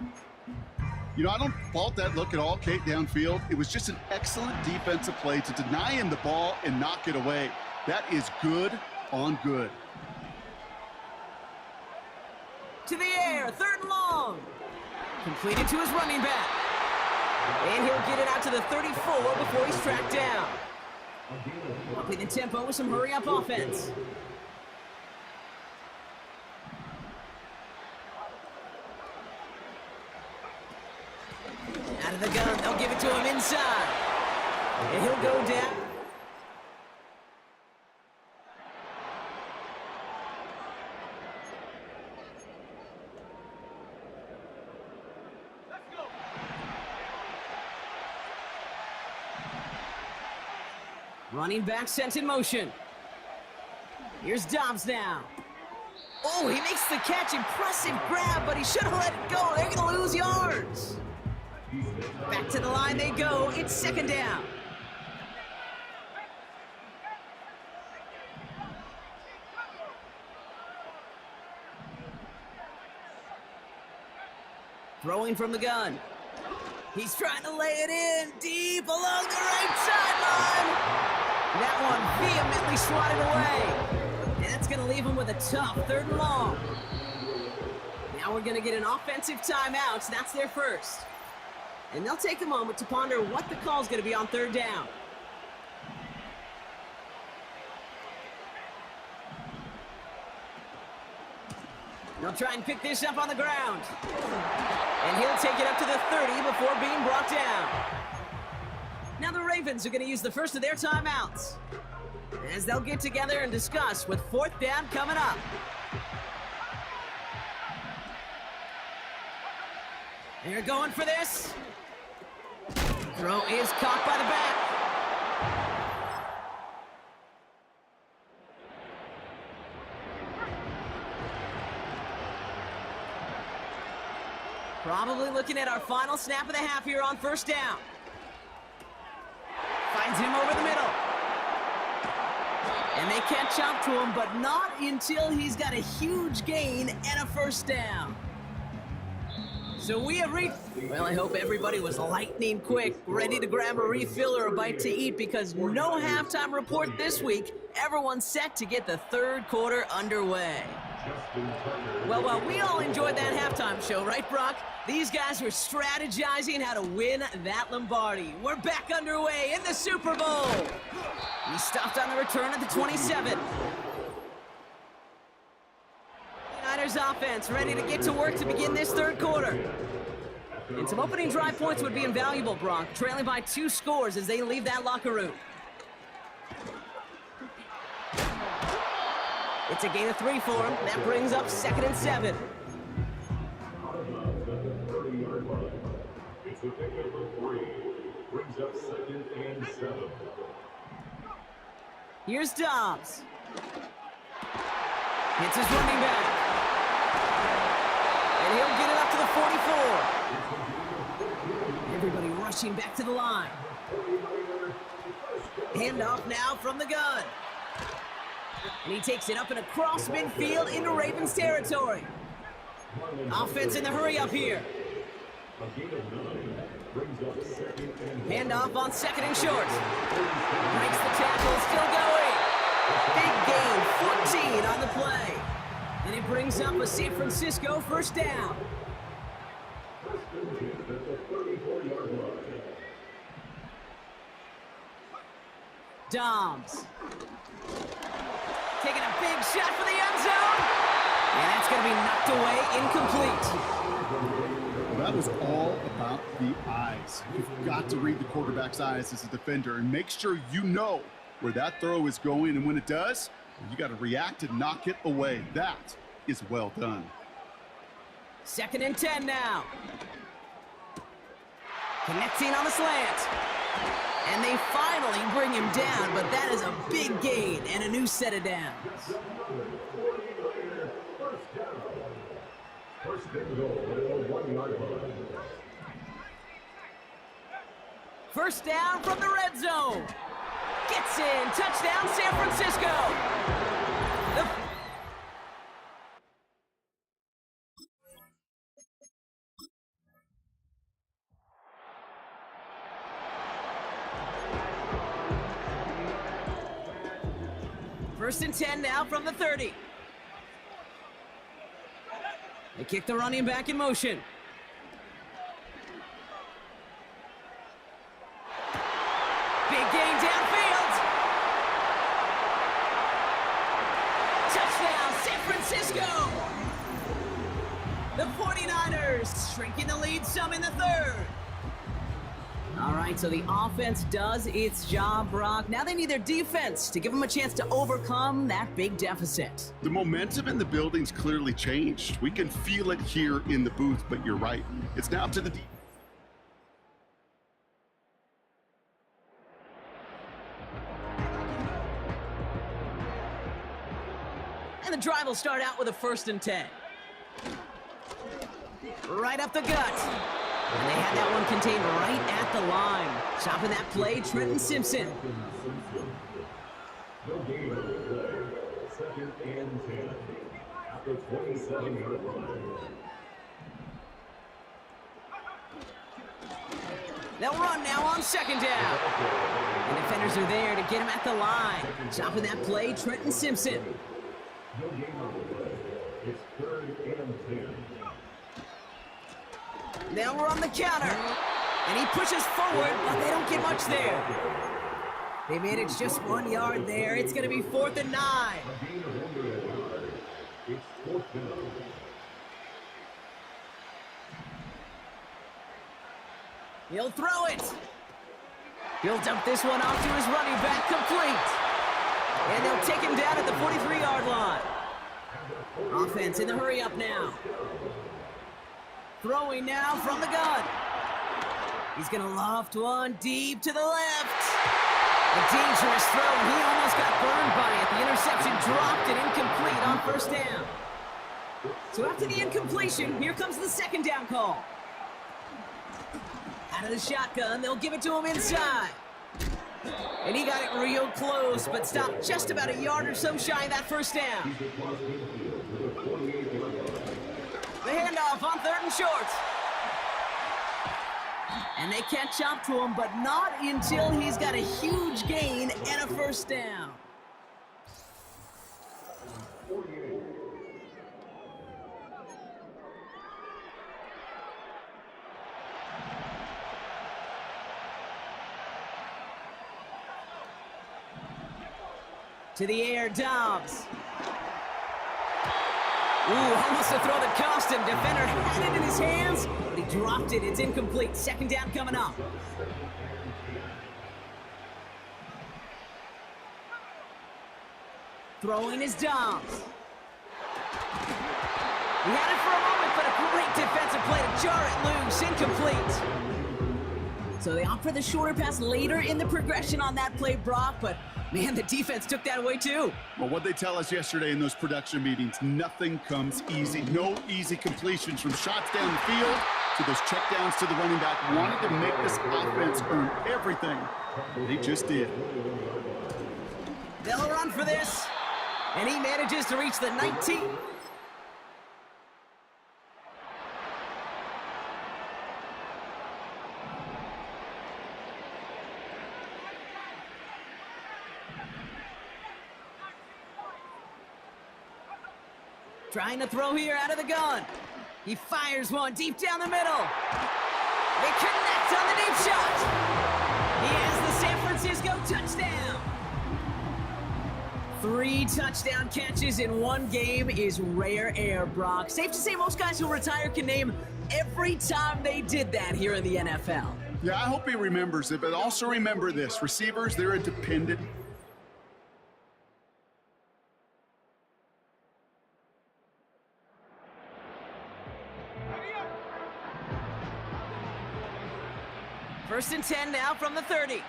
[SPEAKER 6] You know, I don't fault that look at all, Kate, downfield. It was just an excellent defensive play to deny him the ball and knock it away. That is good on good.
[SPEAKER 5] To the air, 3rd and long. Completed to his running back. And he'll get it out to the 34 before he's tracked down. Upping the tempo with some hurry-up offense. Out of the gun, they'll give it to him inside. And he'll go down. Running back sent in motion. Here's Dobbs now. Oh, he makes the catch. Impressive grab, but he should have let it go. They're going to lose yards. Back to the line they go. It's 2nd down. Throwing from the gun. He's trying to lay it in deep along the right sideline. That one vehemently swatted away. And that's going to leave him with a tough 3rd and long. Now we're going to get an offensive timeout. So that's their first. And they'll take a moment to ponder what the call is going to be on 3rd down. They'll try and pick this up on the ground. And he'll take it up to the 30 before being brought down. Now the Ravens are going to use the first of their timeouts, as they'll get together and discuss with 4th down coming up. They're going for this. Throw is caught by the back. Probably looking at our final snap of the half here on 1st down. Finds him over the middle. And they catch up to him, but not until he's got a huge gain and a 1st down. So we have reached... Well, I hope everybody was lightning quick, ready to grab a refill or a bite to eat, because no halftime report this week. Everyone's set to get the 3rd quarter underway. Well, while we all enjoyed that halftime show, right, Brock? These guys were strategizing how to win that Lombardi. We're back underway in the Super Bowl. He stopped on the return at the 27. Niners offense ready to get to work to begin this 3rd quarter. And some opening drive points would be invaluable, Brock, trailing by 2 scores as they leave that locker room. It's a gain of 3 for him. That brings up 2nd and 7.
[SPEAKER 7] It's a pickup of 3. Brings up 2nd and 7.
[SPEAKER 5] Here's Dobbs. Hits his running back. And he'll get it up to the 44. Everybody rushing back to the line. Handoff now from the gun. And he takes it up and across midfield into Ravens territory. Offense in the hurry up here. Handoff on 2nd and short. Breaks the tackle, still going. Big gain, 14 on the play. And it brings up a San Francisco 1st down. Dobbs. Taking a big shot for the end zone. And that's going to be knocked away, incomplete.
[SPEAKER 6] Well, that was all about the eyes. You've got to read the quarterback's eyes as a defender and make sure you know where that throw is going. And when it does, you got to react and knock it away. That is well done.
[SPEAKER 5] 2nd and 10 now. Connecting on the slant. And they finally bring him down, but that is a big gain and a new set of downs.
[SPEAKER 7] First and goal at the 1-yard line.
[SPEAKER 5] 1st down from the red zone. Gets in. Touchdown, San Francisco. now from the 30. They kick the running back in motion. Big gain downfield. Touchdown, San Francisco. The 49ers shrinking the lead some in the third. All right, so the offense does its job, Brock. Now they need their defense to give them a chance to overcome that big deficit.
[SPEAKER 6] The momentum in the building's clearly changed. We can feel it here in the booth, but you're right. It's now to the
[SPEAKER 5] And the drive will start out with a 1st and 10. Right up the gut. And they had that one contained right at the line. Stopping that play, Trenton Simpson.
[SPEAKER 7] No game of the play. 2nd and 10. At the 27-yard line.
[SPEAKER 5] They'll run now on 2nd down. The defenders are there to get him at the line. Stopping that play, Trenton Simpson.
[SPEAKER 7] No game of the play. It's 3rd and 10.
[SPEAKER 5] They'll run the counter. And he pushes forward, but they don't get much there. They manage just 1 yard there. It's going to be 4th and 9.
[SPEAKER 7] A gain of 1 yard. It's 4th down.
[SPEAKER 5] He'll throw it. He'll dump this one off to his running back, complete. And they'll take him down at the 43-yard line. Offense in the hurry up now. Throwing now from the gun. He's going to loft one deep to the left. A dangerous throw. He almost got burned by it. The interception dropped and incomplete on 1st down. So after the incompletion, here comes the 2nd down call. Out of the shotgun, they'll give it to him inside. And he got it real close, but stopped just about a yard or so shy of that 1st down. The handoff on 3rd and short. And they catch up to him, but not until he's got a huge gain and a 1st down. To the air, Dobbs. Ooh, almost a throw that cost him. Defender had it in his hands, but he dropped it. It's incomplete. 2nd down coming up. Throwing is Dobbs. He had it for a moment, but a great defensive play to jar it loose. Incomplete. So they opt for the shorter pass later in the progression on that play, Brock, but man, the defense took that away too.
[SPEAKER 6] Well, what they tell us yesterday in those production meetings, nothing comes easy. No easy completions from shots down the field to those checkdowns to the running back. Wanted to make this offense earn everything. They just did.
[SPEAKER 5] They'll run for this, and he manages to reach the 19. Trying to throw here out of the gun. He fires one deep down the middle. They connect on the deep shot. He has the San Francisco touchdown. 3 touchdown catches in one game is rare air, Brock. Safe to say most guys who retire can name every time they did that here in the NFL.
[SPEAKER 6] Yeah, I hope he remembers it, but also remember this. Receivers, they're a dependent.
[SPEAKER 5] First and 10 now from the 30.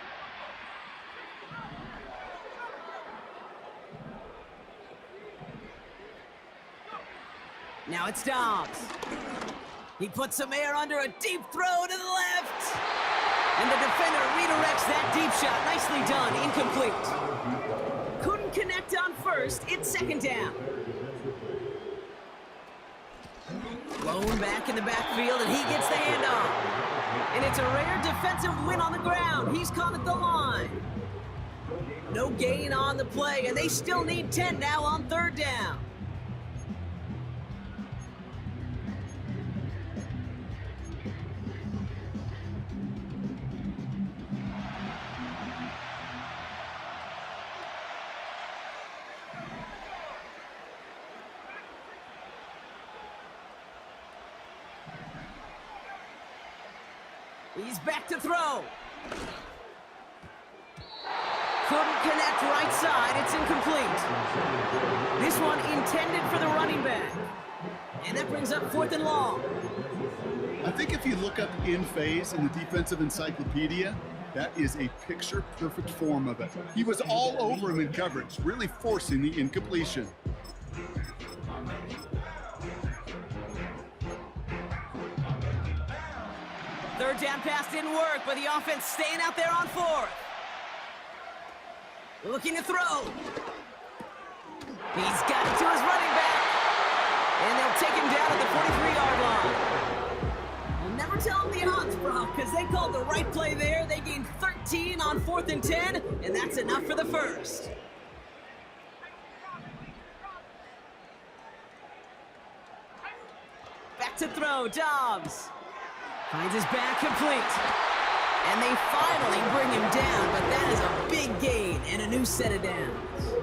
[SPEAKER 5] Now it's Dobbs. He puts some air under a deep throw to the left. And the defender redirects that deep shot. Nicely done. Incomplete. Couldn't connect on first. It's 2nd down. Blown back in the backfield, and he gets the handoff. And it's a rare defensive win on the ground. He's caught at the line. No gain on the play, and they still need 10 now on third down. He's back to throw. Couldn't connect right side. It's incomplete. This one intended for the running back. And that brings up 4th and long.
[SPEAKER 6] I think if you look up in phase in the defensive encyclopedia, that is a picture-perfect form of it. He was all over him in coverage, really forcing the incompletion.
[SPEAKER 5] Third down pass didn't work, but the offense staying out there on 4th. Looking to throw. He's got it to his running back. And they'll take him down at the 43-yard line. We'll never tell them the odds, Brock, because they called the right play there. They gained 13 on 4th and 10, and that's enough for the first. Back to throw, Dobbs. Finds his back complete. And they finally bring him down, but that is a big gain and a new set of downs.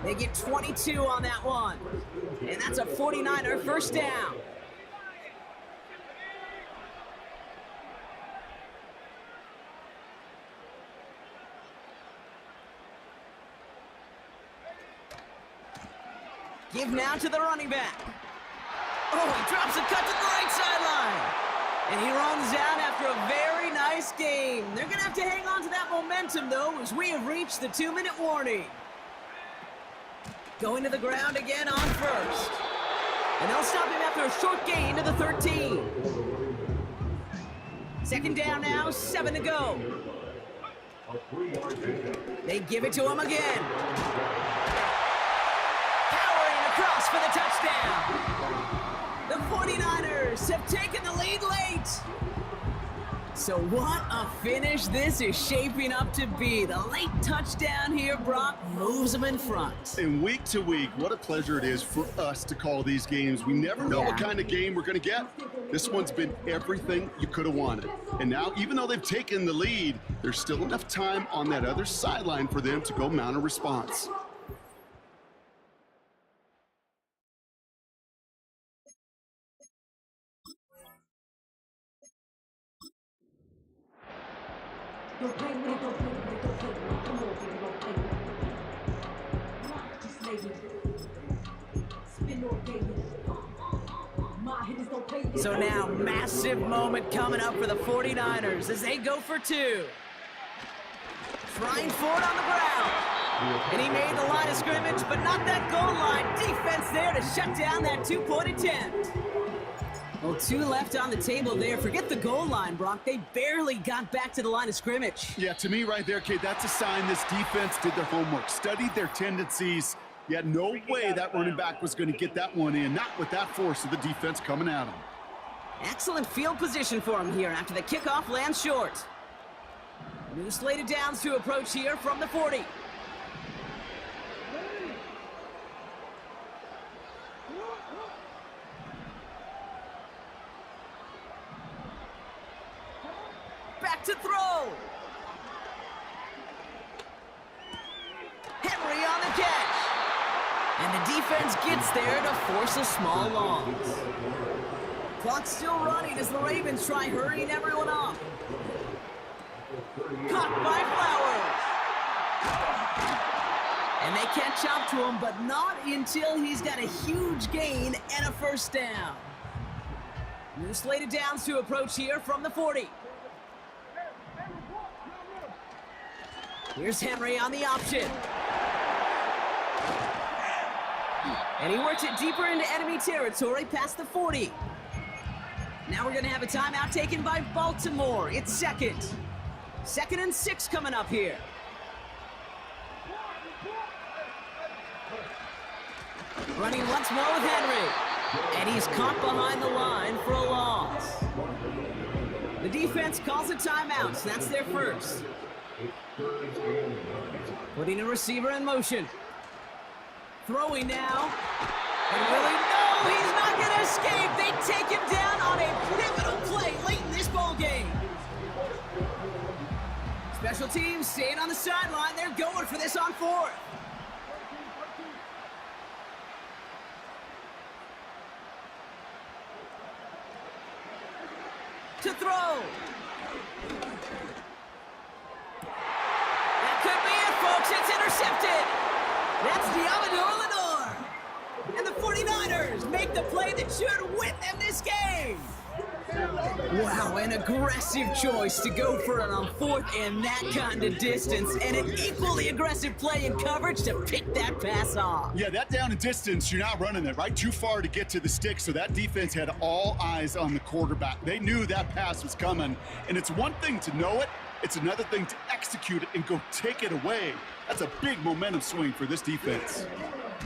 [SPEAKER 5] They get 22 on that one. And that's a 49er first down. Give now to the running back. Oh, he drops a cut to the right sideline. And he runs down after a very nice game. They're going to have to hang on to that momentum, though, as we have reached the 2-minute warning. Going to the ground again on first. And they'll stop him after a short gain to the 13. Second down now, 7 to go. They give it to him again. Powering across for the touchdown. The 49ers have taken the lead late. So what a finish this is shaping up to be. The late touchdown here, Brock, moves them in front.
[SPEAKER 6] And week to week, what a pleasure it is for us to call these games. We never know what kind of game we're going to get. This one's been everything you could have wanted. And now, even though they've taken the lead, there's still enough time on that other sideline for them to go mount a response.
[SPEAKER 5] So now, massive moment coming up for the 49ers as they go for 2. Trying for it on the ground. And he made the line of scrimmage, but not that goal line. Defense there to shut down that 2-point attempt. Well, 2 left on the table there. Forget the goal line, Brock. They barely got back to the line of scrimmage.
[SPEAKER 6] Yeah, to me right there, Kate, that's a sign this defense did their homework, studied their tendencies. Yet no way that running back was going to get that one in, not with that force of the defense coming at him.
[SPEAKER 5] Excellent field position for him here after the kickoff lands short. New slate of downs to approach here from the 40. Back to throw. Henry on the catch. And the defense gets there to force a small loss. Clock's still running as the Ravens try hurrying everyone up. Caught by Flowers. And they catch up to him, but not until he's got a huge gain and a first down. New slate of downs to approach here from the 40. Here's Henry on the option. And he works it deeper into enemy territory past the 40. Now we're going to have a timeout taken by Baltimore. It's second. 2nd and 6 coming up here. Running once more with Henry. And he's caught behind the line for a loss. The defense calls a timeout, so that's their first. Putting a receiver in motion. Throwing now. And really, no, he's not going to escape. They take him down on a pivotal play late in this ball game. Special teams staying on the sideline. They're going for this on fourth. To throw. That could be it, folks. It's intercepted. That's Diamond Lenore. And the 49ers make the play that should win them this game. Wow, an aggressive choice to go for it on fourth and that kind of distance, and an equally aggressive play in coverage to pick that pass off.
[SPEAKER 6] Yeah, that down and distance, you're not running it, right? Too far to get to the stick, so that defense had all eyes on the quarterback. They knew that pass was coming, and it's one thing to know it, it's another thing to execute it and go take it away. That's a big momentum swing for this defense.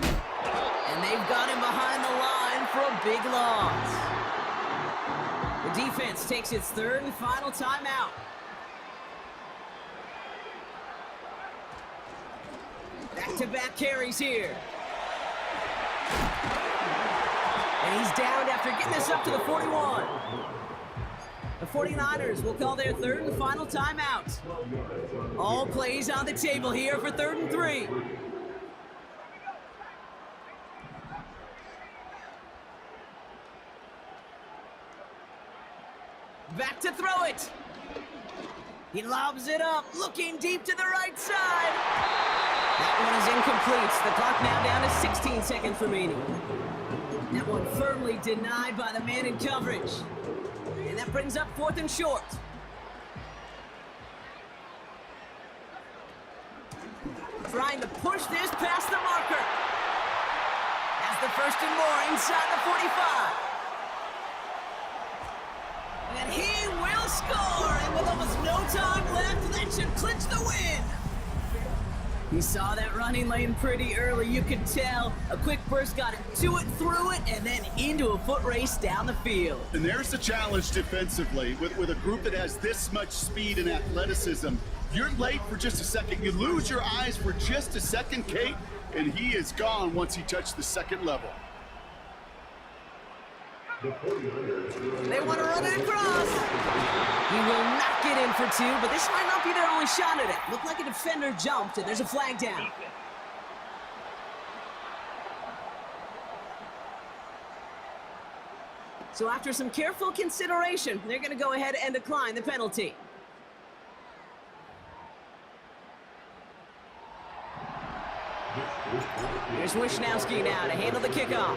[SPEAKER 5] And they've got him behind the line for a big loss. The defense takes its third and final timeout. Back-to-back carries here. And he's down after getting this up to the 41. The 49ers will call their third and final timeout. All plays on the table here for 3rd and 3. Back to throw it. He lobs it up, looking deep to the right side. That one is incomplete. The clock now down to 16 seconds remaining. That one firmly denied by the man in coverage. And that brings up 4th and short. Trying to push this past the marker. That's the 1st and more inside the 45. And he will score, and with almost no time left, that should clinch the win. He saw that running lane pretty early, you could tell. A quick burst got him to it, through it, and then into a foot race down the field.
[SPEAKER 6] And there's the challenge defensively. With a group that has this much speed and athleticism, you're late for just a second. You lose your eyes for just a second, Kate, and he is gone once he touched the second level.
[SPEAKER 5] They want to run it across. He will not get in for 2, but this might not be their only shot at it. Looked like a defender jumped, and there's a flag down. So after some careful consideration, they're going to go ahead and decline the penalty. Here's Wishnowski now to handle the kickoff.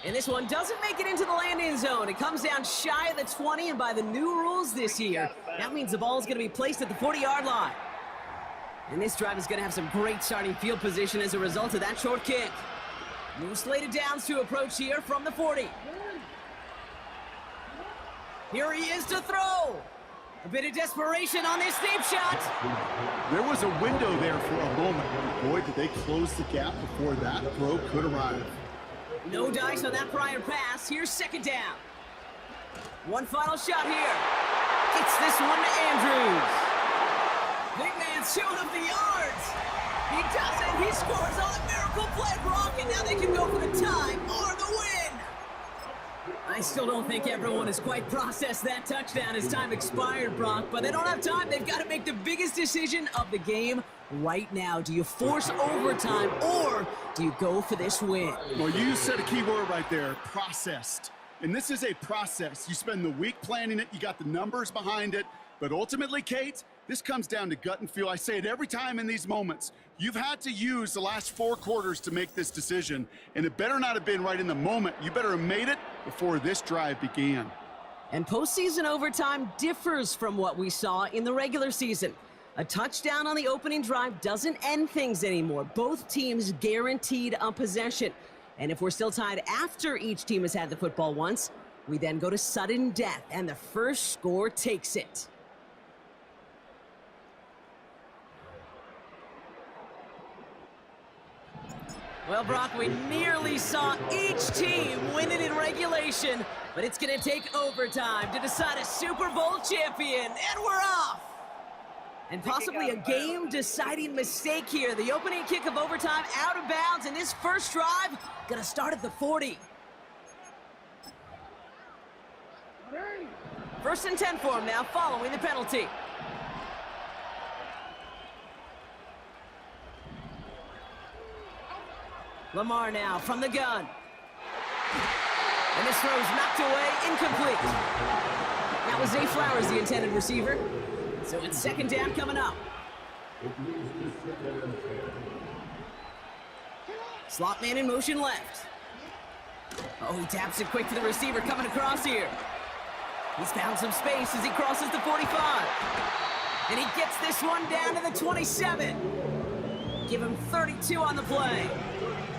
[SPEAKER 5] And this one doesn't make it into the landing zone. It comes down shy of the 20, and by the new rules this year, that means the ball is going to be placed at the 40-yard line. And this drive is going to have some great starting field position as a result of that short kick. New slated downs to approach here from the 40. Here he is to throw. A bit of desperation on this deep shot.
[SPEAKER 6] There was a window there for a moment. Boy, did they close the gap before that throw could arrive.
[SPEAKER 5] No dice on that prior pass. Here's 2nd down. One final shot here. Gets this one to Andrews. Big man showing up the yards. He does it. He scores on the miracle play, Brock, and now they can go for the tie or the win. I still don't think everyone has quite processed that touchdown as time expired, Brock, but they don't have time. They've got to make the biggest decision of the game right now. Do you force overtime, or do you go for this win?
[SPEAKER 6] Well, you said a key word right there, processed. And this is a process. You spend the week planning it, you got the numbers behind it, but ultimately, Kate, this comes down to gut and feel. I say it every time in these moments. You've had to use the last 4 quarters to make this decision, and it better not have been right in the moment. You better have made it before this drive began.
[SPEAKER 5] And postseason overtime differs from what we saw in the regular season. A touchdown on the opening drive doesn't end things anymore. Both teams guaranteed a possession. And if we're still tied after each team has had the football once, we then go to sudden death, and the first score takes it. Well, Brock, we nearly saw each team win it in regulation, but it's going to take overtime to decide a Super Bowl champion, and we're off! And possibly a game-deciding mistake here. The opening kick of overtime out of bounds, and this first drive going to start at the 40. First and 10 for him now, following the penalty. Lamar now from the gun. And this throw's knocked away, incomplete. That was Zay Flowers, the intended receiver. So it's second down coming up. Slot man in motion left. Oh, he taps it quick to the receiver coming across here. He's found some space as he crosses the 45. And he gets this one down to the 27. Give him 32 on the play.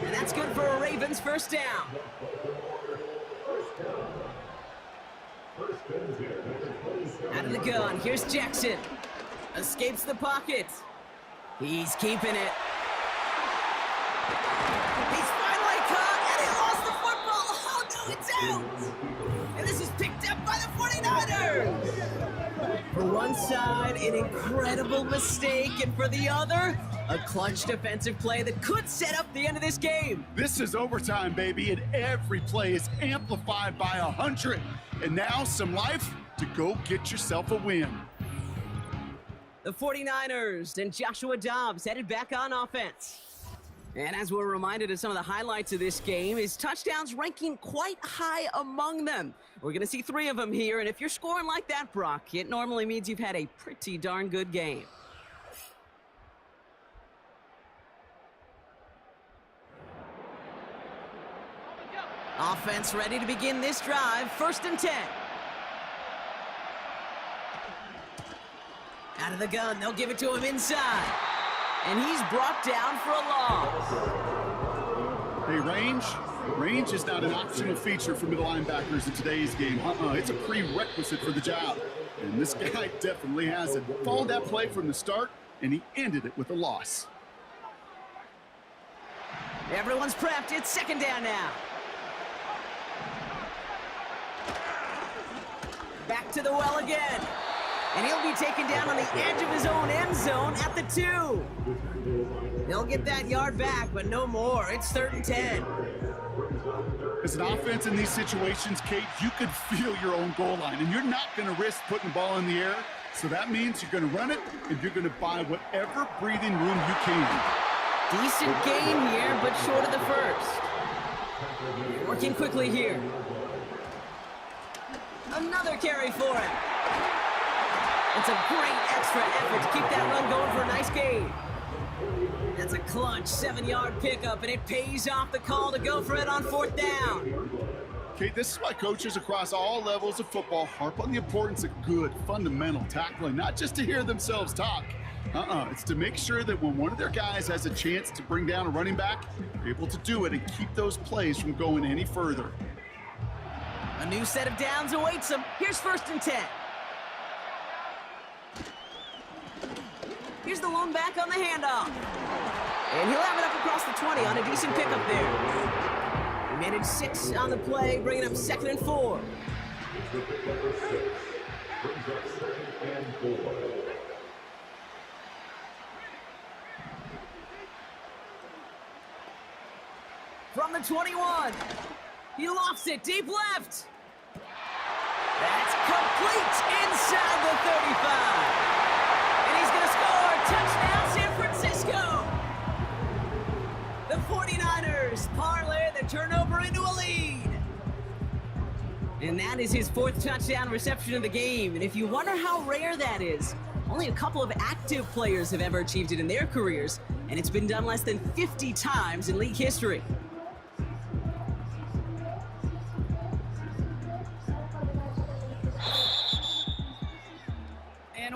[SPEAKER 5] And that's good for a Ravens first down. Out of the gun, here's Jackson. Escapes the pocket. He's keeping it. He's finally caught, and he lost the football. Oh, no, it's out. And this is picked up by the 49ers. For one side, an incredible mistake, and for the other, a clutch defensive play that could set up the end of this game.
[SPEAKER 6] This is overtime, baby, and every play is amplified by 100. And now some life to go get yourself a win.
[SPEAKER 5] The 49ers and Joshua Dobbs headed back on offense. And as we're reminded of some of the highlights of this game, his touchdowns ranking quite high among them. We're going to see 3 of them here, and if you're scoring like that, Brock, it normally means you've had a pretty darn good game. Offense ready to begin this drive, first and 10. Out of the gun, they'll give it to him inside. And he's brought down for a loss.
[SPEAKER 6] Hey, range is not an optional feature for middle linebackers in today's game. It's a prerequisite for the job. And this guy definitely has it. Followed that play from the start, and he ended it with a loss.
[SPEAKER 5] Everyone's prepped. It's second down now. Back to the well again. And he'll be taken down on the edge of his own end zone at the 2. They'll get that yard back, but no more. It's third and 10.
[SPEAKER 6] As an offense in these situations, Kate, you could feel your own goal line, and you're not going to risk putting the ball in the air. So that means you're going to run it, and you're going to buy whatever breathing room you can.
[SPEAKER 5] Decent gain here, but short of the first. Working quickly here. Another carry for him. It's a great extra effort to keep that run going for a nice gain. That's a clutch 7-yard pickup, and it pays off the call to go for it on fourth down.
[SPEAKER 6] Okay, this is why coaches across all levels of football harp on the importance of good, fundamental tackling, not just to hear themselves talk. It's to make sure that when one of their guys has a chance to bring down a running back, they're able to do it and keep those plays from going any further.
[SPEAKER 5] A new set of downs awaits him. Here's first and 10. Here's the lone back on the handoff. And he'll have it up across the 20 on a decent pickup there. He managed 6 on the play, bringing up second and 4. From the 21. He lofts it deep left. That's complete inside the 35. And he's going to score. Touchdown, San Francisco. The 49ers parlay the turnover into a lead. And that is his 4th touchdown reception of the game. And if you wonder how rare that is, only a couple of active players have ever achieved it in their careers. And it's been done less than 50 times in league history.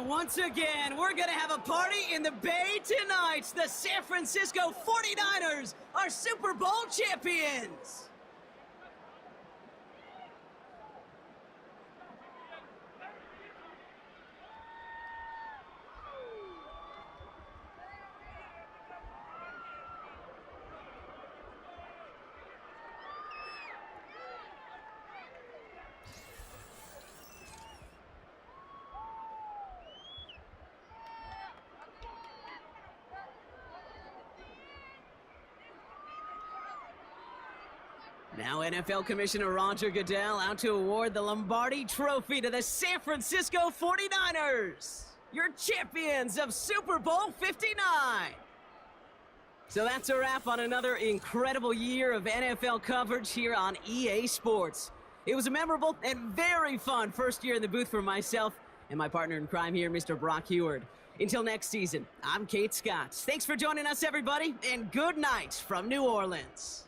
[SPEAKER 5] Once again, we're going to have a party in the Bay tonight. The San Francisco 49ers are Super Bowl champions. Now NFL Commissioner Roger Goodell out to award the Lombardi Trophy to the San Francisco 49ers, your champions of Super Bowl 59. So that's a wrap on another incredible year of NFL coverage here on EA Sports. It was a memorable and very fun first year in the booth for myself and my partner in crime here, Mr. Brock Heward. Until next season, I'm Kate Scott. Thanks for joining us, everybody, and good night from New Orleans.